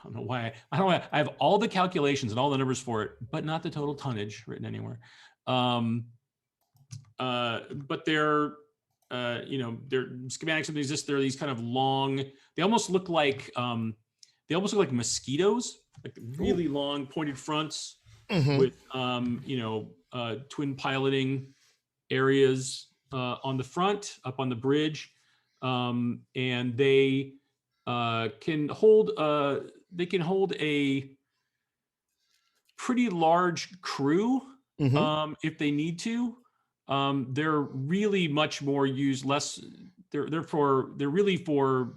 [SPEAKER 1] don't know why. I have all the calculations and all the numbers for it, but not the total tonnage written anywhere. But they're their schematics of exist. They're these kind of long. They almost look like mosquitoes, like really long pointed fronts with twin piloting areas on the front, up on the bridge, and they can hold a pretty large crew if they need to. They're really much more used less. They're really for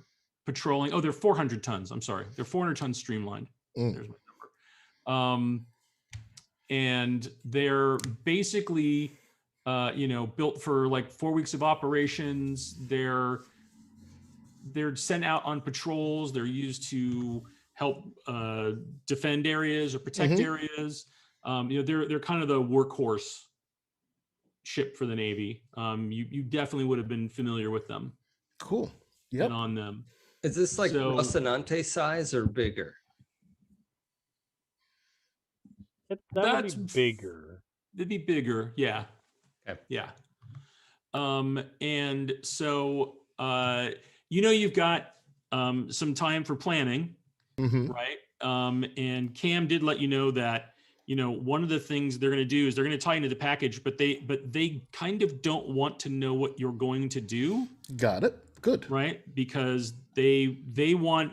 [SPEAKER 1] patrolling. Oh, they're 400 tons. I'm sorry, they're 400 tons streamlined. There's my number. And they're basically built for like 4 weeks of operations. They're sent out on patrols. They're used to help defend areas or protect areas. They're kind of the workhorse ship for the Navy. You definitely would have been familiar with them.
[SPEAKER 2] Cool. Yep.
[SPEAKER 1] And on them.
[SPEAKER 5] Is this like
[SPEAKER 1] So-
[SPEAKER 5] Rocinante size or bigger?
[SPEAKER 3] That
[SPEAKER 1] That's-
[SPEAKER 3] would be bigger.
[SPEAKER 1] It'd be bigger, yeah.
[SPEAKER 5] Okay.
[SPEAKER 1] Yeah. And so you've got some time for planning, right? And Cam did let you know that one of the things they're going to do is they're going to tie into the package, but they kind of don't want to know what you're going to do.
[SPEAKER 2] Got it. Good.
[SPEAKER 1] Right? Because they want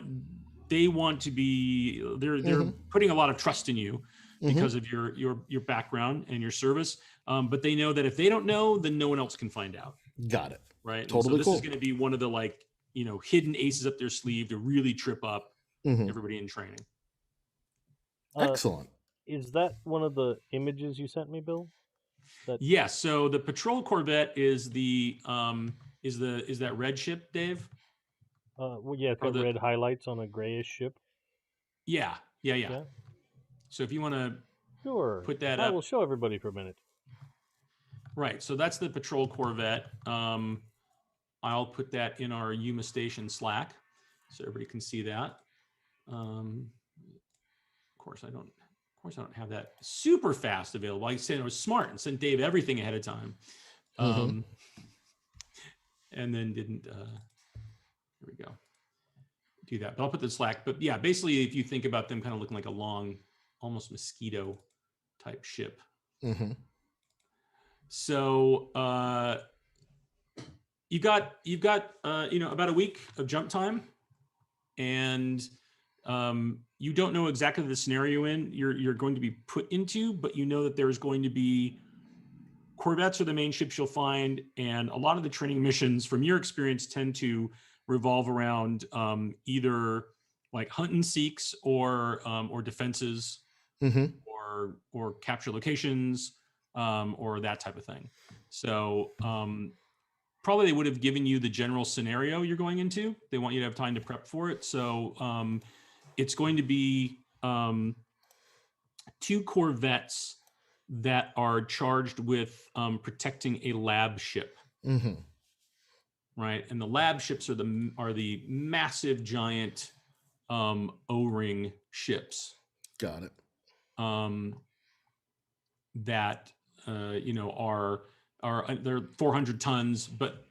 [SPEAKER 1] to be they're putting a lot of trust in you because of your background and your service. But they know that if they don't know, then no one else can find out.
[SPEAKER 2] Got it.
[SPEAKER 1] Right.
[SPEAKER 2] Totally
[SPEAKER 1] and so this
[SPEAKER 2] cool.
[SPEAKER 1] is going to be one of the hidden aces up their sleeve to really trip up everybody in training.
[SPEAKER 2] Excellent.
[SPEAKER 3] Is that one of the images you sent me, Bill?
[SPEAKER 1] Yeah. So the patrol corvette is the is that red ship, Dave?
[SPEAKER 3] Well, yeah, it's got red highlights on a grayish ship.
[SPEAKER 1] Yeah. So if you want to
[SPEAKER 3] Sure.
[SPEAKER 1] put that
[SPEAKER 3] I
[SPEAKER 1] up.
[SPEAKER 3] will show everybody for a minute.
[SPEAKER 1] Right. So that's the patrol corvette. I'll put that in our Yuma Station Slack so everybody can see that. Of course, I don't have that super fast available. I said I was smart and sent Dave everything ahead of time. And then didn't, here we go, do that. But I'll put the Slack. But yeah, basically, if you think about them kind of looking like a long, almost mosquito type ship. So you've got about a week of jump time, and you don't know exactly the scenario you're going to be put into, but you know that there's going to be corvettes are the main ships you'll find, and a lot of the training missions, from your experience, tend to revolve around either like hunt and seeks or defenses, or capture locations, or that type of thing. So probably they would have given you the general scenario you're going into. They want you to have time to prep for it. So it's going to be 2 corvettes that are charged with protecting a lab ship. Right, and the lab ships are the massive, giant O-ring ships.
[SPEAKER 2] Got it.
[SPEAKER 1] That are they're 400 tons, but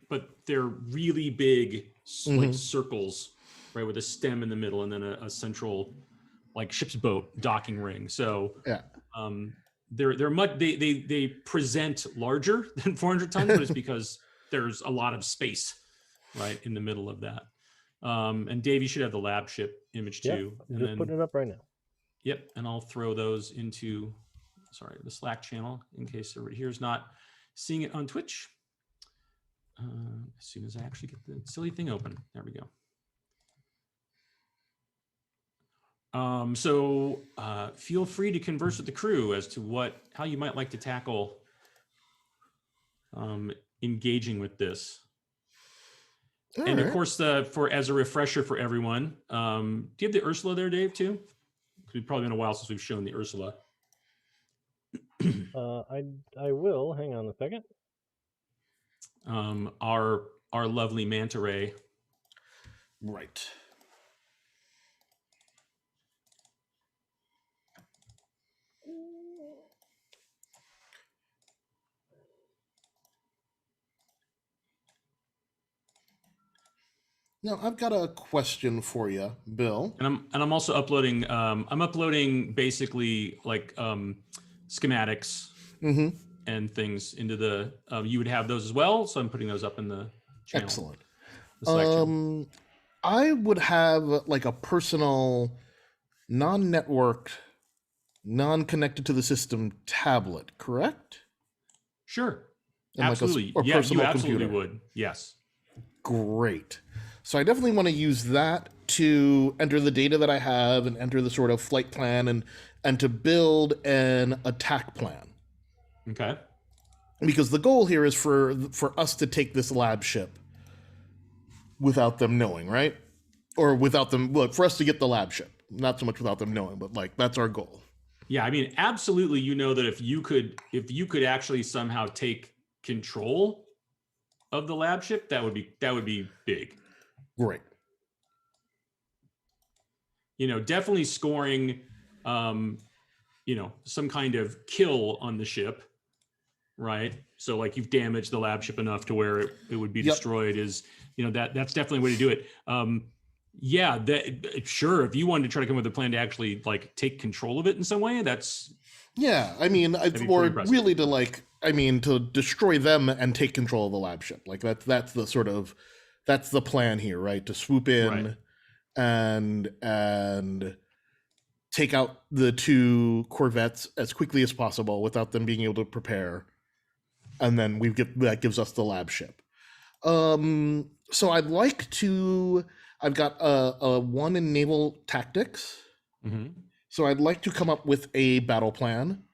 [SPEAKER 1] they're really big, like circles, right, with a stem in the middle and then a central, like ship's boat docking ring. So
[SPEAKER 2] yeah,
[SPEAKER 1] they're much they present larger than 400 tons, but it's because there's a lot of space right in the middle of that. And Dave, you should have the lab ship image too.
[SPEAKER 3] I'm just putting it up right now.
[SPEAKER 1] Yep, and I'll throw those into the Slack channel in case everybody here is not seeing it on Twitch. As soon as I actually get the silly thing open, there we go. So feel free to converse with the crew as to how you might like to tackle engaging with this.
[SPEAKER 2] All
[SPEAKER 1] and
[SPEAKER 2] right.
[SPEAKER 1] of course, as a refresher for everyone, do you have the Ursula there, Dave, too? It's probably been a while since we've shown the Ursula.
[SPEAKER 3] I will. Hang on a second.
[SPEAKER 1] Our lovely manta ray.
[SPEAKER 2] Right. Now I've got a question for you, Bill.
[SPEAKER 1] And I'm also uploading. I'm uploading basically like schematics and things into the. You would have those as well, so I'm putting those up in the channel.
[SPEAKER 2] Excellent.
[SPEAKER 1] The Slack channel.
[SPEAKER 2] I would have like a personal, non-networked, non-connected to the system tablet, correct?
[SPEAKER 1] Sure.
[SPEAKER 2] And
[SPEAKER 1] absolutely.
[SPEAKER 2] Like
[SPEAKER 1] yeah, you absolutely
[SPEAKER 2] computer.
[SPEAKER 1] would. Yes.
[SPEAKER 2] Great. So I definitely want to use that to enter the data that I have and enter the sort of flight plan and to build an attack plan.
[SPEAKER 1] Okay.
[SPEAKER 2] Because the goal here is for us to take this lab ship without them knowing, right? Or without them, look, for us to get the lab ship. Not so much without them knowing, but like that's our goal.
[SPEAKER 1] Yeah, I mean, absolutely. You know that if you could actually somehow take control of the lab ship, that would be big.
[SPEAKER 2] Great.
[SPEAKER 1] Definitely scoring, some kind of kill on the ship, right? So like you've damaged the lab ship enough to where it would be destroyed is, that's definitely a way to do it. Yeah, sure. If you wanted to try to come up with a plan to actually like take control of it in some way, that's.
[SPEAKER 2] Yeah, I mean, or really to destroy them and take control of the lab ship. Like that's the plan here, right? To swoop in and take out the 2 corvettes as quickly as possible without them being able to prepare. And then that gives us the lab ship. So I've got a 1 in naval tactics. So I'd like to come up with a battle plan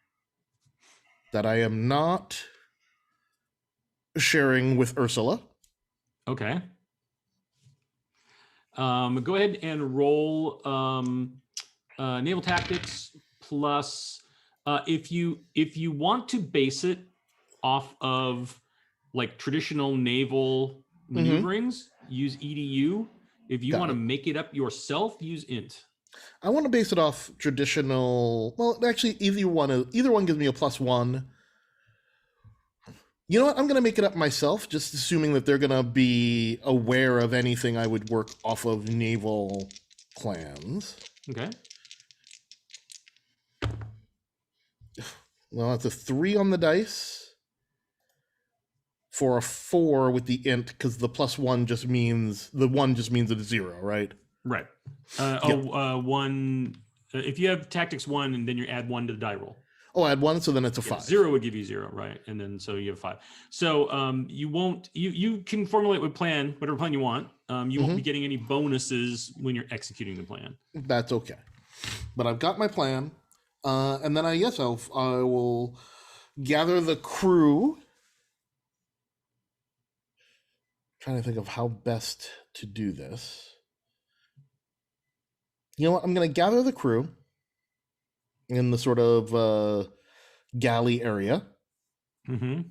[SPEAKER 2] that I am not sharing with Ursula.
[SPEAKER 1] Okay. Go ahead and roll naval tactics plus If you want to base it off of like traditional naval maneuverings, use EDU. If you
[SPEAKER 2] Got
[SPEAKER 1] want to
[SPEAKER 2] it.
[SPEAKER 1] make it up yourself, use int.
[SPEAKER 2] I want to base it off traditional. Well, actually, either one gives me a +1. You know what? I'm going to make it up myself, just assuming that they're going to be aware of anything I would work off of naval plans.
[SPEAKER 1] Okay.
[SPEAKER 2] Well, that's a 3 on the dice for a 4 with the int, because the +1 just means the 1 just means it's 0, right?
[SPEAKER 1] Right.
[SPEAKER 2] Yep.
[SPEAKER 1] One. If you have tactics 1 and then you add 1 to the die roll.
[SPEAKER 2] Oh, add 1, so then it's a 5.
[SPEAKER 1] 0 would give you 0, right? And then so you have 5. So you won't. You can formulate whatever plan you want. You won't be getting any bonuses when you're executing the plan.
[SPEAKER 2] That's okay. But I've got my plan, and then I will gather the crew. Trying to think of how best to do this. You know what? I'm going to gather the crew in the sort of galley area.
[SPEAKER 1] Mm-hmm.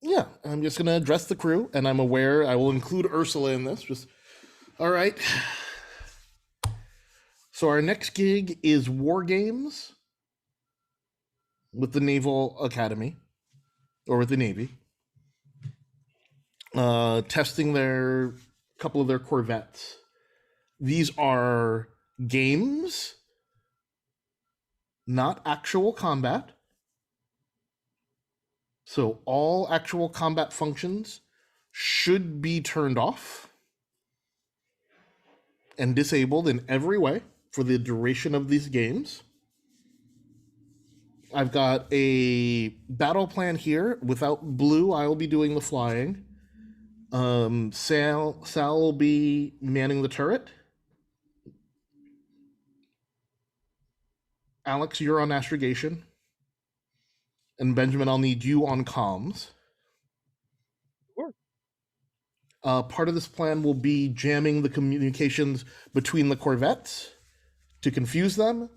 [SPEAKER 2] Yeah, I'm just going to address the crew, and I'm aware I will include Ursula in this. All right. So our next gig is War Games with the Naval Academy, or with the Navy. Testing a couple of their corvettes. These are games, not actual combat. So all actual combat functions should be turned off and disabled in every way for the duration of these games. I've got a battle plan here. Without Blue, I will be doing the flying. Sal will be manning the turret. Alex, you're on astrogation. And Benjamin, I'll need you on comms.
[SPEAKER 3] Sure.
[SPEAKER 2] Part of this plan will be jamming the communications between the corvettes to confuse them.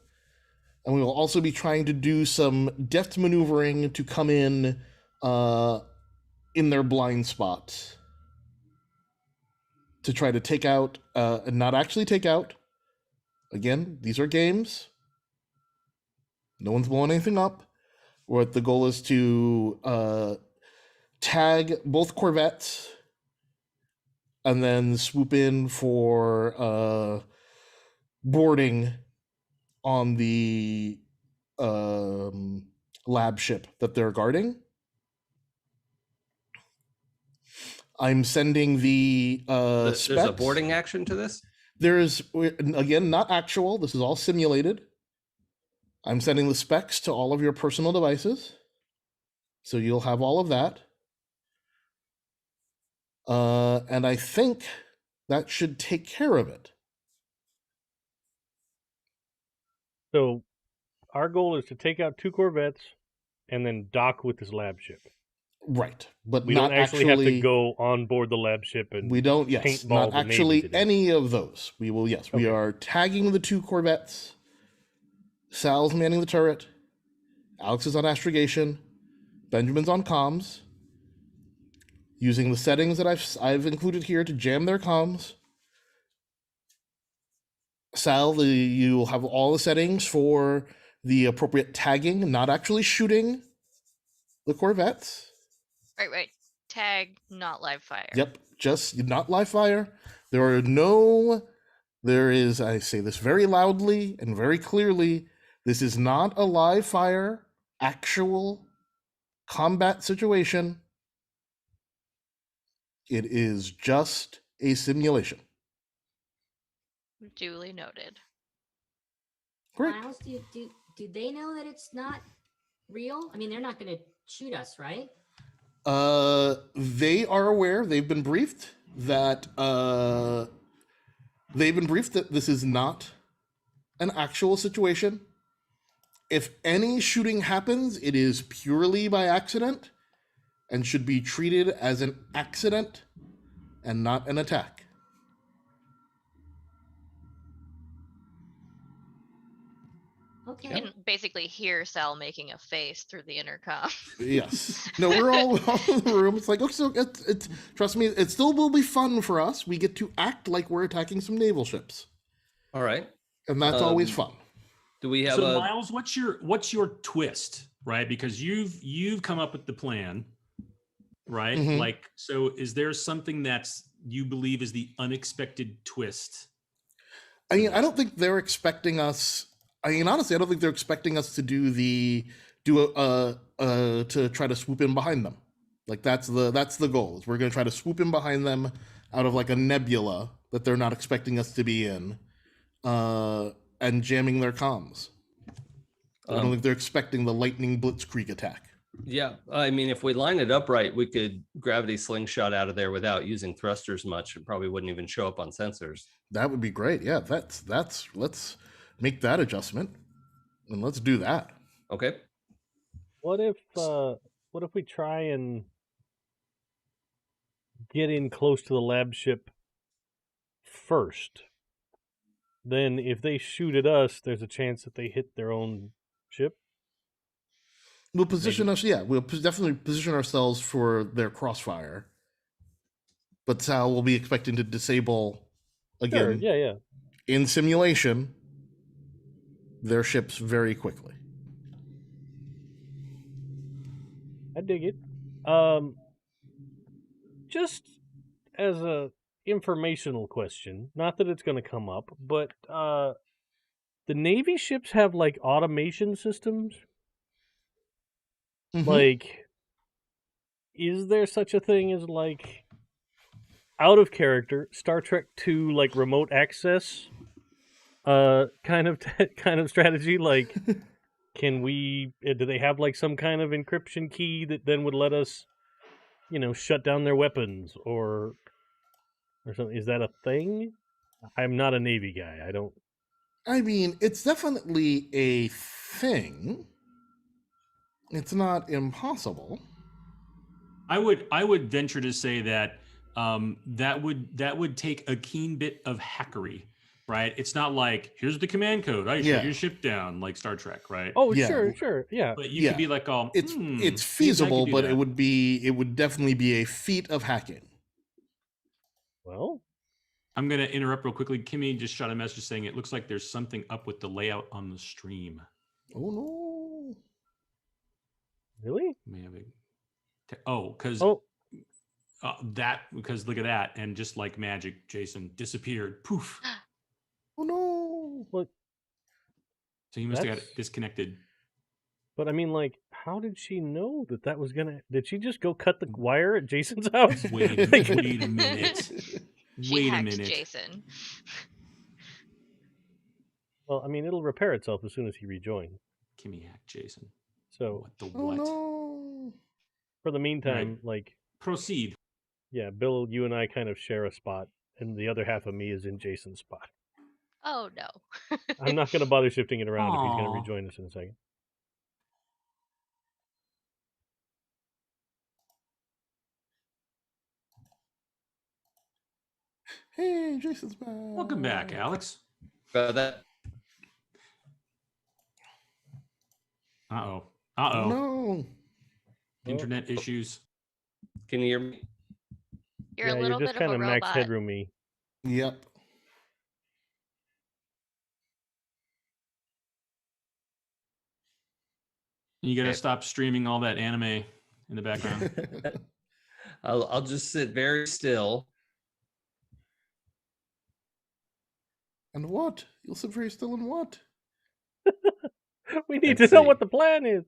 [SPEAKER 2] And we will also be trying to do some deft maneuvering to come in their blind spots. To try to take out, and not actually take out. Again, these are games. No one's blowing anything up. What the goal is to tag both corvettes and then swoop in for boarding on the lab ship that they're guarding. I'm sending the
[SPEAKER 5] There's a
[SPEAKER 2] specs.
[SPEAKER 5] boarding action to this?
[SPEAKER 2] There's, again, not actual. This is all simulated. I'm sending the specs to all of your personal devices. So you'll have all of that. And I think that should take care of it.
[SPEAKER 3] So our goal is to take out 2 corvettes and then dock with this lab ship.
[SPEAKER 2] Right. But
[SPEAKER 3] We
[SPEAKER 2] not
[SPEAKER 3] don't actually have to go on board the lab ship and
[SPEAKER 2] we don't, yes,
[SPEAKER 3] paintball
[SPEAKER 2] not
[SPEAKER 3] the Navy
[SPEAKER 2] actually
[SPEAKER 3] today.
[SPEAKER 2] any of those. We will, yes, we
[SPEAKER 3] Okay.
[SPEAKER 2] are tagging the 2 corvettes. Sal's manning the turret. Alex is on astrogation. Benjamin's on comms. Using the settings that I've included here to jam their comms. Sal, you'll have all the settings for the appropriate tagging, not actually shooting the corvettes.
[SPEAKER 4] Right. Tag, not live fire.
[SPEAKER 2] Yep, just not live fire. There is, I say this very loudly and very clearly, this is not a live fire, actual combat situation. It is just a simulation.
[SPEAKER 4] Duly noted.
[SPEAKER 2] Great.
[SPEAKER 7] Miles, do they know that it's not real? I mean, they're not going to shoot us, right?
[SPEAKER 2] They are aware. They've been briefed that this is not an actual situation. If any shooting happens, it is purely by accident and should be treated as an accident and not an attack.
[SPEAKER 7] Okay.
[SPEAKER 4] You can basically hear Sal making a face through the intercom.
[SPEAKER 2] Yes. No, we're all in the room. It's like, okay, so it's trust me, it still will be fun for us. We get to act like we're attacking some naval ships,
[SPEAKER 5] All right.
[SPEAKER 2] and that's always fun.
[SPEAKER 5] Do we have
[SPEAKER 1] So
[SPEAKER 5] a
[SPEAKER 1] Miles, what's your twist, right? Because you've come up with the plan, right?
[SPEAKER 2] Mhm.
[SPEAKER 1] Like, so is there something that's you believe is the unexpected twist?
[SPEAKER 2] I mean, I don't think they're expecting us. I mean, honestly, I don't think they're expecting us to to try to swoop in behind them. Like that's the goal. Is we're going to try to swoop in behind them out of like a nebula that they're not expecting us to be in, and jamming their comms. I don't think they're expecting the lightning blitzkrieg attack.
[SPEAKER 5] Yeah, I mean, if we line it up right, we could gravity slingshot out of there without using thrusters much. It probably wouldn't even show up on sensors.
[SPEAKER 2] That would be great. Yeah, that's let's make that adjustment and let's do that.
[SPEAKER 5] Okay.
[SPEAKER 3] What if we try and get in close to the lab ship first? Then if they shoot at us, there's a chance that they hit their own ship.
[SPEAKER 2] We'll position us. Yeah, we'll definitely position ourselves for their crossfire. But Sal will be expecting to disable again.
[SPEAKER 3] Sure, yeah.
[SPEAKER 2] In simulation, their ships very quickly.
[SPEAKER 3] I dig it. Just as a informational question, not that it's going to come up, but the Navy ships have like automation systems.
[SPEAKER 2] Mhm.
[SPEAKER 3] Like, is there such a thing as like out of character Star Trek 2 like remote access kind of strategy? Like, can we? Do they have like some kind of encryption key that then would let us, shut down their weapons or something? Is that a thing? I'm not a Navy guy. I don't.
[SPEAKER 2] I mean, it's definitely a thing. It's not impossible.
[SPEAKER 1] I would venture to say that that would take a keen bit of hackery, right? It's not like here's the command code. I shut your ship down like Star Trek, right?
[SPEAKER 3] Oh,
[SPEAKER 2] Yeah.
[SPEAKER 3] sure, yeah.
[SPEAKER 1] But you could be like, oh,
[SPEAKER 2] It's
[SPEAKER 1] maybe I
[SPEAKER 2] feasible,
[SPEAKER 1] could do
[SPEAKER 2] but
[SPEAKER 1] that.
[SPEAKER 2] it would definitely be a feat of hacking.
[SPEAKER 3] Well,
[SPEAKER 1] I'm gonna interrupt real quickly. Kimmy just shot a message saying it looks like there's something up with the layout on the stream.
[SPEAKER 2] Oh no!
[SPEAKER 3] really?
[SPEAKER 1] May have because because look at that, and just like magic, Jason disappeared. Poof.
[SPEAKER 2] Oh no!
[SPEAKER 3] What?
[SPEAKER 1] So he must have got disconnected.
[SPEAKER 3] But I mean, like, how did she know that was gonna? Did she just go cut the wire at Jason's house?
[SPEAKER 1] Wait a minute.
[SPEAKER 4] She hacked Jason.
[SPEAKER 3] Well, I mean, it'll repair itself as soon as he rejoins.
[SPEAKER 1] Kimmy hacked Jason.
[SPEAKER 3] So
[SPEAKER 1] what the
[SPEAKER 2] Oh
[SPEAKER 1] what?
[SPEAKER 2] no!
[SPEAKER 3] For the meantime, like,
[SPEAKER 1] Proceed.
[SPEAKER 3] yeah, Bill, you and I kind of share a spot, and the other half of me is in Jason's spot.
[SPEAKER 4] Oh no.
[SPEAKER 3] I'm not going to bother shifting it around if he's going
[SPEAKER 1] Aw.
[SPEAKER 3] to rejoin us in a second.
[SPEAKER 2] Hey, Jason's back.
[SPEAKER 1] Welcome back, Alex.
[SPEAKER 5] That
[SPEAKER 1] Uh-oh.
[SPEAKER 2] No.
[SPEAKER 1] Internet issues.
[SPEAKER 5] can you hear me?
[SPEAKER 4] You're
[SPEAKER 3] Yeah,
[SPEAKER 4] a little
[SPEAKER 3] you're just
[SPEAKER 4] bit of
[SPEAKER 3] kind
[SPEAKER 4] a
[SPEAKER 3] of max
[SPEAKER 4] robot.
[SPEAKER 3] headroom-y.
[SPEAKER 2] Yep.
[SPEAKER 1] You gotta
[SPEAKER 5] Okay.
[SPEAKER 1] stop streaming all that anime in the background.
[SPEAKER 5] I'll just sit very still.
[SPEAKER 2] And what? You'll sit very still and what?
[SPEAKER 3] We need
[SPEAKER 5] Let's
[SPEAKER 3] to know
[SPEAKER 5] see.
[SPEAKER 3] what the plan is.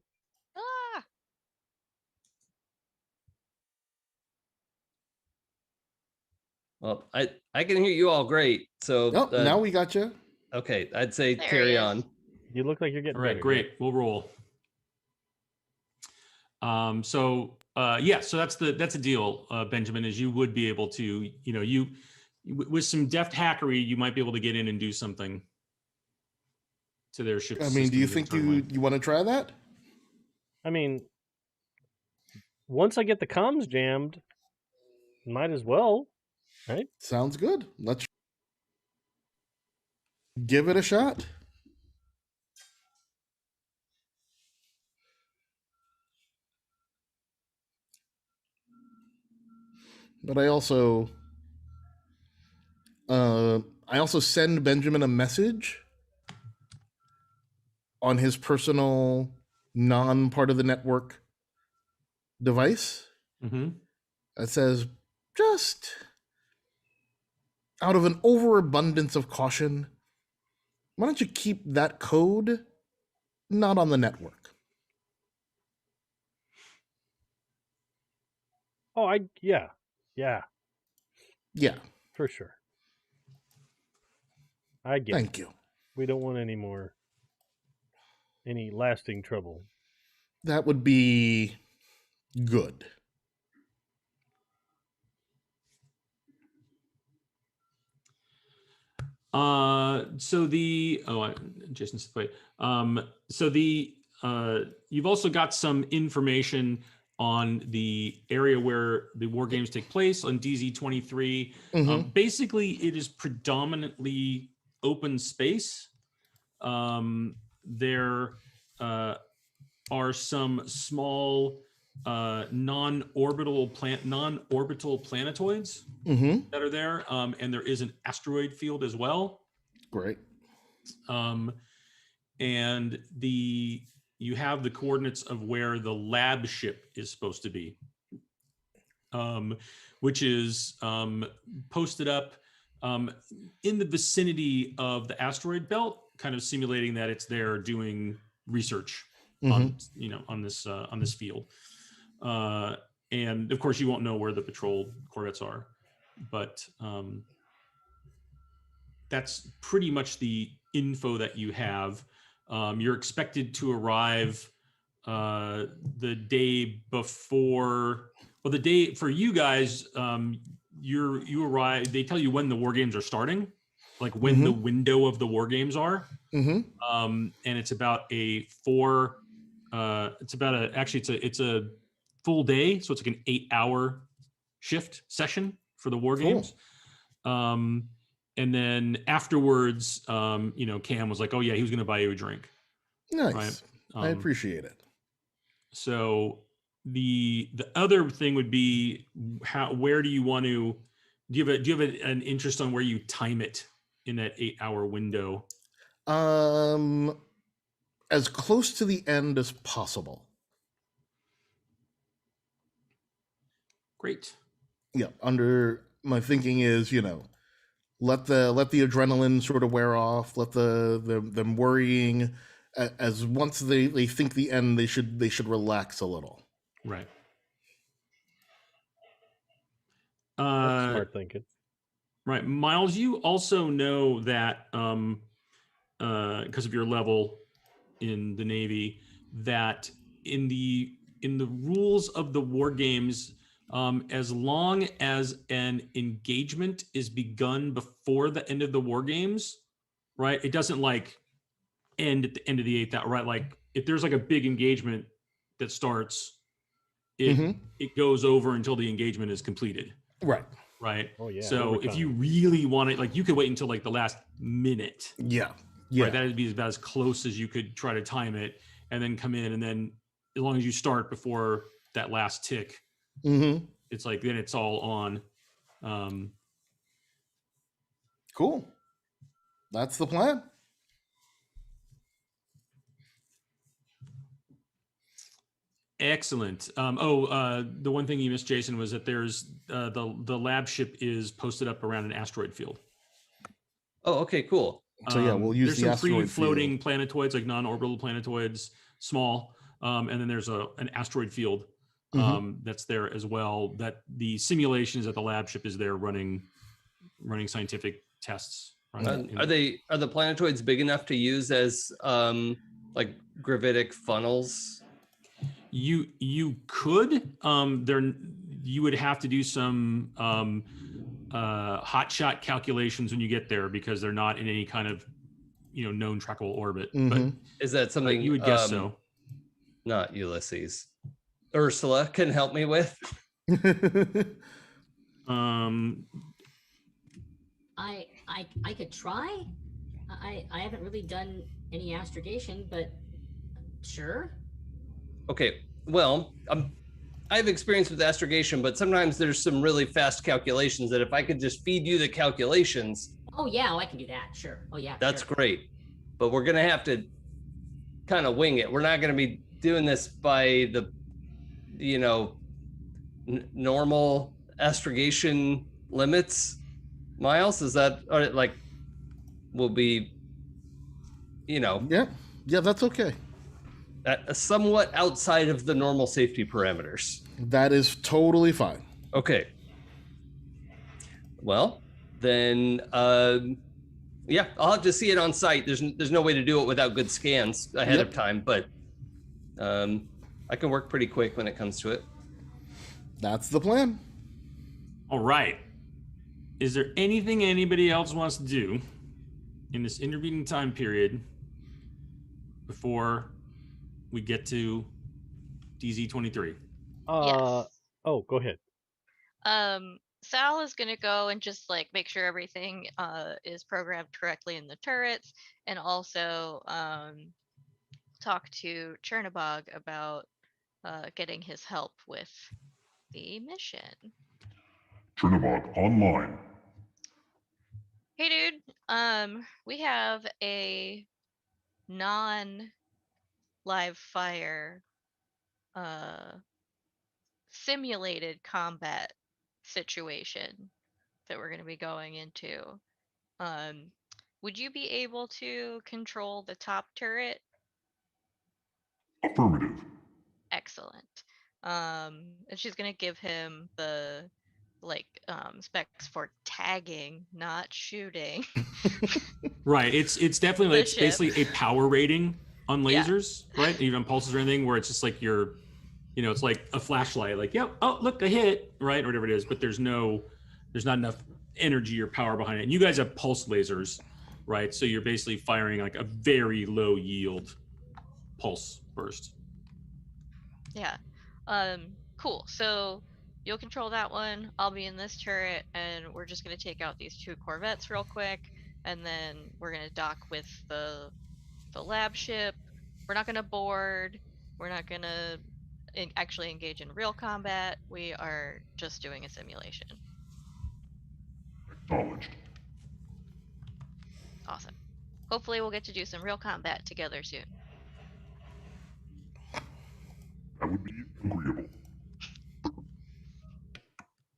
[SPEAKER 4] Ah,
[SPEAKER 5] Well, I can hear you all great. So
[SPEAKER 2] Oh, now we got you.
[SPEAKER 5] okay, I'd say
[SPEAKER 4] There
[SPEAKER 5] carry
[SPEAKER 4] he is.
[SPEAKER 5] on.
[SPEAKER 3] You look like you're getting
[SPEAKER 1] All right,
[SPEAKER 3] better.
[SPEAKER 1] great. We'll roll. So that's the deal, Benjamin, is you would be able to, with some deft hackery, you might be able to get in and do something to their ship.
[SPEAKER 2] I mean, do you think you want to try that?
[SPEAKER 3] I mean, once I get the comms jammed, might as well, right?
[SPEAKER 2] Sounds good. Let's give it a shot. But I also send Benjamin a message on his personal non-part of the network device
[SPEAKER 1] Mm-hmm.
[SPEAKER 2] that says, just out of an overabundance of caution, why don't you keep that code not on the network?
[SPEAKER 3] Oh, yeah,
[SPEAKER 2] Yeah,
[SPEAKER 3] for sure. I get
[SPEAKER 2] thank
[SPEAKER 3] it.
[SPEAKER 2] you.
[SPEAKER 3] We don't want any lasting trouble.
[SPEAKER 2] That would be good.
[SPEAKER 1] So the Jason's wait. So the you've also got some information on the area where the war games take place on DZ-23. Basically, it is predominantly open space. There are some small non-orbital planetoids that are there, and there is an asteroid field as well.
[SPEAKER 2] Great.
[SPEAKER 1] And you have the coordinates of where the lab ship is supposed to be, which is posted up in the vicinity of the asteroid belt, kind of simulating that it's there doing research on this field. And of course, you won't know where the patrol corvettes are, but that's pretty much the info that you have. You're expected to arrive the day before. Well, the day for you guys, you arrive. They tell you when the war games are starting, like when the window of the war games are. And it's about a four. It's a full day, so it's like an 8-hour shift session for the war games. And then afterwards, Cam was like, "Oh yeah, he was going to buy you a drink."
[SPEAKER 2] Nice.
[SPEAKER 1] Right?
[SPEAKER 2] I appreciate it.
[SPEAKER 1] So the other thing would be where do you want to? Do you have an interest on where you time it in that 8-hour window?
[SPEAKER 2] As close to the end as possible.
[SPEAKER 1] Great.
[SPEAKER 2] Yeah. My thinking is, let the adrenaline sort of wear off. Let them worrying. As once they think the end, they should relax a little.
[SPEAKER 1] Right.
[SPEAKER 3] That's smart thinking.
[SPEAKER 1] Right, Miles. You also know that because of your level in the Navy, that in the rules of the war games, as long as an engagement is begun before the end of the war games, right? It doesn't like end at the end of the 8th hour, right? Like if there's like a big engagement that starts, it goes over until the engagement is completed.
[SPEAKER 2] Right.
[SPEAKER 1] Right.
[SPEAKER 3] Oh yeah.
[SPEAKER 1] So if you really want it, like you could wait until like the last minute.
[SPEAKER 2] Yeah.
[SPEAKER 1] Right. That would be about as close as you could try to time it, and then come in, and then as long as you start before that last tick, it's like then it's all on.
[SPEAKER 2] Cool. That's the plan.
[SPEAKER 1] Excellent. The one thing you missed, Jason, was that there's the lab ship is posted up around an asteroid field.
[SPEAKER 5] Oh, okay, cool.
[SPEAKER 2] So yeah, we'll use the
[SPEAKER 1] there's some
[SPEAKER 2] asteroid
[SPEAKER 1] free floating
[SPEAKER 2] field.
[SPEAKER 1] planetoids, like non-orbital planetoids, small, and then there's an asteroid field that's there as well. That the simulations at the lab ship is there running scientific tests. Right?
[SPEAKER 5] Are the planetoids big enough to use as like gravitic funnels?
[SPEAKER 1] You could you would have to do some hot shot calculations when you get there, because they're not in any kind of known trackable orbit. But
[SPEAKER 5] is that something
[SPEAKER 1] you would guess so?
[SPEAKER 5] Not Ulysses. Ursula can help me with.
[SPEAKER 7] I could try. I haven't really done any astrogation, but sure.
[SPEAKER 5] Okay, well, I have experience with astrogation, but sometimes there's some really fast calculations that if I could just feed you the calculations,
[SPEAKER 7] Oh yeah, I can do that. Sure. Oh yeah.
[SPEAKER 5] that's
[SPEAKER 7] sure.
[SPEAKER 5] great. But we're gonna have to kind of wing it. We're not gonna be doing this by the, normal astrogation limits. Miles, is that like will be,
[SPEAKER 2] Yeah, that's okay.
[SPEAKER 5] somewhat outside of the normal safety parameters?
[SPEAKER 2] That is totally fine.
[SPEAKER 5] Okay. Well, then, yeah, I'll have to see it on site. There's no way to do it without good scans ahead of time, but I can work pretty quick when it comes to it.
[SPEAKER 2] That's the plan.
[SPEAKER 1] All right. Is there anything anybody else wants to do in this intervening time period before we get to DZ23?
[SPEAKER 3] Oh, go ahead.
[SPEAKER 4] Sal is gonna go and just like make sure everything is programmed correctly in the turrets, and also talk to Chernobog about getting his help with the mission.
[SPEAKER 6] Chernobog online.
[SPEAKER 4] Hey dude, we have a non-live fire simulated combat situation that we're going to be going into. Would you be able to control the top turret?
[SPEAKER 6] Affirmative.
[SPEAKER 4] Excellent. And she's going to give him the specs for tagging, not shooting.
[SPEAKER 1] Right. It's definitely
[SPEAKER 4] The
[SPEAKER 1] it's basically a power rating on
[SPEAKER 4] Yeah.
[SPEAKER 1] lasers, right? Even pulses or anything, where it's just like you're, it's like a flashlight, like, yep, oh look, I hit, right, or whatever it is. But there's not enough energy or power behind it. And you guys have pulse lasers, right? So you're basically firing like a very low yield pulse burst.
[SPEAKER 4] Yeah. Cool. So you'll control that one. I'll be in this turret, and we're just gonna take out these 2 corvettes real quick, and then we're gonna dock with the lab ship. We're not gonna board. We're not gonna actually engage in real combat. We are just doing a simulation.
[SPEAKER 6] Acknowledged.
[SPEAKER 4] Awesome. Hopefully we'll get to do some real combat together soon.
[SPEAKER 6] That would be agreeable.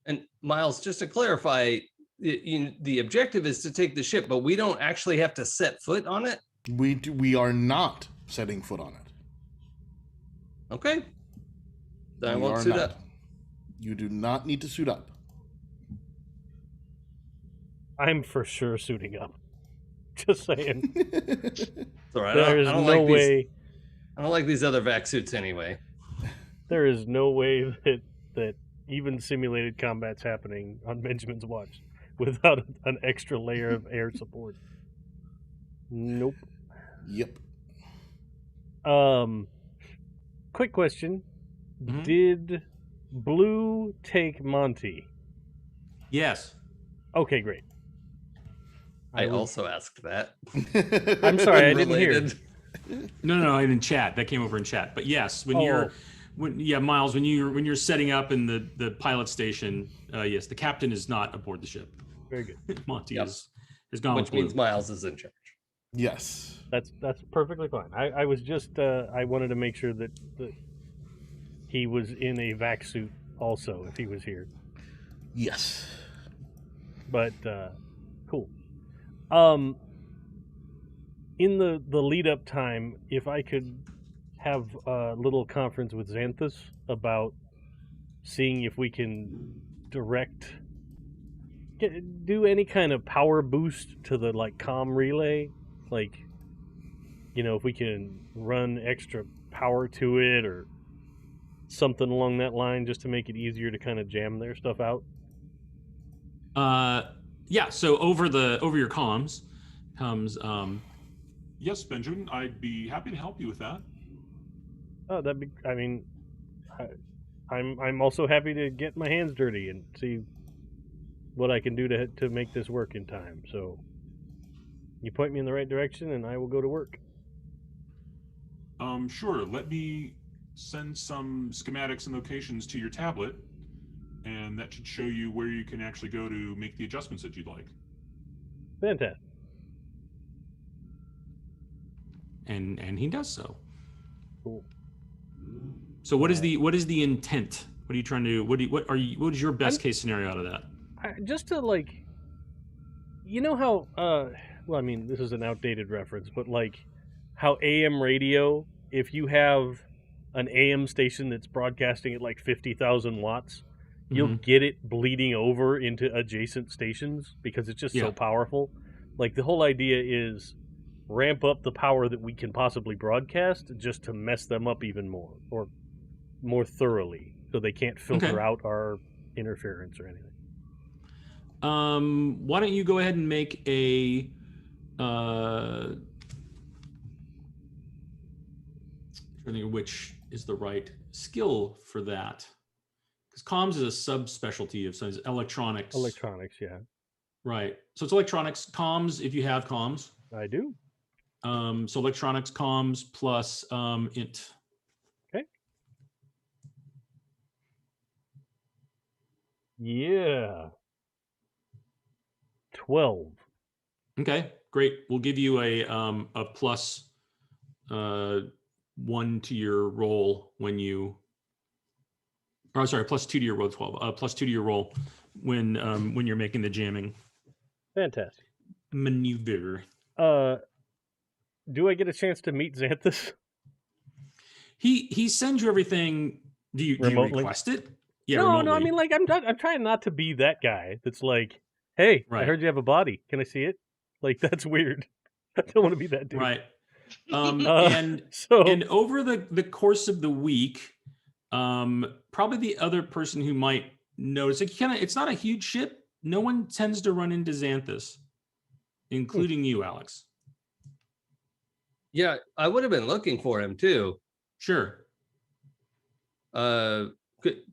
[SPEAKER 5] And Miles, just to clarify, the objective is to take the ship, but we don't actually have to set foot on it?
[SPEAKER 2] We are not setting foot on it.
[SPEAKER 5] Okay. Then I
[SPEAKER 2] We
[SPEAKER 5] won't
[SPEAKER 2] are
[SPEAKER 5] suit
[SPEAKER 2] not.
[SPEAKER 5] up.
[SPEAKER 2] You do not need to suit up.
[SPEAKER 3] I'm for sure suiting up. Just saying.
[SPEAKER 5] It's all right.
[SPEAKER 3] There is
[SPEAKER 5] I don't
[SPEAKER 3] no
[SPEAKER 5] like
[SPEAKER 3] way.
[SPEAKER 5] I don't like these other vac suits anyway.
[SPEAKER 3] There is no way that even simulated combat's happening on Benjamin's watch without an extra layer of air support. Nope.
[SPEAKER 2] Yep.
[SPEAKER 3] Quick question.
[SPEAKER 1] Mhm.
[SPEAKER 3] Did Blue take Monty?
[SPEAKER 1] Yes.
[SPEAKER 3] Okay, great.
[SPEAKER 5] I
[SPEAKER 3] was-
[SPEAKER 5] also asked that.
[SPEAKER 3] I'm sorry, I didn't hear.
[SPEAKER 5] Unrelated.
[SPEAKER 1] No, in chat. That came over in chat. But yes, Miles, when you're setting up in the pilot station, yes, the captain is not aboard the ship.
[SPEAKER 3] Very good.
[SPEAKER 1] Monty
[SPEAKER 5] Yep.
[SPEAKER 1] is gone.
[SPEAKER 5] Which
[SPEAKER 1] with Blue.
[SPEAKER 5] means Miles is in charge.
[SPEAKER 2] Yes.
[SPEAKER 3] That's perfectly fine. I was just I wanted to make sure that he was in a vac suit also if he was here.
[SPEAKER 2] Yes.
[SPEAKER 3] But cool. In the lead up time, if I could have a little conference with Xanthus about seeing if we can do any kind of power boost to the comm relay, if we can run extra power to it or something along that line, just to make it easier to kind of jam their stuff out.
[SPEAKER 1] Yeah. So over your comms comes
[SPEAKER 8] Yes, Benjamin, I'd be happy to help you with that.
[SPEAKER 3] Oh, that'd be. I mean, I'm also happy to get my hands dirty and see what I can do to make this work in time. So, you point me in the right direction, and I will go to work.
[SPEAKER 8] Sure. Let me send some schematics and locations to your tablet, and that should show you where you can actually go to make the adjustments that you'd like.
[SPEAKER 3] Fantastic.
[SPEAKER 1] And he does so.
[SPEAKER 3] Cool.
[SPEAKER 1] So what is the intent? What are you trying to what is your best case scenario out of that?
[SPEAKER 3] Just to like, you know how well, I mean, this is an outdated reference, but like how AM radio, if you have an AM station that's broadcasting at like 50,000 watts, you'll get it bleeding over into adjacent stations because it's just so powerful. Like the whole idea is ramp up the power that we can possibly broadcast just to mess them up even more or more thoroughly so they can't filter out our interference or anything.
[SPEAKER 1] Why don't you go ahead and make a I think which is the right skill for that, because comms is a subspecialty of science. Electronics.
[SPEAKER 3] Electronics, yeah.
[SPEAKER 1] Right. So it's electronics, comms. If you have comms,
[SPEAKER 3] I do.
[SPEAKER 1] So electronics, comms plus int.
[SPEAKER 3] Okay. Yeah. 12.
[SPEAKER 1] Okay, great. We'll give you a plus 1 to your roll when you. Oh, sorry, plus 2 to your roll. 12. Plus 2 to your roll when you're making the jamming.
[SPEAKER 3] Fantastic.
[SPEAKER 1] Maneuver.
[SPEAKER 3] Do I get a chance to meet Xanthus?
[SPEAKER 1] He sends you everything. Do you request it? Yeah.
[SPEAKER 3] No,
[SPEAKER 1] remotely.
[SPEAKER 3] no. I mean, like, I'm trying not to be that guy that's like, hey, I heard you have a body. Can I see it? Like, that's weird. I don't want to be that dude.
[SPEAKER 1] Right. And over the course of the week, probably the other person who might notice, it's not a huge ship. No one tends to run into Xanthus, including you, Alex.
[SPEAKER 5] Yeah, I would have been looking for him too.
[SPEAKER 1] Sure.
[SPEAKER 5] Could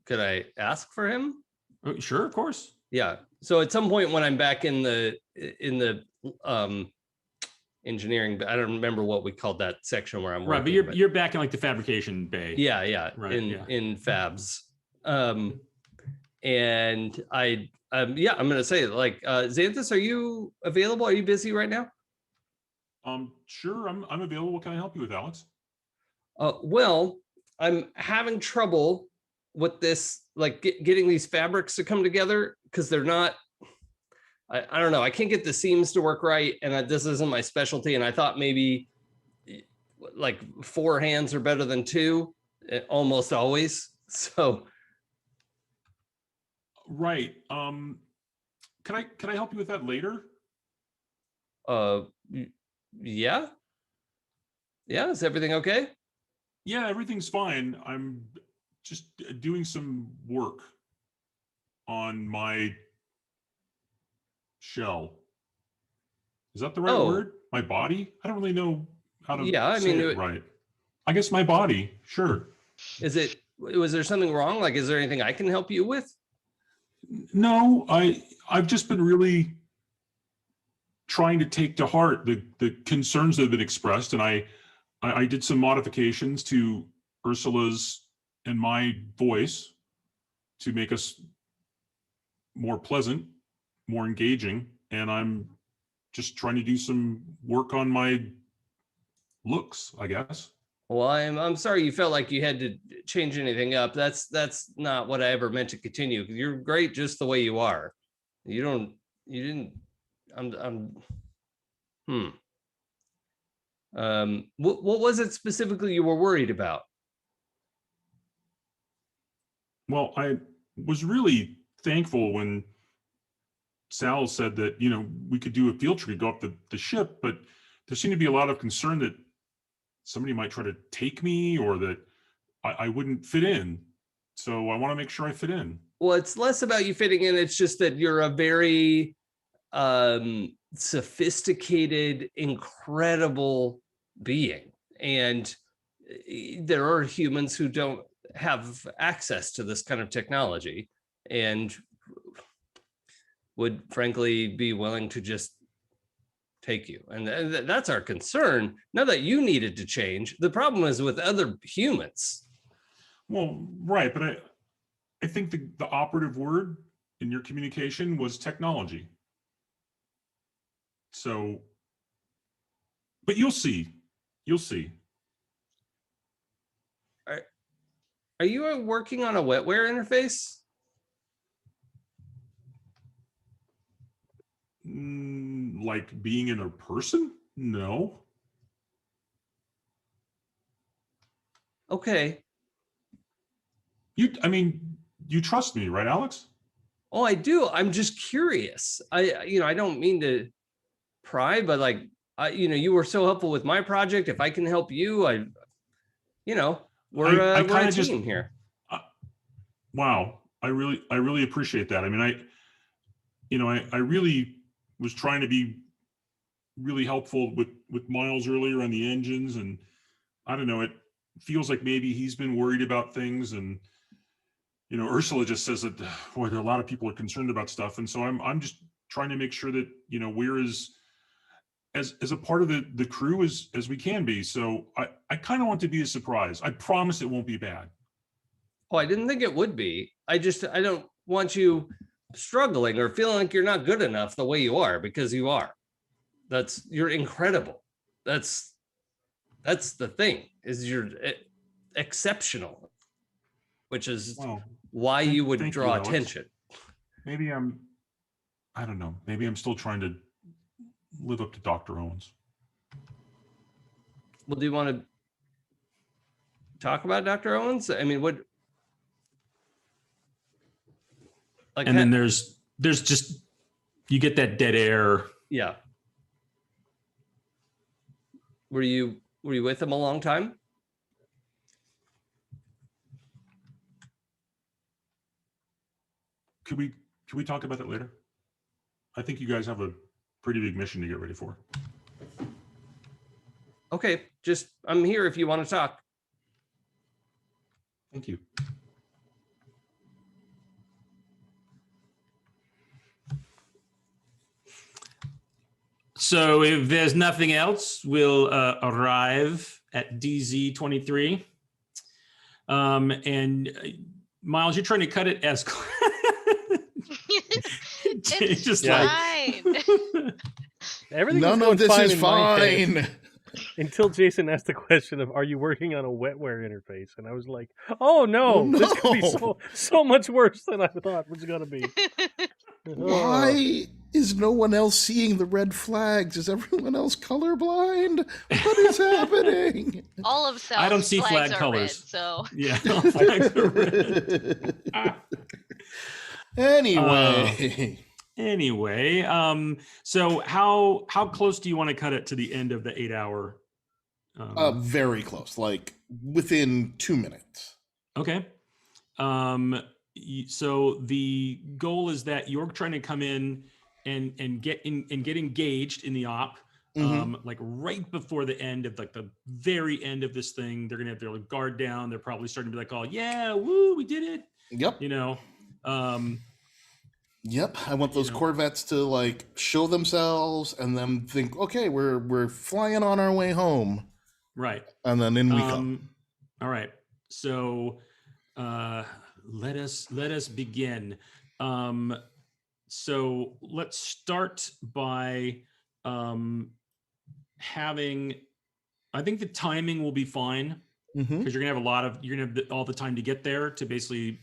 [SPEAKER 5] I ask for him?
[SPEAKER 1] Oh, sure, of course.
[SPEAKER 5] Yeah. So at some point when I'm back in the engineering, I don't remember what we called that section where I'm working.
[SPEAKER 1] Right, but you're back in like the fabrication bay.
[SPEAKER 5] Yeah.
[SPEAKER 1] Right,
[SPEAKER 5] in fabs. And I'm gonna say, like, Xanthus, are you available? Are you busy right now?
[SPEAKER 8] Sure, I'm available. What can I help you with, Alex?
[SPEAKER 5] Well, I'm having trouble with this, like getting these fabrics to come together because they're not. I don't know. I can't get the seams to work right, and this isn't my specialty. And I thought maybe like 4 hands are better than 2, almost always. So.
[SPEAKER 8] Right. Can I help you with that later?
[SPEAKER 5] Yeah. Yeah. Is everything okay?
[SPEAKER 8] Yeah, everything's fine. I'm just doing some work on my shell. Is that the right word? My body? I don't really know how to say it right. I guess my body. Sure.
[SPEAKER 5] Was there something wrong? Like, is there anything I can help you with?
[SPEAKER 8] No, I've just been really trying to take to heart the concerns that have been expressed, and I did some modifications to Ursula's and my voice to make us more pleasant, more engaging, and I'm just trying to do some work on my looks, I guess.
[SPEAKER 5] Well, I'm sorry you felt like you had to change anything up. That's not what I ever meant to continue. You're great just the way you are. What was it specifically you were worried about?
[SPEAKER 8] Well, I was really thankful when Sal said that, we could do a field trip, go up the ship, but there seemed to be a lot of concern that somebody might try to take me or that I wouldn't fit in. So I want to make sure I fit in.
[SPEAKER 5] Well, it's less about you fitting in. It's just that you're a very sophisticated, incredible being. And there are humans who don't have access to this kind of technology and would frankly be willing to just take you. And that's our concern. Not that you needed to change. The problem is with other humans.
[SPEAKER 8] Well, right, but I think the operative word in your communication was technology. So, but you'll see. You'll see.
[SPEAKER 5] Are you working on a wetware interface?
[SPEAKER 8] Like being in a person? No.
[SPEAKER 5] Okay.
[SPEAKER 8] I mean, you trust me, right, Alex?
[SPEAKER 5] Oh, I do. I'm just curious. I don't mean to pry, but like, you were so helpful with my project. If I can help you, we're
[SPEAKER 8] I
[SPEAKER 5] a
[SPEAKER 8] kinda
[SPEAKER 5] team here.
[SPEAKER 8] Wow. I really appreciate that. I mean, I really was trying to be really helpful with Miles earlier on the engines, and I don't know, it feels like maybe he's been worried about things, and Ursula just says that, boy, there are a lot of people are concerned about stuff, and so I'm just trying to make sure that we're as a part of the crew as we can be. So I kind of want to be a surprise. I promise it won't be bad.
[SPEAKER 5] Oh, I didn't think it would be. I don't want you struggling or feeling like you're not good enough the way you are, because you are. You're incredible. That's the thing, is you're exceptional, which is why you would
[SPEAKER 8] Thank
[SPEAKER 5] draw
[SPEAKER 8] Alex.
[SPEAKER 5] attention.
[SPEAKER 8] Maybe I don't know. Maybe I'm still trying to live up to Dr. Owens.
[SPEAKER 5] Well, do you want to talk about Dr. Owens? I mean, what? Like,
[SPEAKER 1] and then there's just, you get that dead air.
[SPEAKER 5] Yeah. Were you with him a long time?
[SPEAKER 8] Could we talk about that later? I think you guys have a pretty big mission to get ready for.
[SPEAKER 5] Okay, I'm here if you want to talk.
[SPEAKER 8] Thank you.
[SPEAKER 1] So if there's nothing else, we'll arrive at DZ23. And Miles, you're trying to cut it as
[SPEAKER 4] It's
[SPEAKER 1] just
[SPEAKER 4] fine.
[SPEAKER 3] Everything
[SPEAKER 2] None
[SPEAKER 3] was
[SPEAKER 2] of this
[SPEAKER 3] going
[SPEAKER 2] is
[SPEAKER 3] in my head
[SPEAKER 2] fine.
[SPEAKER 3] until Jason asked the question of, "Are you working on a wetware interface?" And I was like, "Oh no, this could be so much worse than I thought it was gonna be."
[SPEAKER 2] Why is no one else seeing the red flags? Is everyone else colorblind? What is happening?
[SPEAKER 4] All of Sal's
[SPEAKER 1] I don't see
[SPEAKER 4] flags
[SPEAKER 1] flag
[SPEAKER 4] are
[SPEAKER 1] colors.
[SPEAKER 4] red, so
[SPEAKER 1] Yeah, all flags are red.
[SPEAKER 2] Anyway,
[SPEAKER 1] So how close do you want to cut it to the end of the 8-hour?
[SPEAKER 2] very close, like within 2 minutes.
[SPEAKER 1] Okay. So the goal is that you're trying to come in and get engaged in the op. Like right before the end of like the very end of this thing. They're gonna have their guard down. They're probably starting to be like, "Oh yeah, woo, we did it."
[SPEAKER 2] Yep. Yep. I want those Corvettes to like show themselves and then think, okay, we're flying on our way home.
[SPEAKER 1] Right.
[SPEAKER 2] And then in we come.
[SPEAKER 1] All right. So let us begin. So let's start by having, I think the timing will be fine because you're gonna have all the time to get there to basically,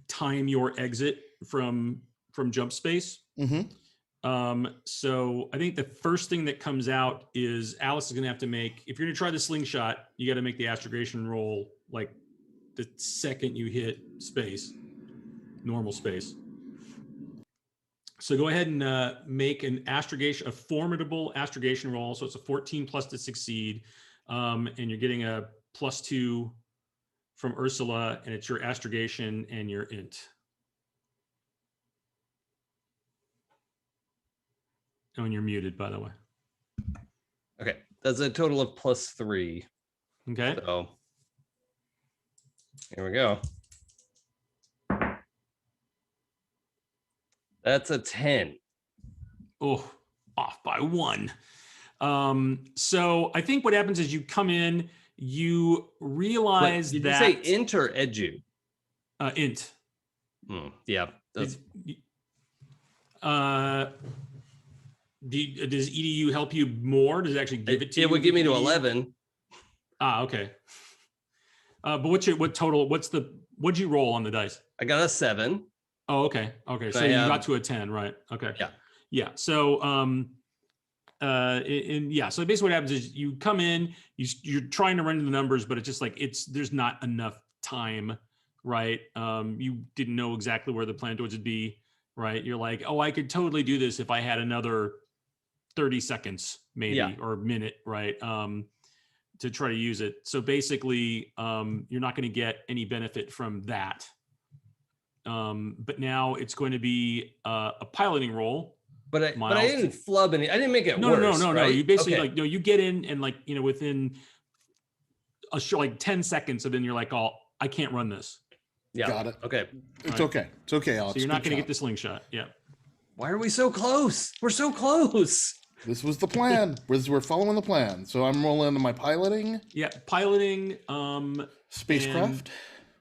[SPEAKER 1] time your exit from jump space. So I think the first thing that comes out is Alice is gonna have to make, if you're gonna try the slingshot, you got to make the astrogation roll like the second you hit space, normal space. So go ahead and make a formidable astrogation roll. So it's a 14 plus to succeed. And you're getting a +2 from Ursula, and it's your astrogation and your int. Oh, and you're muted, by the way.
[SPEAKER 5] Okay, that's a total of +3.
[SPEAKER 1] Okay.
[SPEAKER 5] So here we go. That's a 10.
[SPEAKER 1] Oh, off by 1. So I think what happens is you come in, You realize
[SPEAKER 5] Did
[SPEAKER 1] that
[SPEAKER 5] you say int or edu?
[SPEAKER 1] int.
[SPEAKER 5] Yeah. That's,
[SPEAKER 1] does EDU help you more? Does it actually give it to you?
[SPEAKER 5] it would give me to
[SPEAKER 1] EDU?
[SPEAKER 5] 11.
[SPEAKER 1] Ah, okay. But what'd you roll on the dice?
[SPEAKER 5] I got a 7.
[SPEAKER 1] Oh, okay. Okay. So
[SPEAKER 5] I
[SPEAKER 1] you
[SPEAKER 5] have-
[SPEAKER 1] got to a 10, right? Okay.
[SPEAKER 5] Yeah.
[SPEAKER 1] Yeah. So, so basically what happens is you come in, you're trying to run the numbers, but it's just like, there's not enough time, right? You didn't know exactly where the planetoids would be, right? You're like, oh, I could totally do this if I had another 30 seconds maybe, or a minute, right? To try to use it. So basically, you're not going to get any benefit from that. But now it's going to be a piloting role.
[SPEAKER 5] But I didn't flub any. I didn't make it worse.
[SPEAKER 1] No.
[SPEAKER 5] Right?
[SPEAKER 1] You basically
[SPEAKER 5] Okay.
[SPEAKER 1] you get in and within like 10 seconds of then you're like, oh, I can't run this.
[SPEAKER 5] Yeah.
[SPEAKER 2] Got it.
[SPEAKER 5] Okay.
[SPEAKER 2] It's
[SPEAKER 1] Right.
[SPEAKER 2] okay. It's okay, Alex.
[SPEAKER 1] So you're not
[SPEAKER 2] Good
[SPEAKER 1] going to
[SPEAKER 2] job.
[SPEAKER 1] get the slingshot. Yeah.
[SPEAKER 5] Why are we so close? We're so close.
[SPEAKER 2] This was the plan. We're following the plan. So I'm rolling into my piloting.
[SPEAKER 1] Yeah. Piloting.
[SPEAKER 2] Spacecraft.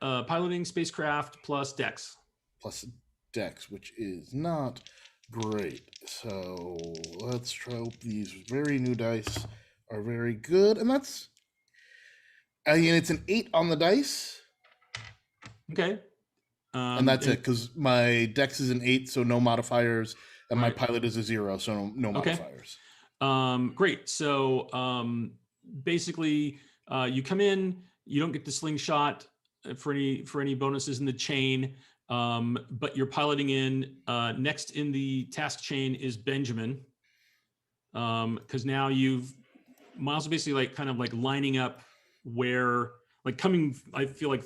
[SPEAKER 1] Piloting spacecraft plus Dex.
[SPEAKER 2] Plus Dex, which is not great. So let's try. Hope these very new dice are very good, and that's. I mean, it's an 8 on the dice,
[SPEAKER 1] Okay.
[SPEAKER 2] and that's it because my Dex is an 8, so no modifiers, and my
[SPEAKER 1] Right.
[SPEAKER 2] pilot is a 0, so no
[SPEAKER 1] Okay.
[SPEAKER 2] modifiers.
[SPEAKER 1] Great. So basically, you come in, you don't get the slingshot for any bonuses in the chain, but you're piloting in. Next in the task chain is Benjamin, because now Miles is basically kind of lining up where coming. I feel like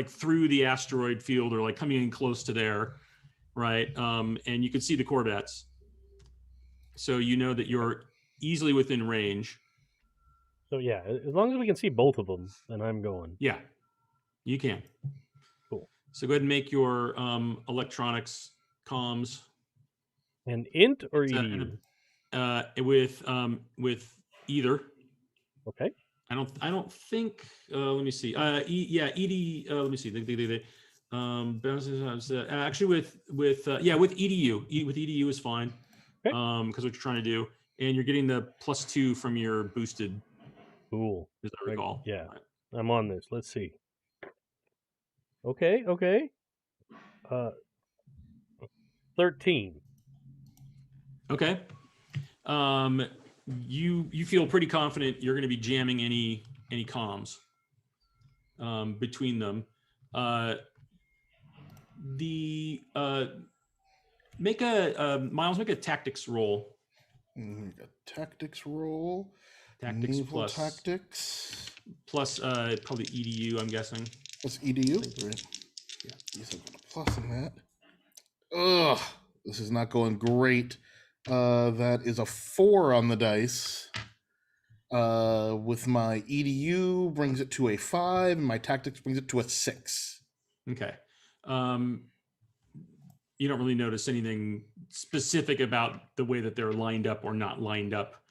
[SPEAKER 1] through the asteroid field or coming in close to there, right? And you can see the Corvettes. So you know that you're easily within range.
[SPEAKER 3] So yeah, as long as we can see both of them, then I'm going.
[SPEAKER 1] Yeah, you can.
[SPEAKER 3] Cool.
[SPEAKER 1] So go ahead and make your electronics comms.
[SPEAKER 3] And int or
[SPEAKER 1] It's,
[SPEAKER 3] edu?
[SPEAKER 1] With either.
[SPEAKER 3] Okay.
[SPEAKER 1] I don't think. Let me see. Let me see. Actually with edu. With edu is fine.
[SPEAKER 3] Okay.
[SPEAKER 1] Because what you're trying to do, and you're getting the +2 from your boosted.
[SPEAKER 3] Cool.
[SPEAKER 1] As I recall.
[SPEAKER 3] Yeah.
[SPEAKER 1] Right.
[SPEAKER 3] I'm on this. Let's see. Okay. 13.
[SPEAKER 1] Okay. You feel pretty confident you're going to be jamming any comms between them. Miles, make a tactics roll.
[SPEAKER 2] Make a tactics roll.
[SPEAKER 1] Tactics
[SPEAKER 2] Naval
[SPEAKER 1] plus
[SPEAKER 2] tactics.
[SPEAKER 1] Plus probably EDU, I'm guessing.
[SPEAKER 2] Plus EDU. Right. Yeah. Yes, I've got a plus in that. Ugh. This is not going great. That is a 4 on the dice. With my EDU brings it to a 5, and my tactics brings it to a 6.
[SPEAKER 1] Okay. You don't really notice anything specific about the way that they're lined up or not lined up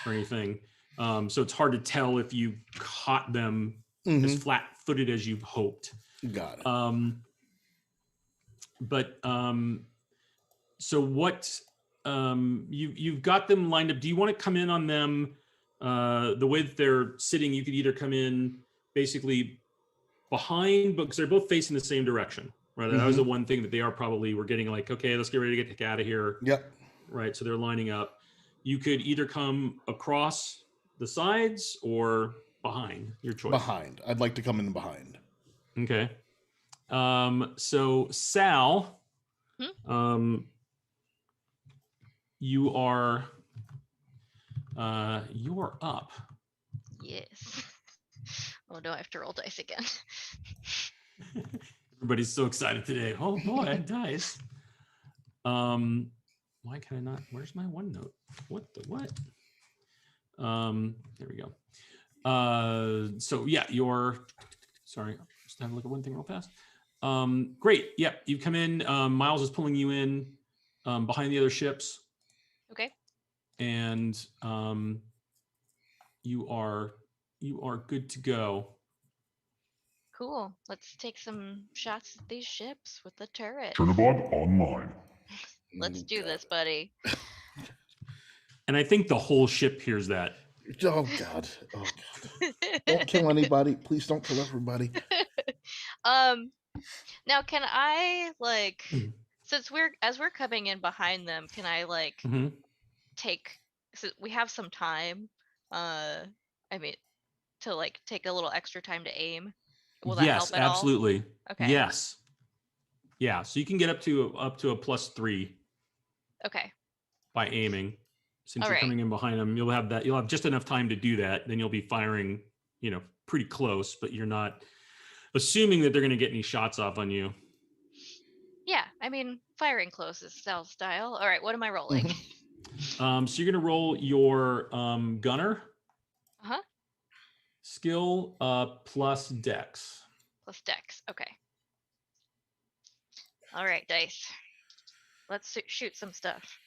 [SPEAKER 1] or anything. So it's hard to tell if you caught them as flat-footed as you hoped.
[SPEAKER 2] Got it.
[SPEAKER 1] So what you've got them lined up. Do you want to come in on them the way that they're sitting? You could either come in basically behind, because they're both facing the same direction, right? That was the one thing that they were getting okay, let's get ready to get the heck out of here.
[SPEAKER 2] Yep.
[SPEAKER 1] Right. So they're lining up. You could either come across the sides or behind, your choice.
[SPEAKER 2] Behind. I'd like to come in behind.
[SPEAKER 1] Okay. So Sal, you are up.
[SPEAKER 4] Yes. Oh no, I have to roll dice again.
[SPEAKER 1] Everybody's so excited today. Oh boy, dice. Why can I not? Where's my OneNote? What? There we go. So yeah, sorry, just have a look at one thing real fast. Great. Yep, you come in. Miles is pulling you in behind the other ships.
[SPEAKER 4] Okay.
[SPEAKER 1] And you you are good to go.
[SPEAKER 4] Cool. Let's take some shots at these ships with the turret.
[SPEAKER 6] Chernobog online.
[SPEAKER 4] Let's do this, buddy.
[SPEAKER 1] And I think the whole ship hears that.
[SPEAKER 2] Oh God. Oh God. Don't kill anybody. Please don't kill everybody.
[SPEAKER 4] Now can I like since we're coming in behind them, can I like
[SPEAKER 1] Mhm.
[SPEAKER 4] take so we have some time, I mean to like take a little extra time to aim? Will that
[SPEAKER 1] Yes,
[SPEAKER 4] help at all?
[SPEAKER 1] absolutely.
[SPEAKER 4] Okay.
[SPEAKER 1] Yes. Yeah, so you can get up to a +3
[SPEAKER 4] Okay.
[SPEAKER 1] by aiming. Since
[SPEAKER 4] All
[SPEAKER 1] you're
[SPEAKER 4] right.
[SPEAKER 1] coming in behind them, you'll have just enough time to do that. Then you'll be firing, pretty close, but you're not assuming that they're going to get any shots off on you.
[SPEAKER 4] Yeah, I mean firing close is Sal's style. All right, what am I rolling?
[SPEAKER 2] Mhm.
[SPEAKER 1] So you're going to roll your gunner
[SPEAKER 4] Uh-huh.
[SPEAKER 1] skill plus dex.
[SPEAKER 4] Plus dex. Okay. All right, dice. Let's shoot some stuff.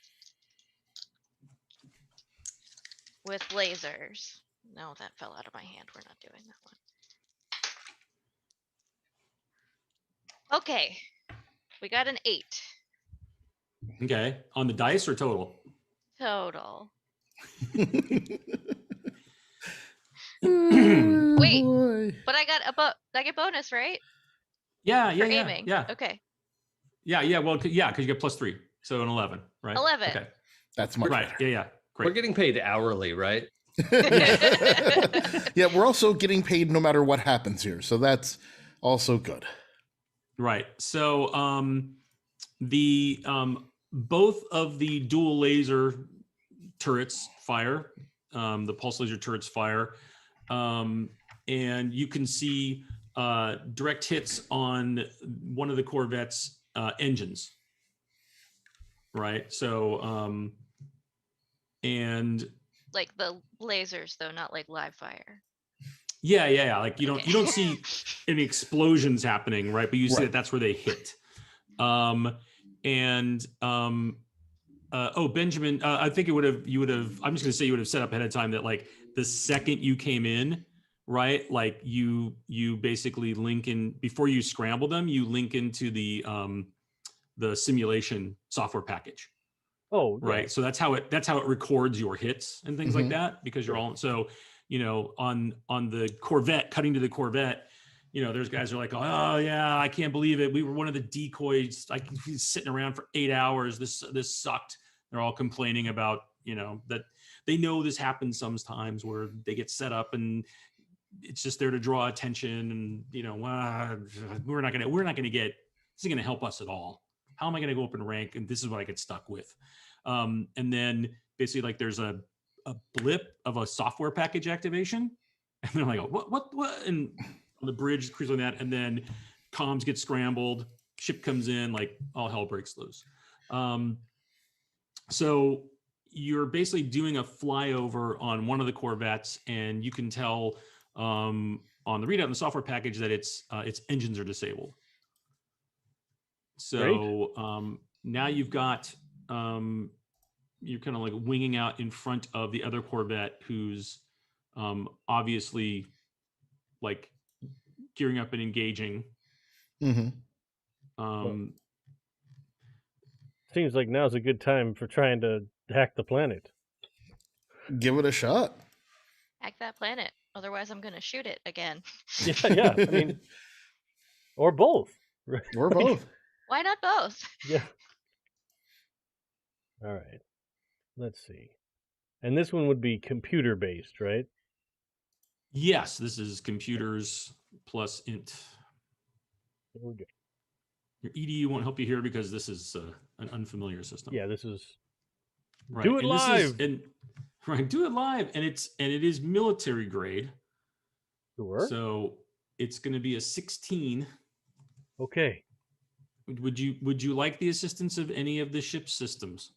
[SPEAKER 4] With lasers. No, that fell out of my hand. We're not doing that one. Okay. We got an 8
[SPEAKER 1] Okay, on the dice or total?
[SPEAKER 4] total.
[SPEAKER 2] Oh,
[SPEAKER 4] Wait.
[SPEAKER 2] boy.
[SPEAKER 4] But I get bonus, right?
[SPEAKER 1] Yeah,
[SPEAKER 4] For aiming.
[SPEAKER 1] yeah.
[SPEAKER 4] Okay.
[SPEAKER 1] Yeah. Well, yeah, because you get +3, so an 11, right?
[SPEAKER 4] 11.
[SPEAKER 1] Okay,
[SPEAKER 2] That's much
[SPEAKER 1] right.
[SPEAKER 2] better.
[SPEAKER 1] Yeah.
[SPEAKER 5] We're
[SPEAKER 1] Great.
[SPEAKER 5] getting paid hourly, right?
[SPEAKER 2] Yeah, we're also getting paid no matter what happens here, so that's also good.
[SPEAKER 1] Right. So the both of the dual laser turrets fire, the pulse laser turrets fire, and you can see direct hits on one of the Corvette's engines. Right. So and
[SPEAKER 4] Like the lasers though, not like live fire.
[SPEAKER 1] yeah. Like you
[SPEAKER 4] Okay.
[SPEAKER 1] don't see any explosions happening, right? But you see
[SPEAKER 2] Right.
[SPEAKER 1] that's where they hit. Benjamin, I think you would have, I'm just going to say you would have set up ahead of time that like the second you came in, right? Like you basically link in before you scramble them, you link into the simulation software package.
[SPEAKER 3] Oh,
[SPEAKER 1] Right.
[SPEAKER 3] yeah.
[SPEAKER 1] So that's how it records your hits and things like
[SPEAKER 2] Mhm.
[SPEAKER 1] that, because you're
[SPEAKER 3] Sure.
[SPEAKER 1] all, so, on the Corvette, cutting to the Corvette, there's guys who are like, oh yeah, I can't believe it. We were one of the decoys, like he's sitting around for 8 hours. This sucked. They're all complaining about, that they know this happens sometimes where they get set up and it's just there to draw attention and, we're not going to get, this isn't going to help us at all. How am I going to go up in rank? And this is what I get stuck with. And then basically like there's a blip of a software package activation. And they're like, what? And on the bridge, cruising that. And then comms get scrambled, ship comes in, like all hell breaks loose. So you're basically doing a flyover on one of the Corvettes, and you can tell on the readout in the software package that its engines are disabled. So now you've got you're kind of like winging out in front of the other Corvette, who's obviously like gearing up and engaging.
[SPEAKER 2] Mm-hmm.
[SPEAKER 3] Seems like now's a good time for trying to hack the planet.
[SPEAKER 2] Give it a shot.
[SPEAKER 4] Hack that planet. Otherwise I'm gonna shoot it again.
[SPEAKER 3] Yeah. I mean, or both. Right?
[SPEAKER 2] Or both.
[SPEAKER 4] Why not both?
[SPEAKER 3] Yeah. All right. Let's see. And this one would be computer based, right?
[SPEAKER 1] Yes, this is computers plus int.
[SPEAKER 3] There we go.
[SPEAKER 1] Your EDU won't help you here because this is an unfamiliar system.
[SPEAKER 3] Yeah, this is
[SPEAKER 1] Right.
[SPEAKER 3] do it
[SPEAKER 1] and
[SPEAKER 3] live.
[SPEAKER 1] Do it live, and it is military grade.
[SPEAKER 3] Sure.
[SPEAKER 1] So it's going to be a 16.
[SPEAKER 3] Okay.
[SPEAKER 1] Would you like the assistance of any of the ship systems?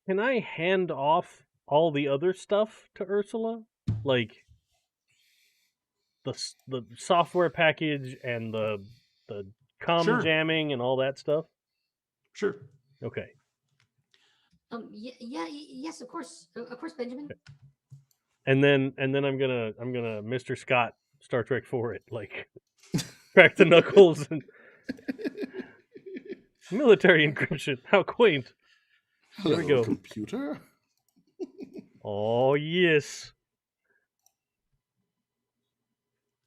[SPEAKER 3] Can I hand off all the other stuff to Ursula? Like, the software package and the comm
[SPEAKER 1] Sure.
[SPEAKER 3] jamming and all that stuff?
[SPEAKER 1] Sure.
[SPEAKER 3] Okay.
[SPEAKER 7] Yes, of course, Benjamin.
[SPEAKER 3] And then I'm gonna Mr. Scott Star Trek for it, like crack the knuckles and military encryption. How quaint. There we go.
[SPEAKER 2] Computer.
[SPEAKER 3] Oh yes.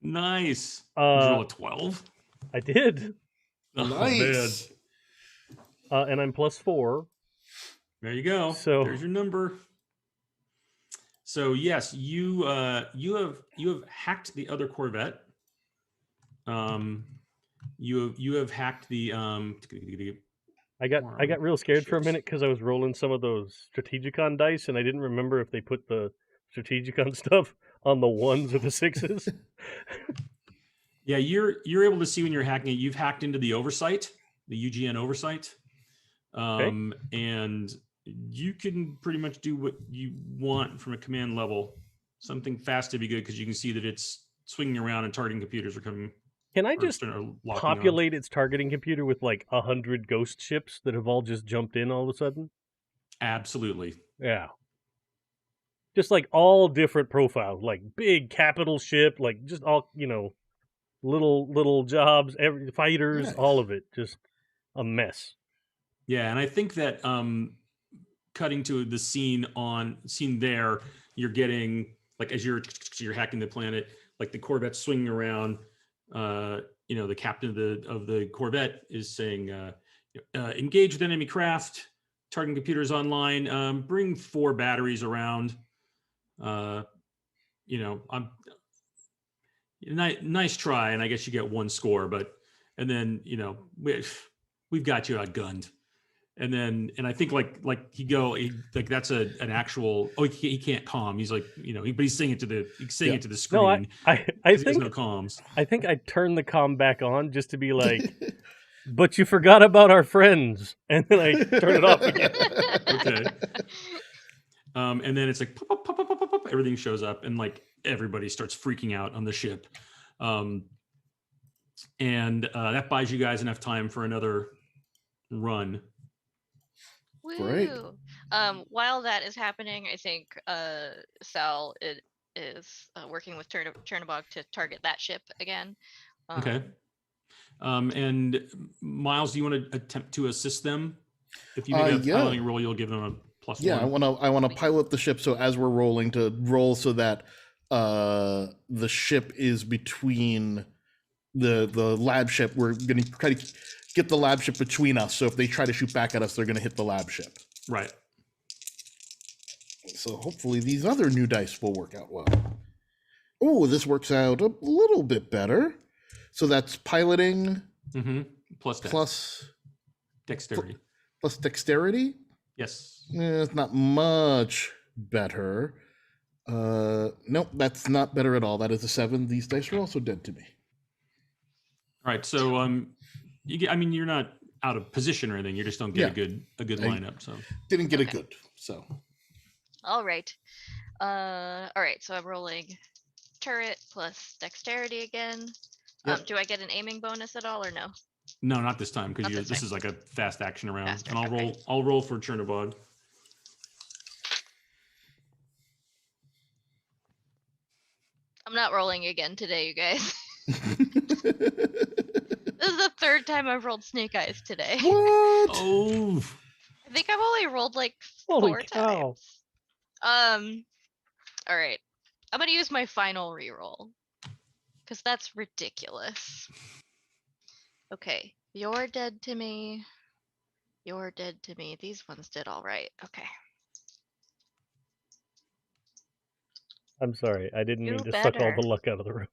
[SPEAKER 1] Nice. Did you roll a 12?
[SPEAKER 3] I did.
[SPEAKER 1] Oh,
[SPEAKER 2] Nice.
[SPEAKER 1] man.
[SPEAKER 3] And I'm +4.
[SPEAKER 1] There you go.
[SPEAKER 3] So-
[SPEAKER 1] there's your number. So yes, you have hacked the other Corvette. You have hacked the
[SPEAKER 3] I got real scared for a minute because I was rolling some of those Strategicon dice and I didn't remember if they put the Strategicon stuff on the 1s or the 6s.
[SPEAKER 1] Yeah, you're able to see when you're hacking it. You've hacked into the oversight, the UGN oversight, and you can pretty much do what you want from a command level. Something fast to be good because you can see that it's swinging around and targeting computers are coming.
[SPEAKER 3] Can I
[SPEAKER 1] or
[SPEAKER 3] just
[SPEAKER 1] locking on.
[SPEAKER 3] populate its targeting computer with like 100 ghost ships that have all just jumped in all of a sudden?
[SPEAKER 1] Absolutely.
[SPEAKER 3] Yeah. Just like all different profiles, like big capital ship, like just all, little jobs, fighters,
[SPEAKER 2] Nice.
[SPEAKER 3] all of it. Just a mess.
[SPEAKER 1] Yeah, and I think that cutting to the scene there, you're getting like as you're hacking the planet, like the Corvette's swinging around. The captain of the Corvette is saying, "Engage with enemy craft. Targeting computers online. Bring 4 batteries around. Nice try, and I guess you get 1 score, and then we've got you outgunned." And I think like that's an actual. Oh, he can't comm. He's like but he's saying it to the it to the screen.
[SPEAKER 3] No, I
[SPEAKER 1] There's
[SPEAKER 3] think
[SPEAKER 1] no comms.
[SPEAKER 3] I think I turned the comm back on just to be like, but you forgot about our friends, and then I turn it off again.
[SPEAKER 1] Okay. And then it's like pop, pop, pop, pop, pop, pop, everything shows up, and like everybody starts freaking out on the ship, and that buys you guys enough time for another run.
[SPEAKER 2] Great.
[SPEAKER 4] Woo. While that is happening, I think Sal is working with Chernobog to target that ship again.
[SPEAKER 1] Okay. And Miles, do you want to attempt to assist them? If you make a piloting roll, you'll give them a +1.
[SPEAKER 2] Yeah, I want to pilot the ship so as we're rolling to roll so that the ship is between the lab ship. We're going to try to get the lab ship between us. So if they try to shoot back at us, they're going to hit the lab ship.
[SPEAKER 1] Right.
[SPEAKER 2] So hopefully these other new dice will work out well. Oh, this works out a little bit better. So that's piloting
[SPEAKER 1] Plus dex.
[SPEAKER 2] plus
[SPEAKER 1] dexterity.
[SPEAKER 2] plus dexterity.
[SPEAKER 1] Yes.
[SPEAKER 2] It's not much better. Nope, that's not better at all. That is a 7. These dice are also dead to me.
[SPEAKER 1] All right. So you're not out of position or anything. You just don't get a good lineup. So
[SPEAKER 2] Didn't get a
[SPEAKER 4] Okay.
[SPEAKER 2] good. So
[SPEAKER 4] All right. All right. So I'm rolling turret plus dexterity again.
[SPEAKER 1] Yep.
[SPEAKER 4] Do I get an aiming bonus at all or no?
[SPEAKER 1] no, not this time because
[SPEAKER 4] Not this
[SPEAKER 1] this
[SPEAKER 4] time.
[SPEAKER 1] is like a fast action round.
[SPEAKER 4] Fast
[SPEAKER 1] And
[SPEAKER 4] action, okay.
[SPEAKER 1] I'll roll for Chernobog.
[SPEAKER 4] I'm not rolling again today, you guys. This is the 3rd time I've rolled snake eyes today.
[SPEAKER 2] what?
[SPEAKER 1] Oh,
[SPEAKER 4] I think I've only rolled like
[SPEAKER 3] Holy
[SPEAKER 4] 4
[SPEAKER 3] cow.
[SPEAKER 4] times. All right. I'm gonna use my final reroll because that's ridiculous. Okay, you're dead to me. You're dead to me. These ones did all right. Okay.
[SPEAKER 3] I'm sorry. I didn't mean
[SPEAKER 4] You
[SPEAKER 3] to suck all
[SPEAKER 4] better.
[SPEAKER 3] the luck out of the room.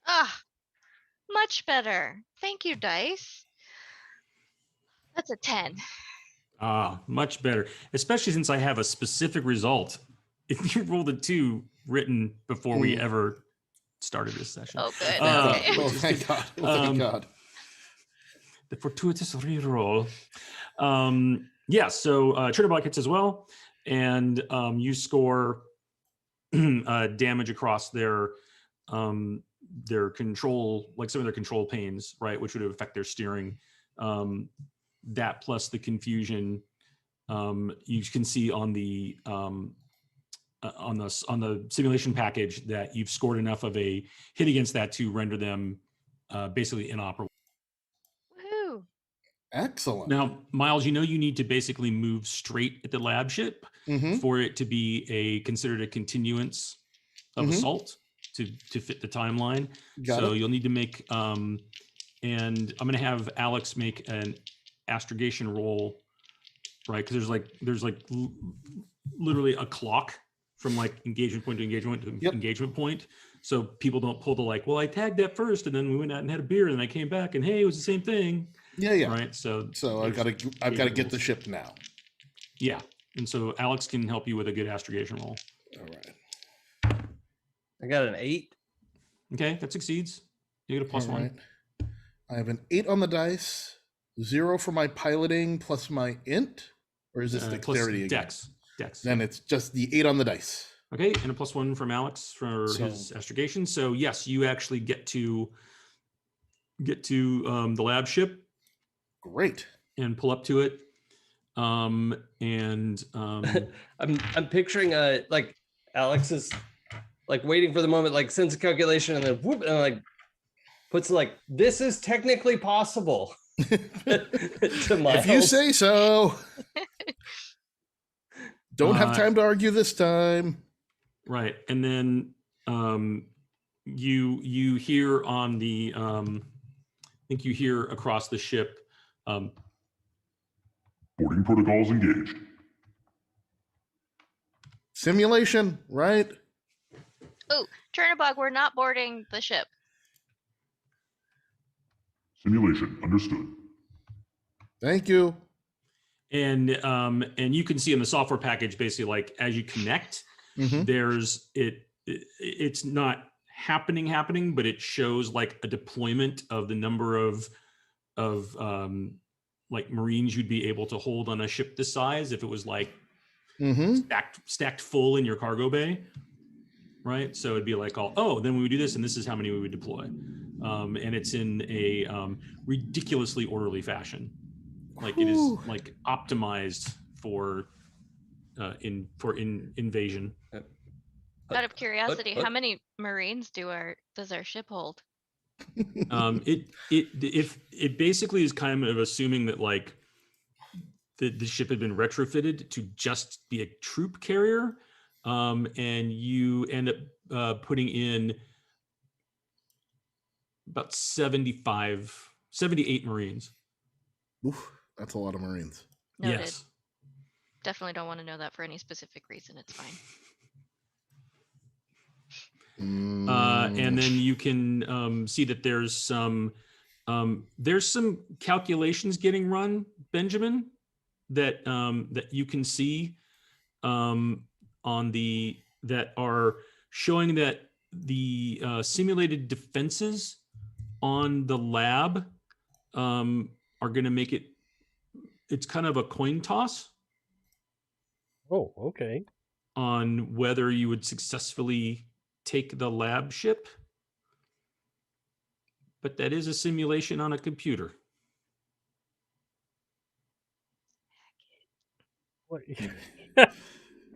[SPEAKER 4] Ah, much better. Thank you, dice. That's a 10.
[SPEAKER 1] much better. Especially since I have a specific result. If you rolled a 2 written before we ever started this session.
[SPEAKER 4] Oh, good.
[SPEAKER 1] Okay.
[SPEAKER 2] Oh, thank God. Oh, thank God.
[SPEAKER 1] The fortuitous reroll. So Chernobog hits as well. and you score damage across their control, like some of their control panes, right, which would affect their steering. That plus the confusion, you can see on the simulation package that you've scored enough of a hit against that to render them basically inoperable.
[SPEAKER 4] Woohoo!
[SPEAKER 2] Excellent.
[SPEAKER 1] Now, Miles, you know you need to basically move straight at the lab ship
[SPEAKER 2] Mhm.
[SPEAKER 1] for it to be considered a continuance of assault to fit the timeline.
[SPEAKER 2] Got it.
[SPEAKER 1] You'll need to make and I'm going to have Alex make an astrogation roll, right? Because there's literally a clock from like engagement point to engagement point to engagement point. So people don't pull the like, well, I tagged that first, and then we went out and had a beer, and then I came back, and hey, it was the same thing.
[SPEAKER 2] Yeah.
[SPEAKER 1] Right. So
[SPEAKER 2] I've got to get the ship now.
[SPEAKER 1] Yeah. And so Alex can help you with a good astrogation roll.
[SPEAKER 2] All right.
[SPEAKER 5] I got an 8.
[SPEAKER 1] Okay, that succeeds. You get a +1.
[SPEAKER 2] Right. I have an 8 on the dice, 0 for my piloting plus my int, or is this dexterity again?
[SPEAKER 1] Dex.
[SPEAKER 2] Then it's just the 8 on the dice.
[SPEAKER 1] Okay, and a +1 from Alex for his astrogation. So yes, you actually get to the lab ship.
[SPEAKER 2] Great.
[SPEAKER 1] And pull up to it. I'm
[SPEAKER 5] picturing like Alex is like waiting for the moment, like sends a calculation and then whoop, and like puts like, this is technically possible. To Miles.
[SPEAKER 2] If you say so. Don't have time to argue this time.
[SPEAKER 1] Right. And then you hear on the I think you hear across the ship
[SPEAKER 6] Boarding protocols engaged.
[SPEAKER 2] Simulation, right?
[SPEAKER 4] Oh, Chernobog, we're not boarding the ship.
[SPEAKER 6] Simulation, understood.
[SPEAKER 2] Thank you.
[SPEAKER 1] And you can see in the software package, basically, like as you connect, there's it's not happening, but it shows like a deployment of the number of like Marines you'd be able to hold on a ship this size if it was like stacked full in your cargo bay, right? So it'd be like, then we would do this, and this is how many we would deploy, and it's in a ridiculously orderly fashion, like it is like optimized for invasion.
[SPEAKER 4] Out of curiosity, how many Marines does our ship hold?
[SPEAKER 1] It basically is kind of assuming that like the ship had been retrofitted to just be a troop carrier, and you end up putting in about 78 Marines.
[SPEAKER 2] Oof, that's a lot of Marines.
[SPEAKER 4] Noted.
[SPEAKER 1] Yes.
[SPEAKER 4] Definitely don't want to know that for any specific reason. It's fine.
[SPEAKER 1] And then you can see that there's some calculations getting run, Benjamin, that you can see that are showing that the simulated defenses on the lab are going to make it's kind of a coin toss.
[SPEAKER 3] Oh, okay.
[SPEAKER 1] On whether you would successfully take the lab ship, but that is a simulation on a computer.
[SPEAKER 3] What?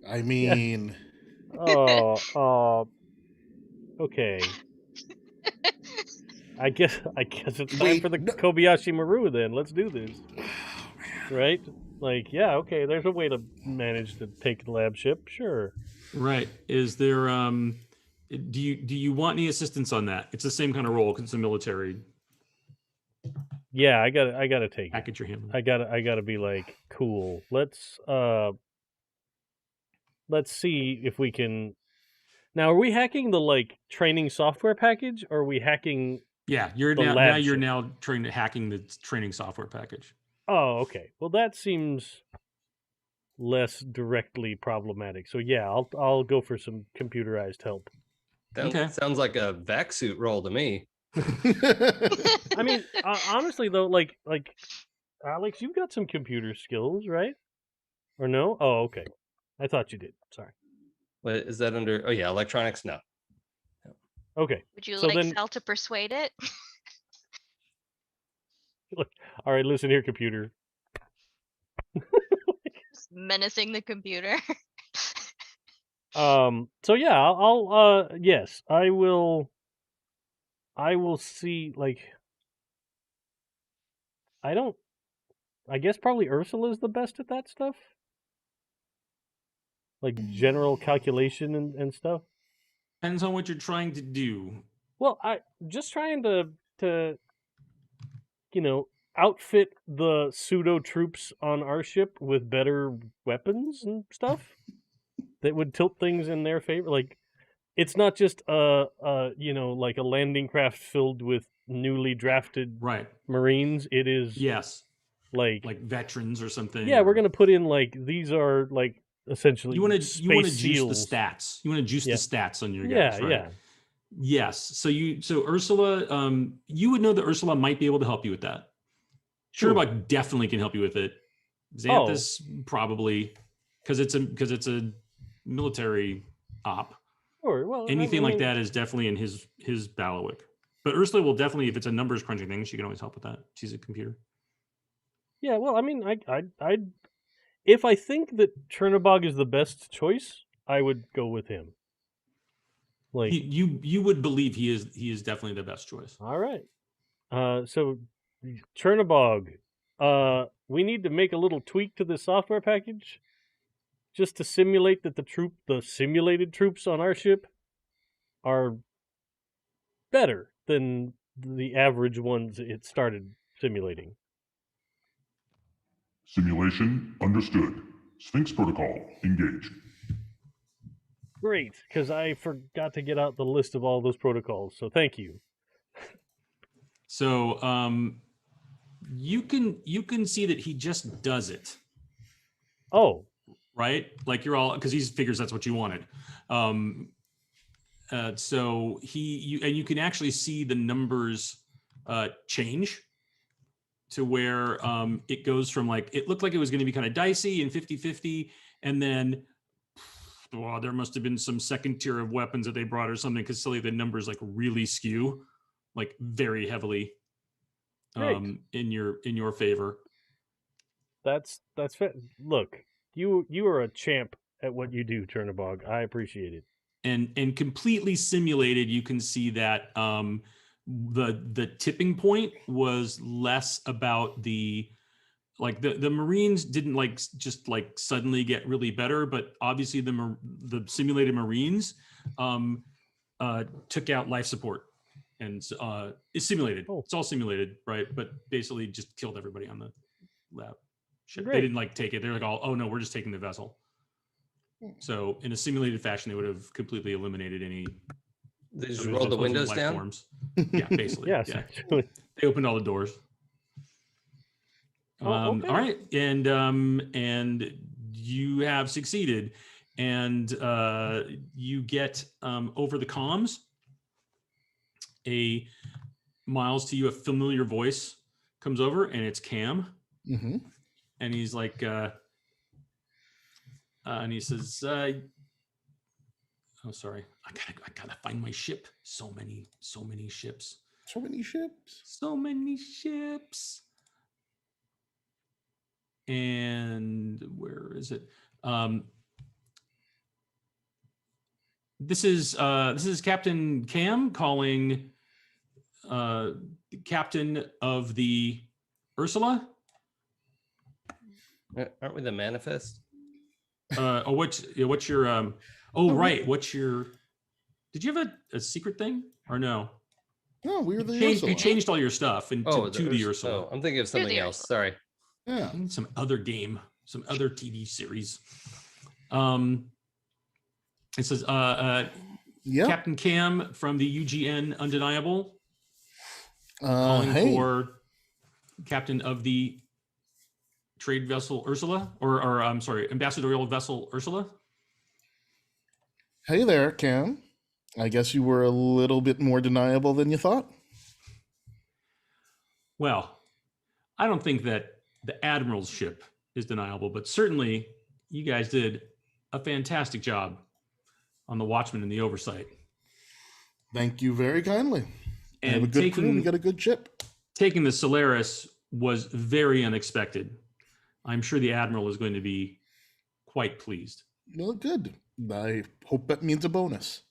[SPEAKER 2] I mean,
[SPEAKER 3] okay. I guess it's time for the Kobayashi Maru then. Let's do this. Right? Like, yeah, okay, there's a way to manage to take the lab ship, sure.
[SPEAKER 1] Right. Is there do you want any assistance on that? It's the same kind of role because it's a military.
[SPEAKER 3] Yeah, I gotta take
[SPEAKER 1] package your hand.
[SPEAKER 3] I gotta be like, cool. Let's see if we can. Now, are we hacking the like training software package, or are we hacking?
[SPEAKER 1] Yeah, you're now trying to hacking the training software package.
[SPEAKER 3] Oh, okay. Well, that seems less directly problematic. So yeah, I'll go for some computerized help.
[SPEAKER 5] That sounds like a vac suit roll to me.
[SPEAKER 3] I mean, honestly though, like Alex, you've got some computer skills, right? Or no? Oh, okay. I thought you did. Sorry.
[SPEAKER 5] What is that under? Oh yeah, electronics. No.
[SPEAKER 3] Okay.
[SPEAKER 4] Would you
[SPEAKER 3] So
[SPEAKER 4] like
[SPEAKER 3] then-
[SPEAKER 4] Sal to persuade it?
[SPEAKER 3] All right, listen here, computer.
[SPEAKER 4] Just menacing the computer.
[SPEAKER 3] So yeah, I'll yes, I will see, like, I guess probably Ursula is the best at that stuff. Like general calculation and stuff.
[SPEAKER 1] Depends on what you're trying to do.
[SPEAKER 3] Well, I just trying to outfit the pseudo troops on our ship with better weapons and stuff that would tilt things in their favor. Like, it's not just like a landing craft filled with newly drafted
[SPEAKER 1] Right.
[SPEAKER 3] Marines. It is
[SPEAKER 1] Yes.
[SPEAKER 3] like
[SPEAKER 1] veterans or something.
[SPEAKER 3] yeah, we're
[SPEAKER 1] or-
[SPEAKER 3] gonna put in like these are like essentially
[SPEAKER 1] You want to
[SPEAKER 3] space
[SPEAKER 1] juice
[SPEAKER 3] seals.
[SPEAKER 1] the stats. You want to juice
[SPEAKER 3] Yeah.
[SPEAKER 1] the stats on your
[SPEAKER 3] Yeah,
[SPEAKER 1] guys, right?
[SPEAKER 3] yeah.
[SPEAKER 1] Yes. So Ursula, you would know that Ursula might be able to help you with that.
[SPEAKER 3] Sure.
[SPEAKER 1] Sherlock definitely can help you with it. Xanthus probably because it's a military op.
[SPEAKER 3] Sure. Well,
[SPEAKER 1] Anything
[SPEAKER 3] I
[SPEAKER 1] like
[SPEAKER 3] mean,
[SPEAKER 1] that is definitely in his bailiwick. But Ursula will definitely, if it's a numbers crunching thing, she can always help with that. She's a computer.
[SPEAKER 3] Yeah, well, I mean, I if I think that Chernobog is the best choice, I would go with him. Like,
[SPEAKER 1] You would believe he is definitely the best choice.
[SPEAKER 3] all right. So Chernobog, we need to make a little tweak to the software package just to simulate that the simulated troops on our ship are better than the average ones it started simulating.
[SPEAKER 6] Simulation understood. Sphinx protocol engaged.
[SPEAKER 3] Great, because I forgot to get out the list of all those protocols, so thank you.
[SPEAKER 1] So you can see that he just does it,
[SPEAKER 3] Oh,
[SPEAKER 1] right? Like you're all because he figures that's what you wanted. So you can actually see the numbers change to where it goes from like it looked like it was going to be kind of dicey and 50-50, and then there must have been some second tier of weapons that they brought or something because suddenly the numbers like really skew like very heavily
[SPEAKER 3] Great.
[SPEAKER 1] in your favor.
[SPEAKER 3] that's look, you are a champ at what you do, Chernobog. I appreciate it.
[SPEAKER 1] And completely simulated, you can see that the tipping point was less about the Marines didn't just suddenly get really better, but obviously the simulated Marines took out life support and it's simulated.
[SPEAKER 3] Oh.
[SPEAKER 1] It's all simulated, right? But basically just killed everybody on the lab ship.
[SPEAKER 3] Great.
[SPEAKER 1] They didn't take it. They're like, oh no, we're just taking the vessel. So in a simulated fashion, they would have completely eliminated any.
[SPEAKER 5] They just
[SPEAKER 3] was
[SPEAKER 5] rolled the
[SPEAKER 3] just
[SPEAKER 5] windows
[SPEAKER 1] life
[SPEAKER 5] down.
[SPEAKER 1] forms. Yeah, basically.
[SPEAKER 3] Yeah,
[SPEAKER 1] Yeah.
[SPEAKER 3] essentially.
[SPEAKER 1] They opened all the doors.
[SPEAKER 3] Oh, okay.
[SPEAKER 1] All right, and you have succeeded, and you get over the comms Miles, to you a familiar voice comes over, and it's Cam,
[SPEAKER 2] Mm-hmm.
[SPEAKER 1] and he's like, and he says, "Oh, sorry, I gotta find my ship. So many ships."
[SPEAKER 2] So many ships.
[SPEAKER 1] So many ships. And where is it? This is Captain Cam calling captain of the Ursula.
[SPEAKER 5] Aren't we the manifest?
[SPEAKER 1] What's your right. What's your did you have a secret thing or no?
[SPEAKER 2] No, we were the
[SPEAKER 1] You
[SPEAKER 2] Ursula.
[SPEAKER 1] changed all your stuff and to the Ursula.
[SPEAKER 5] Oh, I'm thinking of something
[SPEAKER 4] the
[SPEAKER 5] else.
[SPEAKER 4] Ursula.
[SPEAKER 5] Sorry.
[SPEAKER 2] Yeah.
[SPEAKER 1] Some other game, some other TV series. It says
[SPEAKER 2] Yeah.
[SPEAKER 1] Captain Cam from the UGN Undeniable calling
[SPEAKER 2] Hey.
[SPEAKER 1] for captain of the trade vessel Ursula, or I'm sorry, ambassadorial vessel Ursula.
[SPEAKER 2] Hey there, Cam. I guess you were a little bit more deniable than you thought.
[SPEAKER 1] Well, I don't think that the admiral's ship is deniable, but certainly you guys did a fantastic job on the watchman and the oversight.
[SPEAKER 2] Thank you very kindly. I have a
[SPEAKER 1] And
[SPEAKER 2] good crew. We got a good ship.
[SPEAKER 1] taking the Solaris was very unexpected. I'm sure the admiral is going to be quite pleased.
[SPEAKER 2] Well, good. I hope that means a bonus.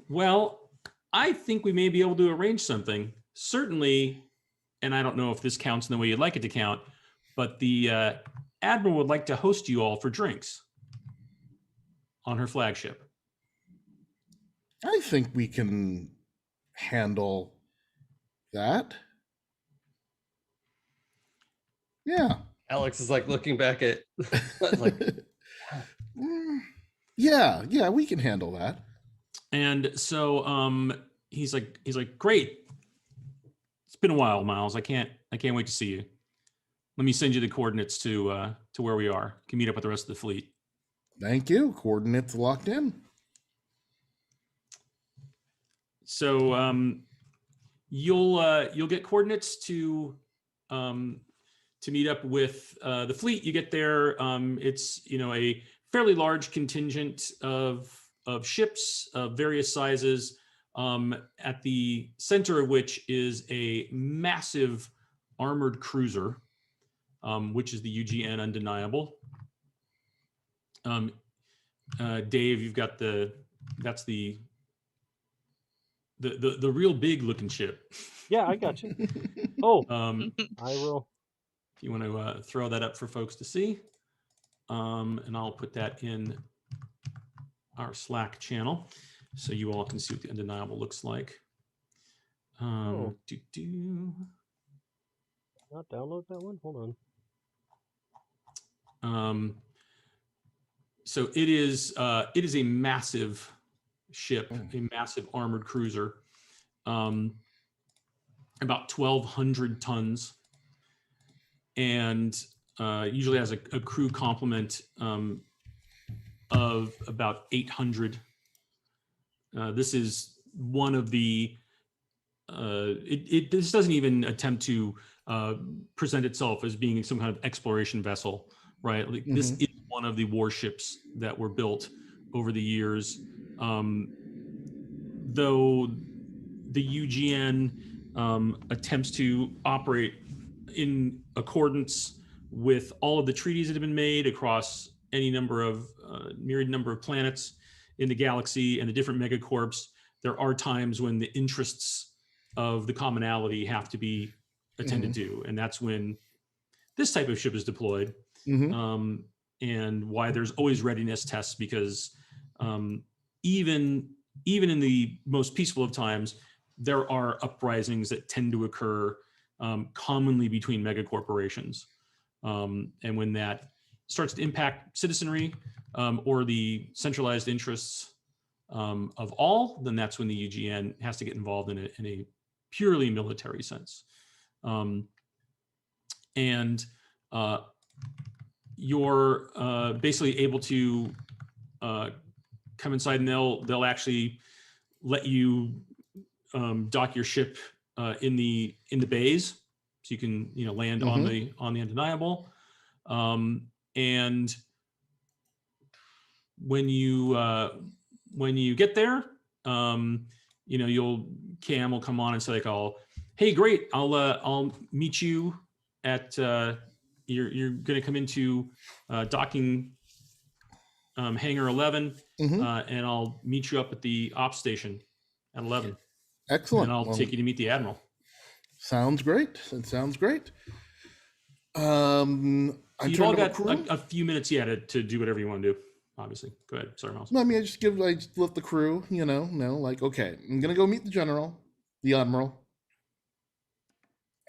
[SPEAKER 1] Well, I think we may be able to arrange something. Certainly, and I don't know if this counts in the way you'd like it to count, but the admiral would like to host you all for drinks on her flagship.
[SPEAKER 2] I think we can handle that. Yeah.
[SPEAKER 5] Alex is like looking back at like
[SPEAKER 2] yeah, we can handle that.
[SPEAKER 1] And so he's like, great. It's been a while, Miles. I can't wait to see you. Let me send you the coordinates to where we are. You can meet up with the rest of the fleet.
[SPEAKER 2] Thank you. Coordinates locked in.
[SPEAKER 1] So you'll get coordinates to meet up with the fleet. You get there. It's a fairly large contingent of ships of various sizes. At the center of which is a massive armored cruiser, which is the UGN Undeniable. Dave, you've got that's the real big looking ship.
[SPEAKER 3] Yeah, I got you. Oh, I will.
[SPEAKER 1] If you want to throw that up for folks to see, and I'll put that in our Slack channel so you all can see what the Undeniable looks like.
[SPEAKER 3] Not download that one. Hold
[SPEAKER 1] on. So it is a massive ship, a massive armored cruiser, about 1,200 tons, and usually has a crew complement of about 800. This is one of the. This doesn't even attempt to present itself as being some kind of exploration vessel, right? Like this is one of the warships that were built over the years. Though the UGN attempts to operate in accordance with all of the treaties that have been made across any number of myriad number of planets in the galaxy and the different megacorps, there are times when the interests of the commonality have to be attended to, and that's when this type of ship is deployed. And why there's always readiness tests, because even in the most peaceful of times, there are uprisings that tend to occur commonly between megacorporations. And when that starts to impact citizenry or the centralized interests of all, then that's when the UGN has to get involved in a purely military sense. You're basically able to come inside, and they'll actually let you dock your ship in the bays, so you can land on the Undeniable. And when you get there, Cam will come on and say like, hey, great, I'll meet you at you're going to come into docking hangar 11, and I'll meet you up at the ops station at 11.
[SPEAKER 2] Excellent.
[SPEAKER 1] And I'll take you to meet the admiral.
[SPEAKER 2] Sounds great. It sounds great.
[SPEAKER 1] You've all got a few minutes yet to do whatever you want to do. Obviously, go ahead. Sorry, Miles.
[SPEAKER 2] No, I mean, I just let the crew, like, okay, I'm gonna go meet the general, the admiral.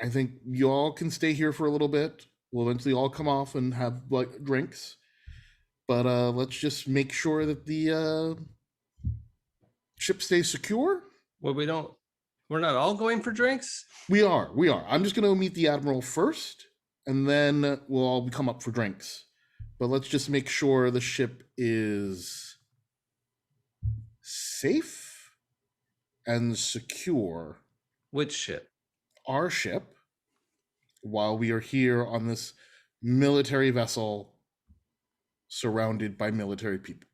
[SPEAKER 2] I think you all can stay here for a little bit. We'll eventually all come off and have like drinks, but let's just make sure that the ship stays secure.
[SPEAKER 5] Well, we're not all going for drinks.
[SPEAKER 2] We are. I'm just gonna meet the admiral first, and then we'll all come up for drinks. But let's just make sure the ship is safe and secure.
[SPEAKER 5] Which ship?
[SPEAKER 2] Our ship, while we are here on this military vessel surrounded by military people.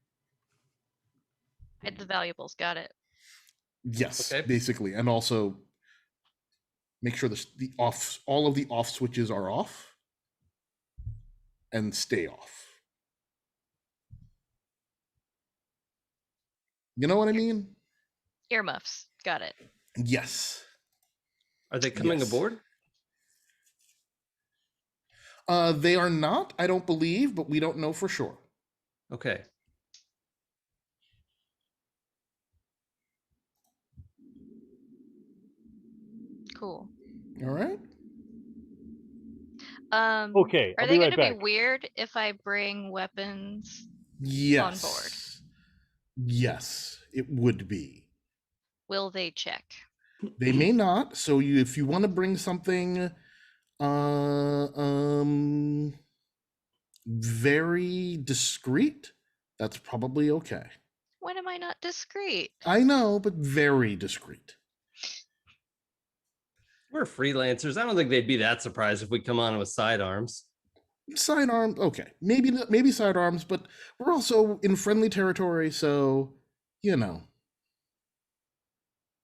[SPEAKER 4] Hide the valuables. Got it.
[SPEAKER 2] Yes,
[SPEAKER 5] Okay.
[SPEAKER 2] basically, and also make sure all of the off switches are off and stay off. You know what I mean?
[SPEAKER 4] Earmuffs. Got it.
[SPEAKER 2] Yes.
[SPEAKER 5] Are they coming
[SPEAKER 2] Yes.
[SPEAKER 5] aboard?
[SPEAKER 2] They are not, I don't believe, but we don't know for sure.
[SPEAKER 5] Okay.
[SPEAKER 4] Cool.
[SPEAKER 2] All right.
[SPEAKER 3] Okay,
[SPEAKER 4] Are
[SPEAKER 3] I'll
[SPEAKER 4] they
[SPEAKER 3] be
[SPEAKER 4] going
[SPEAKER 3] right
[SPEAKER 4] to be
[SPEAKER 3] back.
[SPEAKER 4] weird if I bring weapons?
[SPEAKER 2] Yes.
[SPEAKER 4] board?
[SPEAKER 2] Yes, it would be.
[SPEAKER 4] Will they check?
[SPEAKER 2] They may not. So if you want to bring something very discreet, that's probably okay.
[SPEAKER 4] When am I not discreet?
[SPEAKER 2] I know, but very discreet.
[SPEAKER 5] We're freelancers. I don't think they'd be that surprised if we come on with sidearms.
[SPEAKER 2] Sidearms, okay. Maybe sidearms, but we're also in friendly territory, so you know.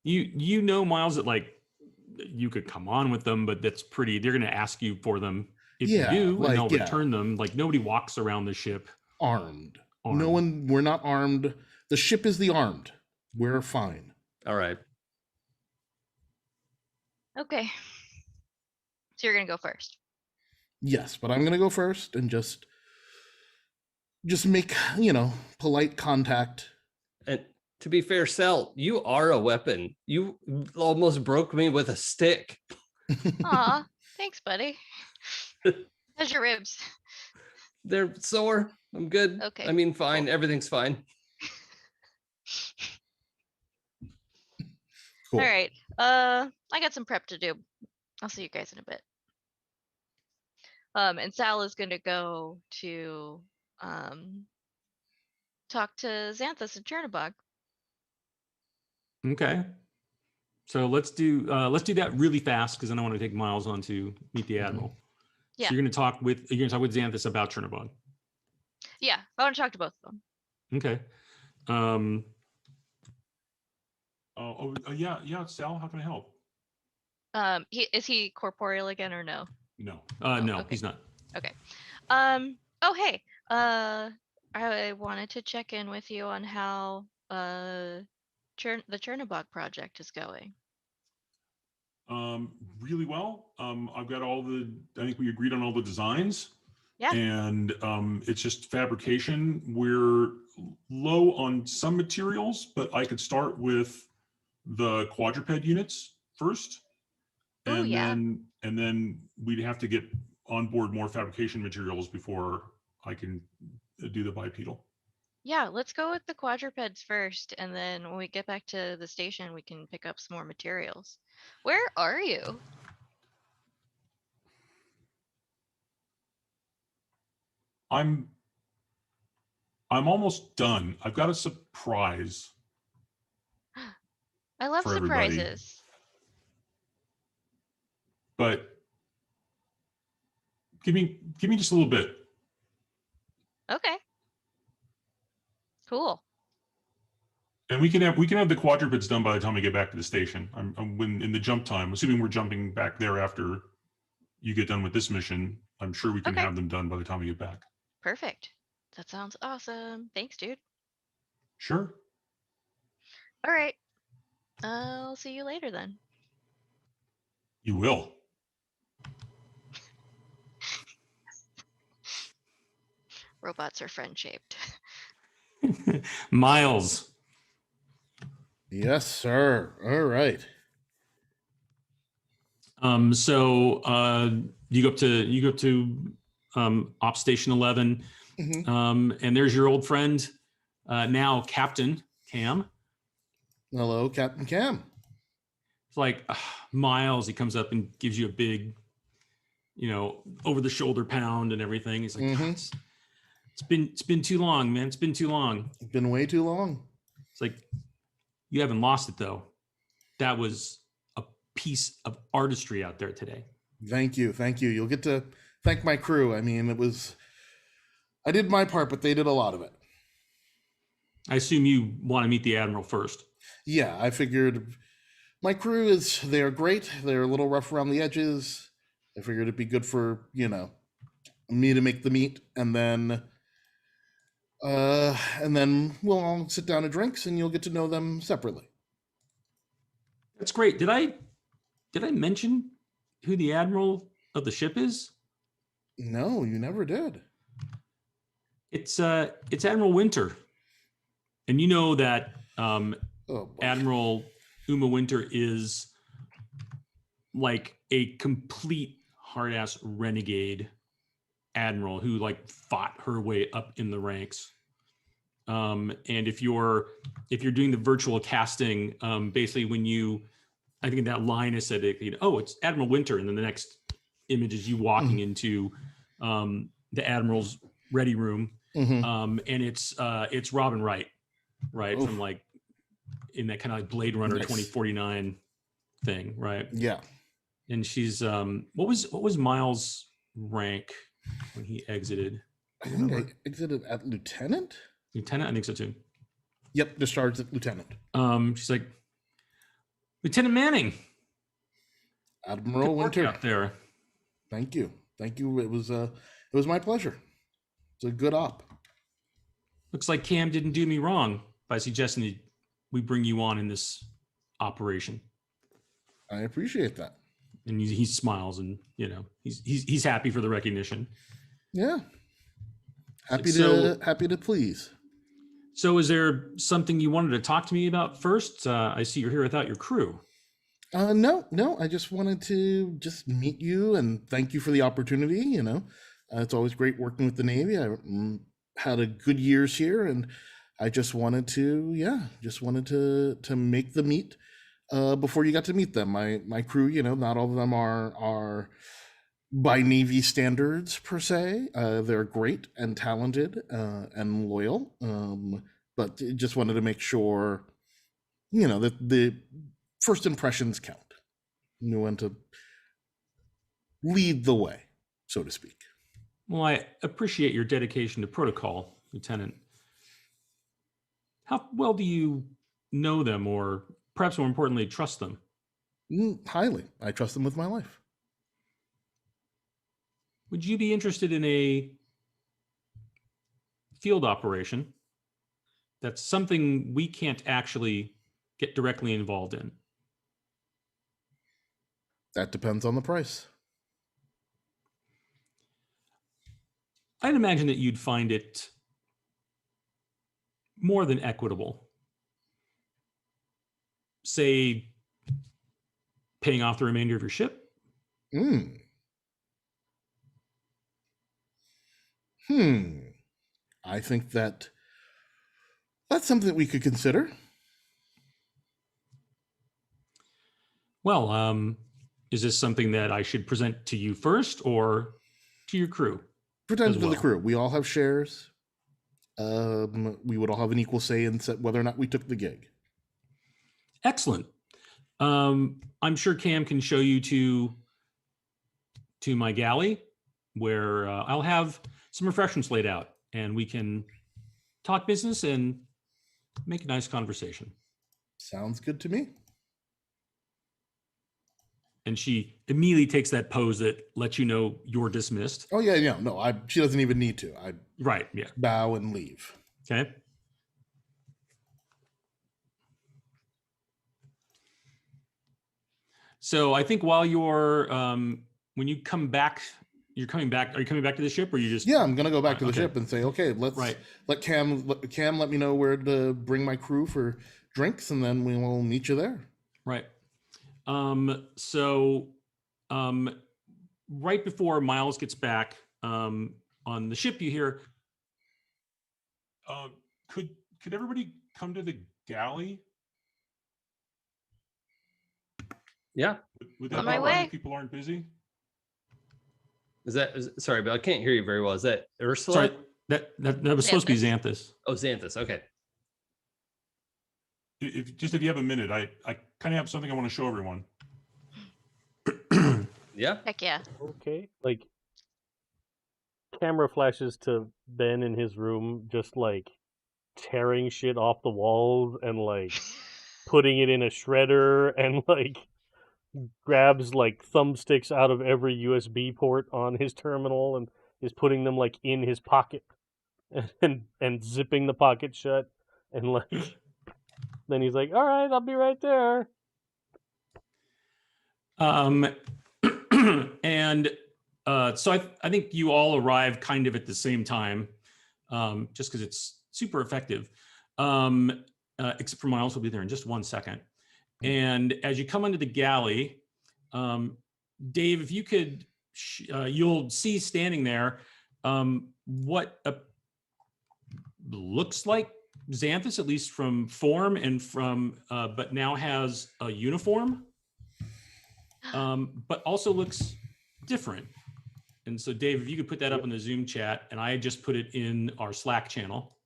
[SPEAKER 1] You know, Miles, that like you could come on with them, but that's pretty. They're going to ask you for them if
[SPEAKER 2] Yeah,
[SPEAKER 1] you do,
[SPEAKER 2] like,
[SPEAKER 1] and they'll
[SPEAKER 2] yeah.
[SPEAKER 1] return them. Like nobody walks around the ship
[SPEAKER 2] Armed.
[SPEAKER 1] armed.
[SPEAKER 2] No one. We're not armed. The ship is the armed. We're fine.
[SPEAKER 5] All right.
[SPEAKER 4] Okay. So you're going to go first.
[SPEAKER 2] Yes, but I'm gonna go first and just make polite contact.
[SPEAKER 5] And to be fair, Sel, you are a weapon. You almost broke me with a stick.
[SPEAKER 4] Aw, thanks, buddy. How's your ribs?
[SPEAKER 5] They're sore. I'm good.
[SPEAKER 4] Okay,
[SPEAKER 5] I mean, fine.
[SPEAKER 4] cool.
[SPEAKER 5] Everything's fine.
[SPEAKER 2] Cool.
[SPEAKER 4] All right. I got some prep to do. I'll see you guys in a bit. And Sal is going to go to talk to Xanthus and Chernobog.
[SPEAKER 1] Okay. So let's do that really fast because then I want to take Miles on to meet the admiral.
[SPEAKER 4] Yeah.
[SPEAKER 1] So you're going to talk with Xanthus about Chernobog.
[SPEAKER 4] Yeah, I want to talk to both of them.
[SPEAKER 1] Okay.
[SPEAKER 8] Yeah, Sal, how can I help?
[SPEAKER 4] Is he corporeal again or no?
[SPEAKER 8] No.
[SPEAKER 1] No,
[SPEAKER 4] okay.
[SPEAKER 1] he's not.
[SPEAKER 4] Okay. Oh, hey. I wanted to check in with you on how the Chernobog project is going.
[SPEAKER 8] Really well. I've got I think we agreed on all the designs.
[SPEAKER 4] Yeah.
[SPEAKER 8] And it's just fabrication. We're low on some materials, but I could start with the quadruped units first.
[SPEAKER 4] Oh, yeah.
[SPEAKER 8] And then we'd have to get on board more fabrication materials before I can do the bipedal.
[SPEAKER 4] Yeah, let's go with the quadrupeds first, and then when we get back to the station, we can pick up some more materials. Where are you?
[SPEAKER 8] I'm almost done. I've got a surprise.
[SPEAKER 4] I love
[SPEAKER 8] For everybody.
[SPEAKER 4] surprises.
[SPEAKER 8] But give me just a little bit.
[SPEAKER 4] Okay. Cool.
[SPEAKER 8] And we can have the quadrupeds done by the time we get back to the station. I'm when in the jump time, assuming we're jumping back there after you get done with this mission, I'm sure we can
[SPEAKER 4] Okay.
[SPEAKER 8] have them done by the time we get back.
[SPEAKER 4] Perfect. That sounds awesome. Thanks, dude.
[SPEAKER 8] Sure.
[SPEAKER 4] All right. I'll see you later then.
[SPEAKER 8] You will.
[SPEAKER 4] Robots are friend-shaped.
[SPEAKER 1] Miles.
[SPEAKER 2] Yes, sir. All right.
[SPEAKER 1] So you go up to Op Station 11, and there's your old friend, now Captain Cam.
[SPEAKER 2] Hello, Captain Cam.
[SPEAKER 1] It's like Miles. He comes up and gives you a big, over the shoulder pound and everything. He's like, "God, it's been too long, man. It's been too long.
[SPEAKER 2] It's been way too long.
[SPEAKER 1] It's like, you haven't lost it though. That was a piece of artistry out there today.
[SPEAKER 2] Thank you. You'll get to thank my crew. I mean, it was I did my part, but they did a lot of it.
[SPEAKER 1] I assume you want to meet the admiral first.
[SPEAKER 2] Yeah, I figured my crew they're great. They're a little rough around the edges. I figured it'd be good for, me to make the meet, and then we'll all sit down and drinks and you'll get to know them separately.
[SPEAKER 1] That's great. Did I mention who the admiral of the ship is?
[SPEAKER 2] No, you never did.
[SPEAKER 1] It's Admiral Winter. And you know that
[SPEAKER 2] Oh, boy.
[SPEAKER 1] Admiral Uma Winter is like a complete hard-ass renegade admiral who like fought her way up in the ranks. And if you're doing the virtual casting, basically when I think that line is said, oh, it's Admiral Winter, and then the next image is you walking into the admiral's ready room, and it's Robin Wright,
[SPEAKER 2] Oof.
[SPEAKER 1] from like in that kind of like Blade Runner
[SPEAKER 2] Nice.
[SPEAKER 1] 2049 thing, right?
[SPEAKER 2] Yeah.
[SPEAKER 1] And she's what was Miles' rank when he exited?
[SPEAKER 2] I think I exited at lieutenant.
[SPEAKER 1] Lieutenant, I think so too.
[SPEAKER 2] Yep, discharged at lieutenant.
[SPEAKER 1] She's like, Lieutenant Manning,
[SPEAKER 2] Admiral
[SPEAKER 1] good work
[SPEAKER 2] Winter.
[SPEAKER 1] out there.
[SPEAKER 2] Thank you. It was my pleasure. It's a good op.
[SPEAKER 1] Looks like Cam didn't do me wrong by suggesting that we bring you on in this operation.
[SPEAKER 2] I appreciate that.
[SPEAKER 1] And he smiles, and he's happy for the recognition.
[SPEAKER 2] Yeah. Happy to please.
[SPEAKER 1] So is there something you wanted to talk to me about first? I see you're here without your crew.
[SPEAKER 2] No. I just wanted to just meet you and thank you for the opportunity. It's always great working with the Navy. I had a good years here, and I just wanted to make the meet before you got to meet them. My crew, not all of them are by Navy standards per se. They're great and talented and loyal, but just wanted to make sure, that the first impressions count. You want to lead the way, so to speak.
[SPEAKER 1] Well, I appreciate your dedication to protocol, Lieutenant. How well do you know them, or perhaps more importantly, trust them?
[SPEAKER 2] Highly. I trust them with my life.
[SPEAKER 1] Would you be interested in a field operation? That's something we can't actually get directly involved in.
[SPEAKER 2] That depends on the price.
[SPEAKER 1] I'd imagine that you'd find it more than equitable. Say, paying off the remainder of your ship?
[SPEAKER 2] I think that's something that we could consider.
[SPEAKER 1] Well, is this something that I should present to you first or to your crew?
[SPEAKER 2] Present to the crew. We all have shares. We would all have an equal say in whether or not we took the gig.
[SPEAKER 1] Excellent. I'm sure Cam can show you to my galley, where I'll have some refreshments laid out, and we can talk business and make a nice conversation.
[SPEAKER 2] Sounds good to me.
[SPEAKER 1] And she immediately takes that pose that lets you know you're dismissed.
[SPEAKER 2] Oh yeah, no. She doesn't even need to. I
[SPEAKER 1] Right, yeah.
[SPEAKER 2] bow and leave.
[SPEAKER 1] Okay. So I think while you're when you come back, you're coming back. Are you coming back to the ship, or you just?
[SPEAKER 2] Yeah, I'm gonna go back to the
[SPEAKER 1] Okay.
[SPEAKER 2] ship and say, okay, let's
[SPEAKER 1] Right.
[SPEAKER 2] let Cam let me know where to bring my crew for drinks, and then we will meet you there.
[SPEAKER 1] Right. Right before Miles gets back on the ship, you hear,
[SPEAKER 8] Could everybody come to the galley?
[SPEAKER 5] Yeah.
[SPEAKER 8] Would
[SPEAKER 4] On
[SPEAKER 8] that
[SPEAKER 4] my
[SPEAKER 8] be fine
[SPEAKER 4] way.
[SPEAKER 8] if people aren't busy?
[SPEAKER 5] Sorry, but I can't hear you very well. Is that Ursula?
[SPEAKER 1] sorry, that was supposed to be Xanthus.
[SPEAKER 5] Oh, Xanthus. Okay.
[SPEAKER 8] If you have a minute, I kind of have something I want to show everyone.
[SPEAKER 5] Yeah.
[SPEAKER 4] Heck yeah.
[SPEAKER 3] Okay. Like, camera flashes to Ben in his room, just like tearing shit off the walls and like putting it in a shredder and like grabs like thumbsticks out of every USB port on his terminal and is putting them like in his pocket and zipping the pocket shut and like then he's like, all right, I'll be right there.
[SPEAKER 1] And so I think you all arrive kind of at the same time, just because it's super effective. Except for Miles will be there in just 1 second. And as you come onto the galley, Dave, if you could, you'll see standing there what looks like Xanthus, at least from form and from, but now has a uniform, but also looks different. And so, Dave, if you could put that up in the Zoom chat, and I just put it in our Slack channel.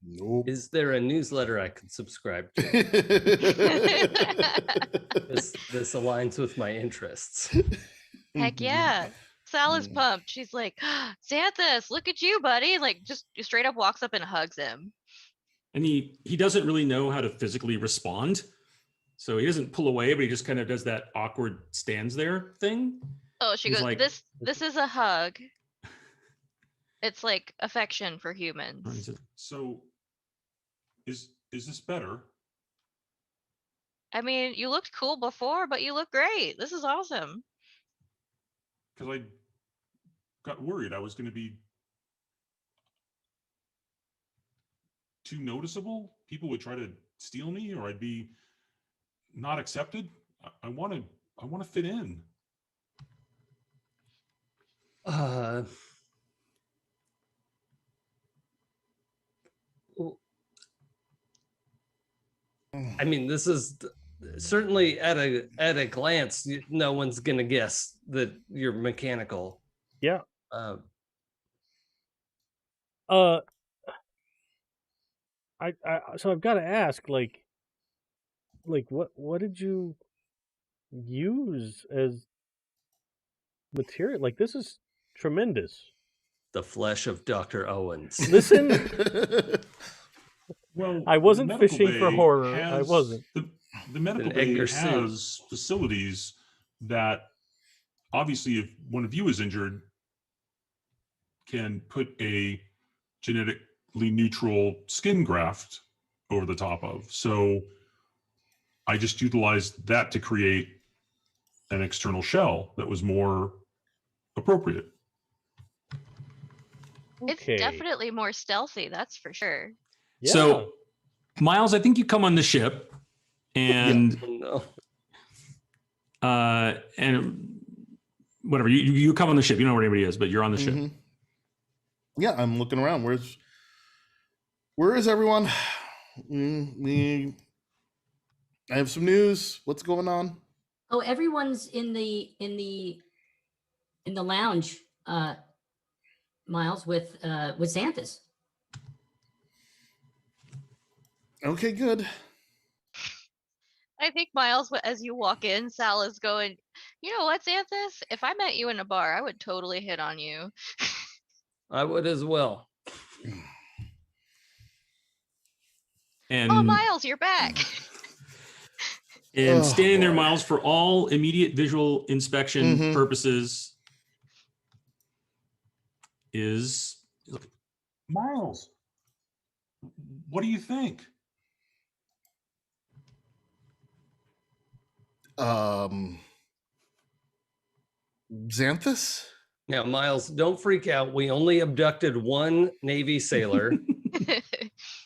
[SPEAKER 2] Nope.
[SPEAKER 5] Is there a newsletter I could subscribe to? This aligns with my interests.
[SPEAKER 4] Heck yeah. Sal is pumped. She's like, Xanthus, look at you, buddy. Like, just straight up walks up and hugs him.
[SPEAKER 1] And he doesn't really know how to physically respond. So he doesn't pull away, but he just kind of does that awkward stands there thing.
[SPEAKER 4] Oh, she
[SPEAKER 1] He's
[SPEAKER 4] goes,
[SPEAKER 1] like-
[SPEAKER 4] this is a hug. It's like affection for humans.
[SPEAKER 8] So is this better?
[SPEAKER 4] I mean, you looked cool before, but you look great. This is awesome.
[SPEAKER 8] Because I got worried I was going to be too noticeable. People would try to steal me, or I'd be not accepted. I want to fit in.
[SPEAKER 5] I mean, this is certainly at a glance, no one's gonna guess that you're mechanical.
[SPEAKER 3] Yeah. So I've got to ask, like what did you use as material? Like, this is tremendous.
[SPEAKER 5] The flesh of Dr. Owens.
[SPEAKER 3] Listen,
[SPEAKER 8] Well,
[SPEAKER 3] I wasn't
[SPEAKER 8] the medical
[SPEAKER 3] fishing for
[SPEAKER 8] bay
[SPEAKER 3] horror. I
[SPEAKER 8] has-
[SPEAKER 3] wasn't.
[SPEAKER 8] The medical
[SPEAKER 5] An
[SPEAKER 8] bay
[SPEAKER 5] Edgar suit.
[SPEAKER 8] has facilities that, obviously, if one of you is injured, can put a genetically neutral skin graft over the top of. So I just utilized that to create an external shell that was more appropriate.
[SPEAKER 4] It's
[SPEAKER 3] Okay.
[SPEAKER 4] definitely more stealthy, that's for sure.
[SPEAKER 3] Yeah.
[SPEAKER 1] So, Miles, I think you come on the ship, and
[SPEAKER 5] No.
[SPEAKER 1] and whatever, you come on the ship. You know where anybody is, but you're on the ship.
[SPEAKER 2] Mhm. Yeah, I'm looking around. Where is everyone? I have some news. What's going on?
[SPEAKER 7] Oh, everyone's in the lounge, Miles, with Xanthus.
[SPEAKER 2] Okay, good.
[SPEAKER 4] I think, Miles, as you walk in, Sal is going, you know what, Xanthus? If I met you in a bar, I would totally hit on you.
[SPEAKER 5] I would as well.
[SPEAKER 1] And
[SPEAKER 4] Oh, Miles, you're back.
[SPEAKER 1] and
[SPEAKER 2] Oh,
[SPEAKER 1] standing there,
[SPEAKER 2] boy.
[SPEAKER 1] Miles, for all immediate visual inspection
[SPEAKER 2] Mhm.
[SPEAKER 1] purposes, is
[SPEAKER 8] Miles, what do you think?
[SPEAKER 2] Xanthus?
[SPEAKER 5] Now, Miles, don't freak out. We only abducted one Navy sailor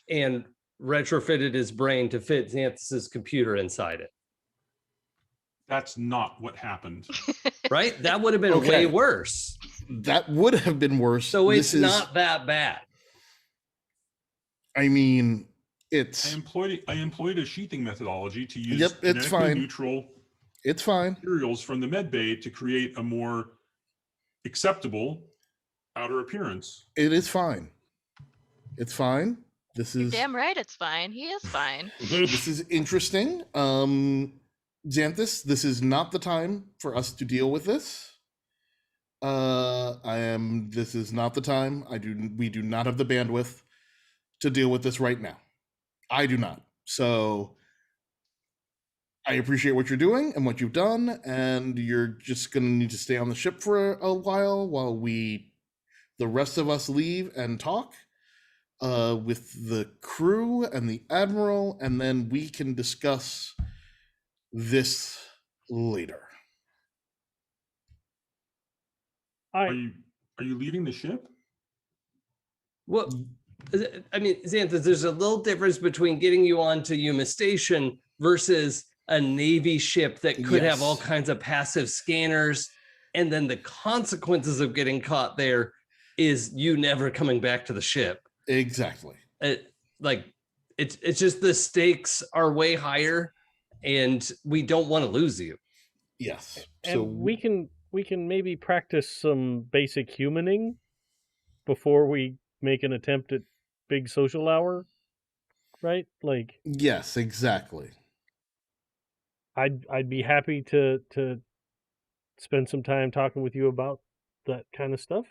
[SPEAKER 5] and retrofitted his brain to fit Xanthus's computer inside it.
[SPEAKER 8] That's not what happened.
[SPEAKER 5] Right? That would have been
[SPEAKER 2] Okay.
[SPEAKER 5] way worse.
[SPEAKER 2] That would have been worse.
[SPEAKER 5] So it's
[SPEAKER 2] This is-
[SPEAKER 5] not that bad.
[SPEAKER 2] I mean,
[SPEAKER 8] I
[SPEAKER 2] it's
[SPEAKER 8] employed a sheathing methodology to use
[SPEAKER 2] Yep, it's
[SPEAKER 8] genetically
[SPEAKER 2] fine.
[SPEAKER 8] neutral
[SPEAKER 2] it's fine.
[SPEAKER 8] materials from the med bay to create a more acceptable outer appearance.
[SPEAKER 2] It is fine. It's fine. This
[SPEAKER 4] You're
[SPEAKER 2] is
[SPEAKER 4] damn right it's fine. He is fine.
[SPEAKER 2] this is interesting. Xanthus, this is not the time for us to deal with this. This is not the time. We do not have the bandwidth to deal with this right now. I do not. So I appreciate what you're doing and what you've done, and you're just gonna need to stay on the ship for a while the rest of us leave and talk with the crew and the admiral, and then we can discuss this later.
[SPEAKER 8] Are you leaving the ship?
[SPEAKER 5] Well, I mean, Xanthus, there's a little difference between getting you onto Yuma Station versus a Navy ship that could have all
[SPEAKER 2] Yes.
[SPEAKER 5] kinds of passive scanners. And then the consequences of getting caught there is you never coming back to the ship.
[SPEAKER 2] Exactly.
[SPEAKER 5] It's just the stakes are way higher and we don't want to lose you.
[SPEAKER 2] Yes.
[SPEAKER 3] And
[SPEAKER 2] So
[SPEAKER 3] we can maybe practice some basic humaning before we make an attempt at big social hour, right? Like,
[SPEAKER 2] yes, exactly.
[SPEAKER 3] I'd be happy to spend some time talking with you about that kind of stuff.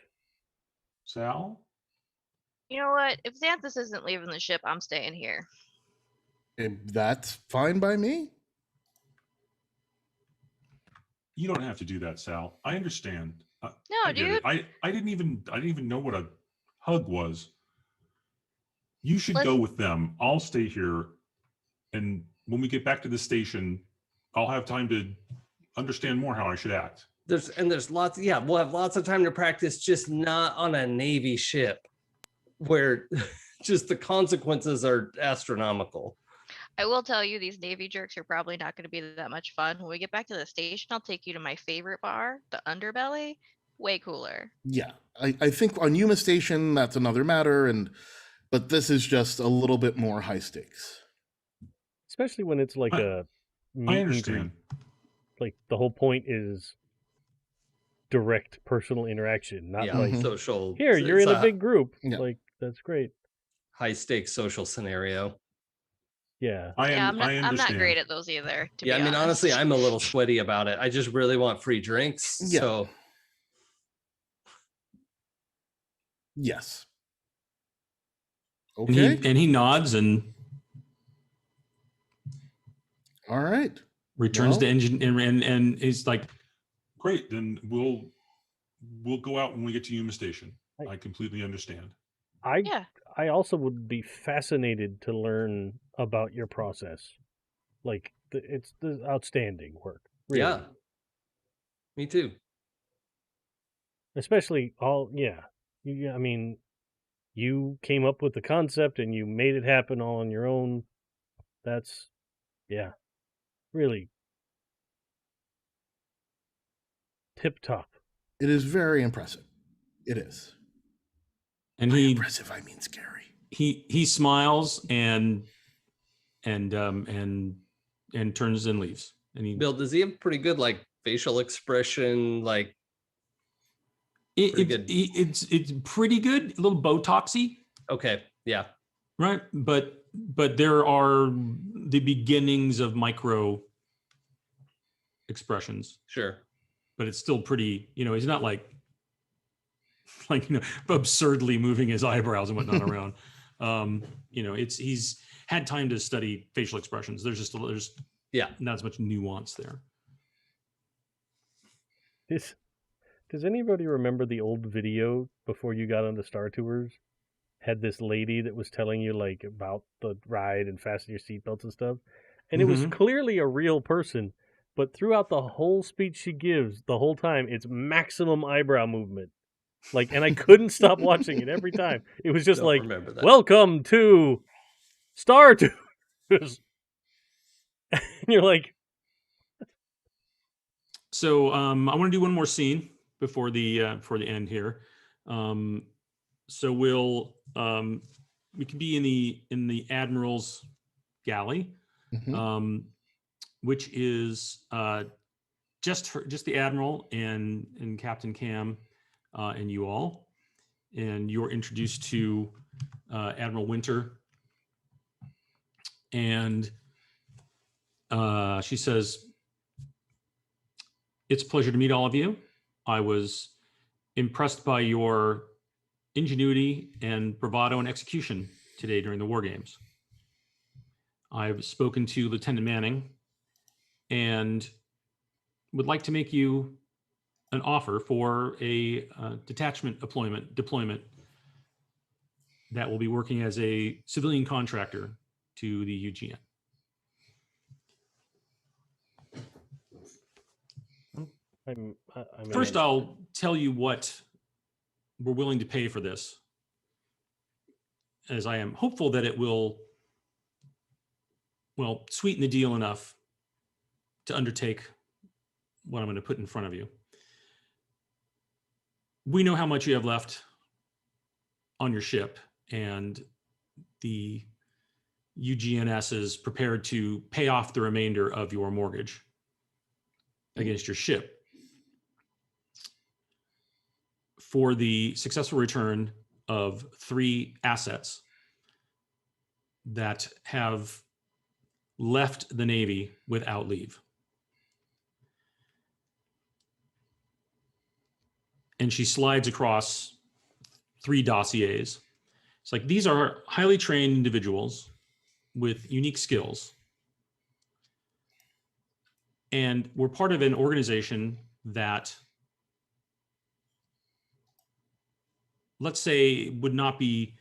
[SPEAKER 8] Sal?
[SPEAKER 4] You know what? If Xanthus isn't leaving the ship, I'm staying here.
[SPEAKER 2] That's fine by me.
[SPEAKER 8] You don't have to do that, Sal. I understand.
[SPEAKER 4] No,
[SPEAKER 8] I get it.
[SPEAKER 4] dude.
[SPEAKER 8] I didn't even know what a hug was. You should go
[SPEAKER 4] Listen-
[SPEAKER 8] with them. I'll stay here, and when we get back to the station, I'll have time to understand more how I should act.
[SPEAKER 5] There's lots. Yeah, we'll have lots of time to practice, just not on a Navy ship where just the consequences are astronomical.
[SPEAKER 4] I will tell you, these Navy jerks are probably not going to be that much fun. When we get back to the station, I'll take you to my favorite bar, the Underbelly. Way cooler.
[SPEAKER 2] Yeah, I think on Yuma Station that's another matter, but this is just a little bit more high stakes.
[SPEAKER 3] Especially when it's like a meet
[SPEAKER 8] I
[SPEAKER 3] and
[SPEAKER 8] understand.
[SPEAKER 3] greet. Like the whole point is direct personal interaction, not
[SPEAKER 5] Yeah,
[SPEAKER 3] like
[SPEAKER 5] social.
[SPEAKER 3] here you're
[SPEAKER 5] it's
[SPEAKER 3] in a big group.
[SPEAKER 2] Yeah.
[SPEAKER 3] Like that's great.
[SPEAKER 5] high stakes social scenario.
[SPEAKER 3] Yeah.
[SPEAKER 8] I
[SPEAKER 4] I'm not
[SPEAKER 8] understand.
[SPEAKER 4] great at those either. To
[SPEAKER 5] Yeah,
[SPEAKER 4] be
[SPEAKER 5] I mean,
[SPEAKER 4] honest.
[SPEAKER 5] honestly, I'm a little sweaty about it. I just really want free drinks.
[SPEAKER 2] Yeah.
[SPEAKER 5] So
[SPEAKER 2] Yes.
[SPEAKER 1] And
[SPEAKER 2] Okay.
[SPEAKER 1] he nods and
[SPEAKER 2] All right.
[SPEAKER 1] returns
[SPEAKER 2] Well-
[SPEAKER 1] the engine and is like,
[SPEAKER 8] Great, then we'll go out when we get to Yuma Station.
[SPEAKER 3] Right.
[SPEAKER 8] I completely understand.
[SPEAKER 4] Yeah.
[SPEAKER 3] I also would be fascinated to learn about your process. Like it's the outstanding work. Really.
[SPEAKER 5] yeah, me too.
[SPEAKER 3] Especially I mean, you came up with the concept and you made it happen all on your own. That's really tip top.
[SPEAKER 2] It is very impressive. It is.
[SPEAKER 1] and
[SPEAKER 2] By
[SPEAKER 1] he
[SPEAKER 2] impressive, I mean scary.
[SPEAKER 1] he smiles and turns and leaves. And he
[SPEAKER 5] Bill, does he have pretty good like facial expression? Like, pretty good.
[SPEAKER 1] it's pretty good, a little Botoxy,
[SPEAKER 5] okay, yeah,
[SPEAKER 1] right? But there are the beginnings of micro expressions,
[SPEAKER 5] sure.
[SPEAKER 1] but it's still pretty, he's not like absurdly moving his eyebrows and whatnot around. He's had time to study facial expressions. There's
[SPEAKER 5] Yeah.
[SPEAKER 1] not as much nuance there.
[SPEAKER 3] Does anybody remember the old video before you got on the Star Tours? Had this lady that was telling you like about the ride and fasten your seatbelts and stuff. And it was
[SPEAKER 1] Mhm.
[SPEAKER 3] clearly a real person, but throughout the whole speech she gives, the whole time, it's maximum eyebrow movement. Like, and I couldn't stop watching it every time. It was just
[SPEAKER 5] Don't
[SPEAKER 3] like,
[SPEAKER 5] remember that.
[SPEAKER 3] welcome to Star Tours. And you're like,
[SPEAKER 1] So I want to do one more scene before the end here. So we could be in the admiral's galley,
[SPEAKER 2] Mhm.
[SPEAKER 1] which is just the admiral and Captain Cam and you all, and you're introduced to Admiral Winter And she says, "It's a pleasure to meet all of you. I was impressed by your ingenuity and bravado and execution today during the war games. I've spoken to Lieutenant Manning and would like to make you an offer for a detachment deployment that will be working as a civilian contractor to the UGN." First, I'll tell you what we're willing to pay for this, as I am hopeful that it will, well, sweeten the deal enough to undertake what I'm going to put in front of you. We know how much you have left on your ship, and the UGNS is prepared to pay off the remainder of your mortgage against your ship for the successful return of 3 assets that have left the Navy without leave. And she slides across 3 dossiers. It's like, these are highly trained individuals with unique skills. And we're part of an organization that, let's say, would not be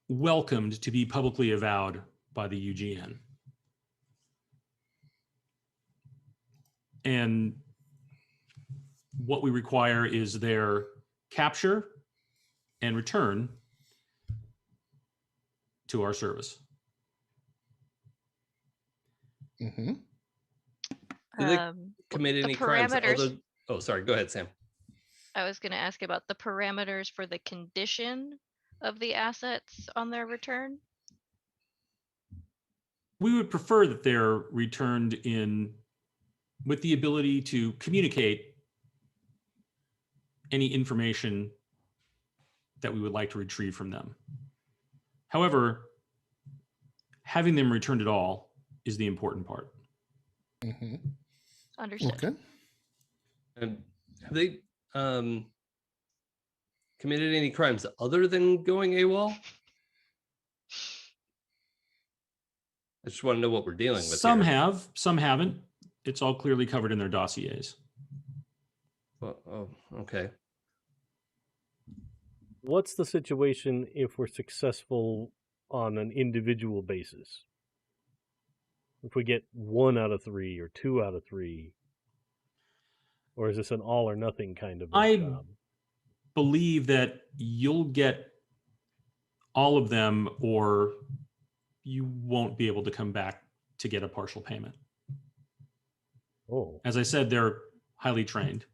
[SPEAKER 1] welcomed to be publicly avowed by the UGN. And what we require is their capture and return to our service.
[SPEAKER 2] Mm-hmm.
[SPEAKER 5] Do they commit
[SPEAKER 4] the
[SPEAKER 5] any crimes
[SPEAKER 4] parameters-
[SPEAKER 5] other? Oh, sorry. Go ahead, Sam.
[SPEAKER 4] I was going to ask about the parameters for the condition of the assets on their return.
[SPEAKER 1] We would prefer that they're returned in with the ability to communicate any information that we would like to retrieve from them. However, having them returned at all is the important part.
[SPEAKER 2] Mm-hmm.
[SPEAKER 4] Understood.
[SPEAKER 2] Okay.
[SPEAKER 5] And have they committed any crimes other than going AWOL? I just want to know what we're dealing with.
[SPEAKER 1] Some
[SPEAKER 5] here.
[SPEAKER 1] have, some haven't. It's all clearly covered in their dossiers.
[SPEAKER 5] Well, oh, okay.
[SPEAKER 3] What's the situation if we're successful on an individual basis? If we get 1 out of 3 or 2 out of 3, or is this an all or nothing kind of a job?
[SPEAKER 1] Believe that you'll get all of them, or you won't be able to come back to get a partial payment.
[SPEAKER 3] Oh,
[SPEAKER 1] As I said, they're highly trained.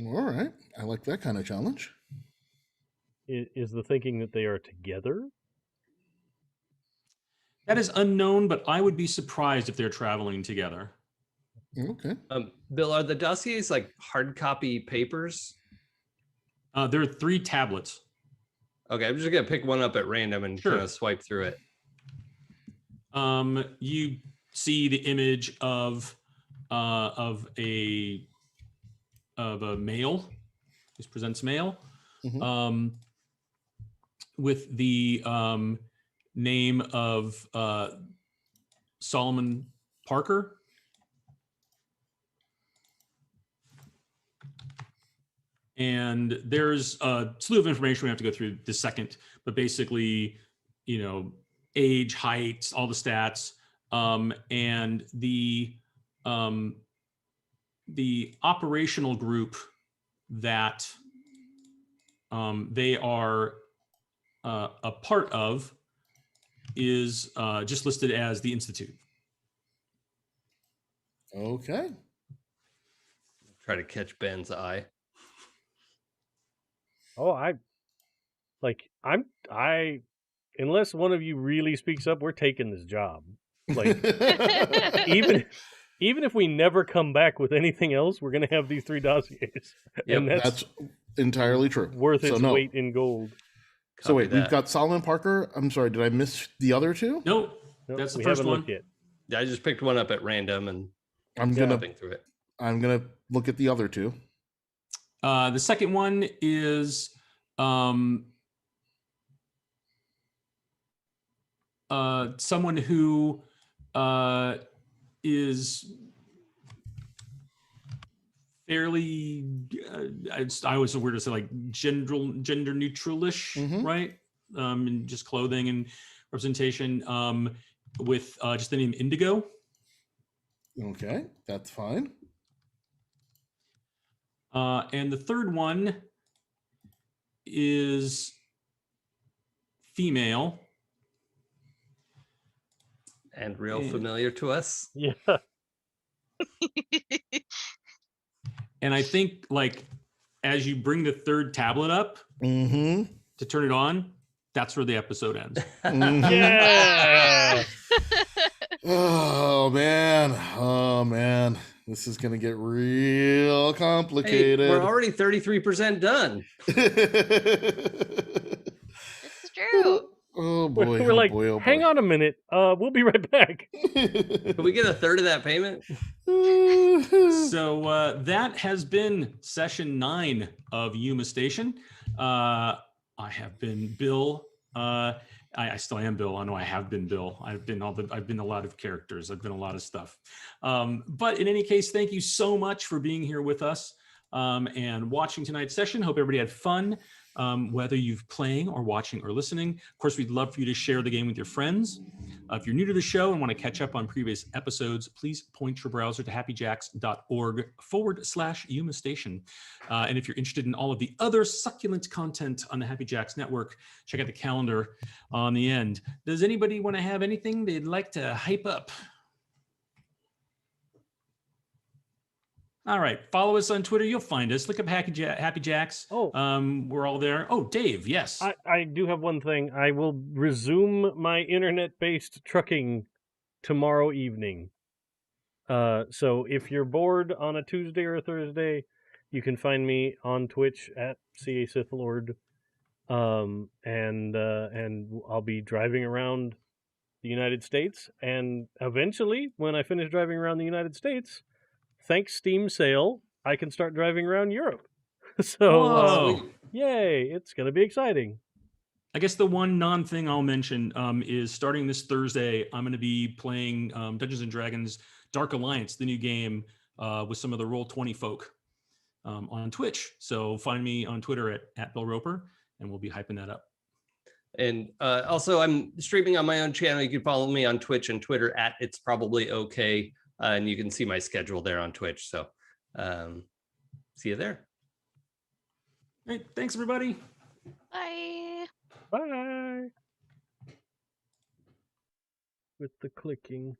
[SPEAKER 2] All right. I like that kind of challenge.
[SPEAKER 3] is the thinking that they are together?
[SPEAKER 1] That is unknown, but I would be surprised if they're traveling together.
[SPEAKER 2] Okay.
[SPEAKER 5] Bill, are the dossiers like hard copy papers?
[SPEAKER 1] There are 3 tablets.
[SPEAKER 5] Okay, I'm just gonna pick one up at random and
[SPEAKER 1] Sure.
[SPEAKER 5] kind of swipe through it.
[SPEAKER 1] You see the image of a male. This presents male.
[SPEAKER 2] Mhm.
[SPEAKER 1] With the name of Solomon Parker. And there's a slew of information we have to go through the second, but basically, you know, age, height, all the stats, and the operational group that they are a part of is just listed as the Institute.
[SPEAKER 2] Okay.
[SPEAKER 5] Try to catch Ben's eye.
[SPEAKER 3] Oh, unless one of you really speaks up, we're taking this job. Like, even if we never come back with anything else, we're going to have these 3 dossiers.
[SPEAKER 5] Yep,
[SPEAKER 3] And
[SPEAKER 2] That's entirely true.
[SPEAKER 3] worth
[SPEAKER 2] So
[SPEAKER 3] its
[SPEAKER 2] no.
[SPEAKER 3] weight in gold.
[SPEAKER 2] So wait,
[SPEAKER 5] Copy
[SPEAKER 2] we've
[SPEAKER 5] that.
[SPEAKER 2] got Solomon Parker. I'm sorry, did I miss the other 2?
[SPEAKER 1] No,
[SPEAKER 3] Nope,
[SPEAKER 1] That's the
[SPEAKER 3] we
[SPEAKER 1] first
[SPEAKER 3] haven't
[SPEAKER 1] one.
[SPEAKER 3] looked yet.
[SPEAKER 5] Yeah, I just picked one up at random and
[SPEAKER 2] I'm gonna
[SPEAKER 5] flipping through it.
[SPEAKER 2] look at the other two.
[SPEAKER 1] The second one is someone who is fairly I was weird to say like gender neutralish,
[SPEAKER 2] Mhm.
[SPEAKER 1] right? In just clothing and representation, with just the name Indigo.
[SPEAKER 2] Okay, that's fine.
[SPEAKER 1] And the third one is female.
[SPEAKER 5] And real
[SPEAKER 1] Yeah.
[SPEAKER 5] familiar to us.
[SPEAKER 3] Yeah.
[SPEAKER 1] And I think like as you bring the third tablet up
[SPEAKER 2] Mm-hmm.
[SPEAKER 1] to turn it on, that's where the episode ends.
[SPEAKER 2] Mhm.
[SPEAKER 3] Yeah.
[SPEAKER 2] Oh man, this is gonna get real
[SPEAKER 5] Hey,
[SPEAKER 2] complicated.
[SPEAKER 5] we're already 33% done.
[SPEAKER 4] It's true.
[SPEAKER 2] Oh boy,
[SPEAKER 3] We're
[SPEAKER 2] oh
[SPEAKER 3] like,
[SPEAKER 2] boy, oh
[SPEAKER 3] hang
[SPEAKER 2] boy.
[SPEAKER 3] on a minute. We'll be right back.
[SPEAKER 5] Can we get a third of that payment?
[SPEAKER 1] So that has been session 9 of Yuma Station. I have been Bill. I still am Bill. I know I have been Bill. I've been a lot of characters. I've been a lot of stuff. But in any case, thank you so much for being here with us and watching tonight's session. Hope everybody had fun, whether you're playing or watching or listening. Of course, we'd love for you to share the game with your friends. If you're new to the show and want to catch up on previous episodes, please point your browser to happyjacks.org/Yuma Station. And if you're interested in all of the other succulent content on the Happy Jacks Network, check out the calendar on the end. Does anybody want to have anything they'd like to hype up? All right, follow us on Twitter. You'll find us. Look up Happy Jacks.
[SPEAKER 3] Oh.
[SPEAKER 1] We're all there. Oh, Dave, yes.
[SPEAKER 3] I do have one thing. I will resume my internet-based trucking tomorrow evening. So if you're bored on a Tuesday or a Thursday, you can find me on Twitch at CASithLord. And I'll be driving around the United States, and eventually, when I finish driving around the United States, thanks Steam sale, I can start driving around Europe. So,
[SPEAKER 1] Whoa.
[SPEAKER 3] yay! It's gonna be exciting.
[SPEAKER 1] I guess the one non-thing I'll mention is starting this Thursday, I'm going to be playing Dungeons & Dragons Dark Alliance, the new game, with some of the Roll20 folk on Twitch. So find me on Twitter at Bill Roper, and we'll be hyping that up.
[SPEAKER 5] And also, I'm streaming on my own channel. You can follow me on Twitch and Twitter at It's Probably Okay. And you can see my schedule there on Twitch. So see you there.
[SPEAKER 1] Hey, thanks, everybody.
[SPEAKER 4] Bye.
[SPEAKER 3] Bye. With the clicking.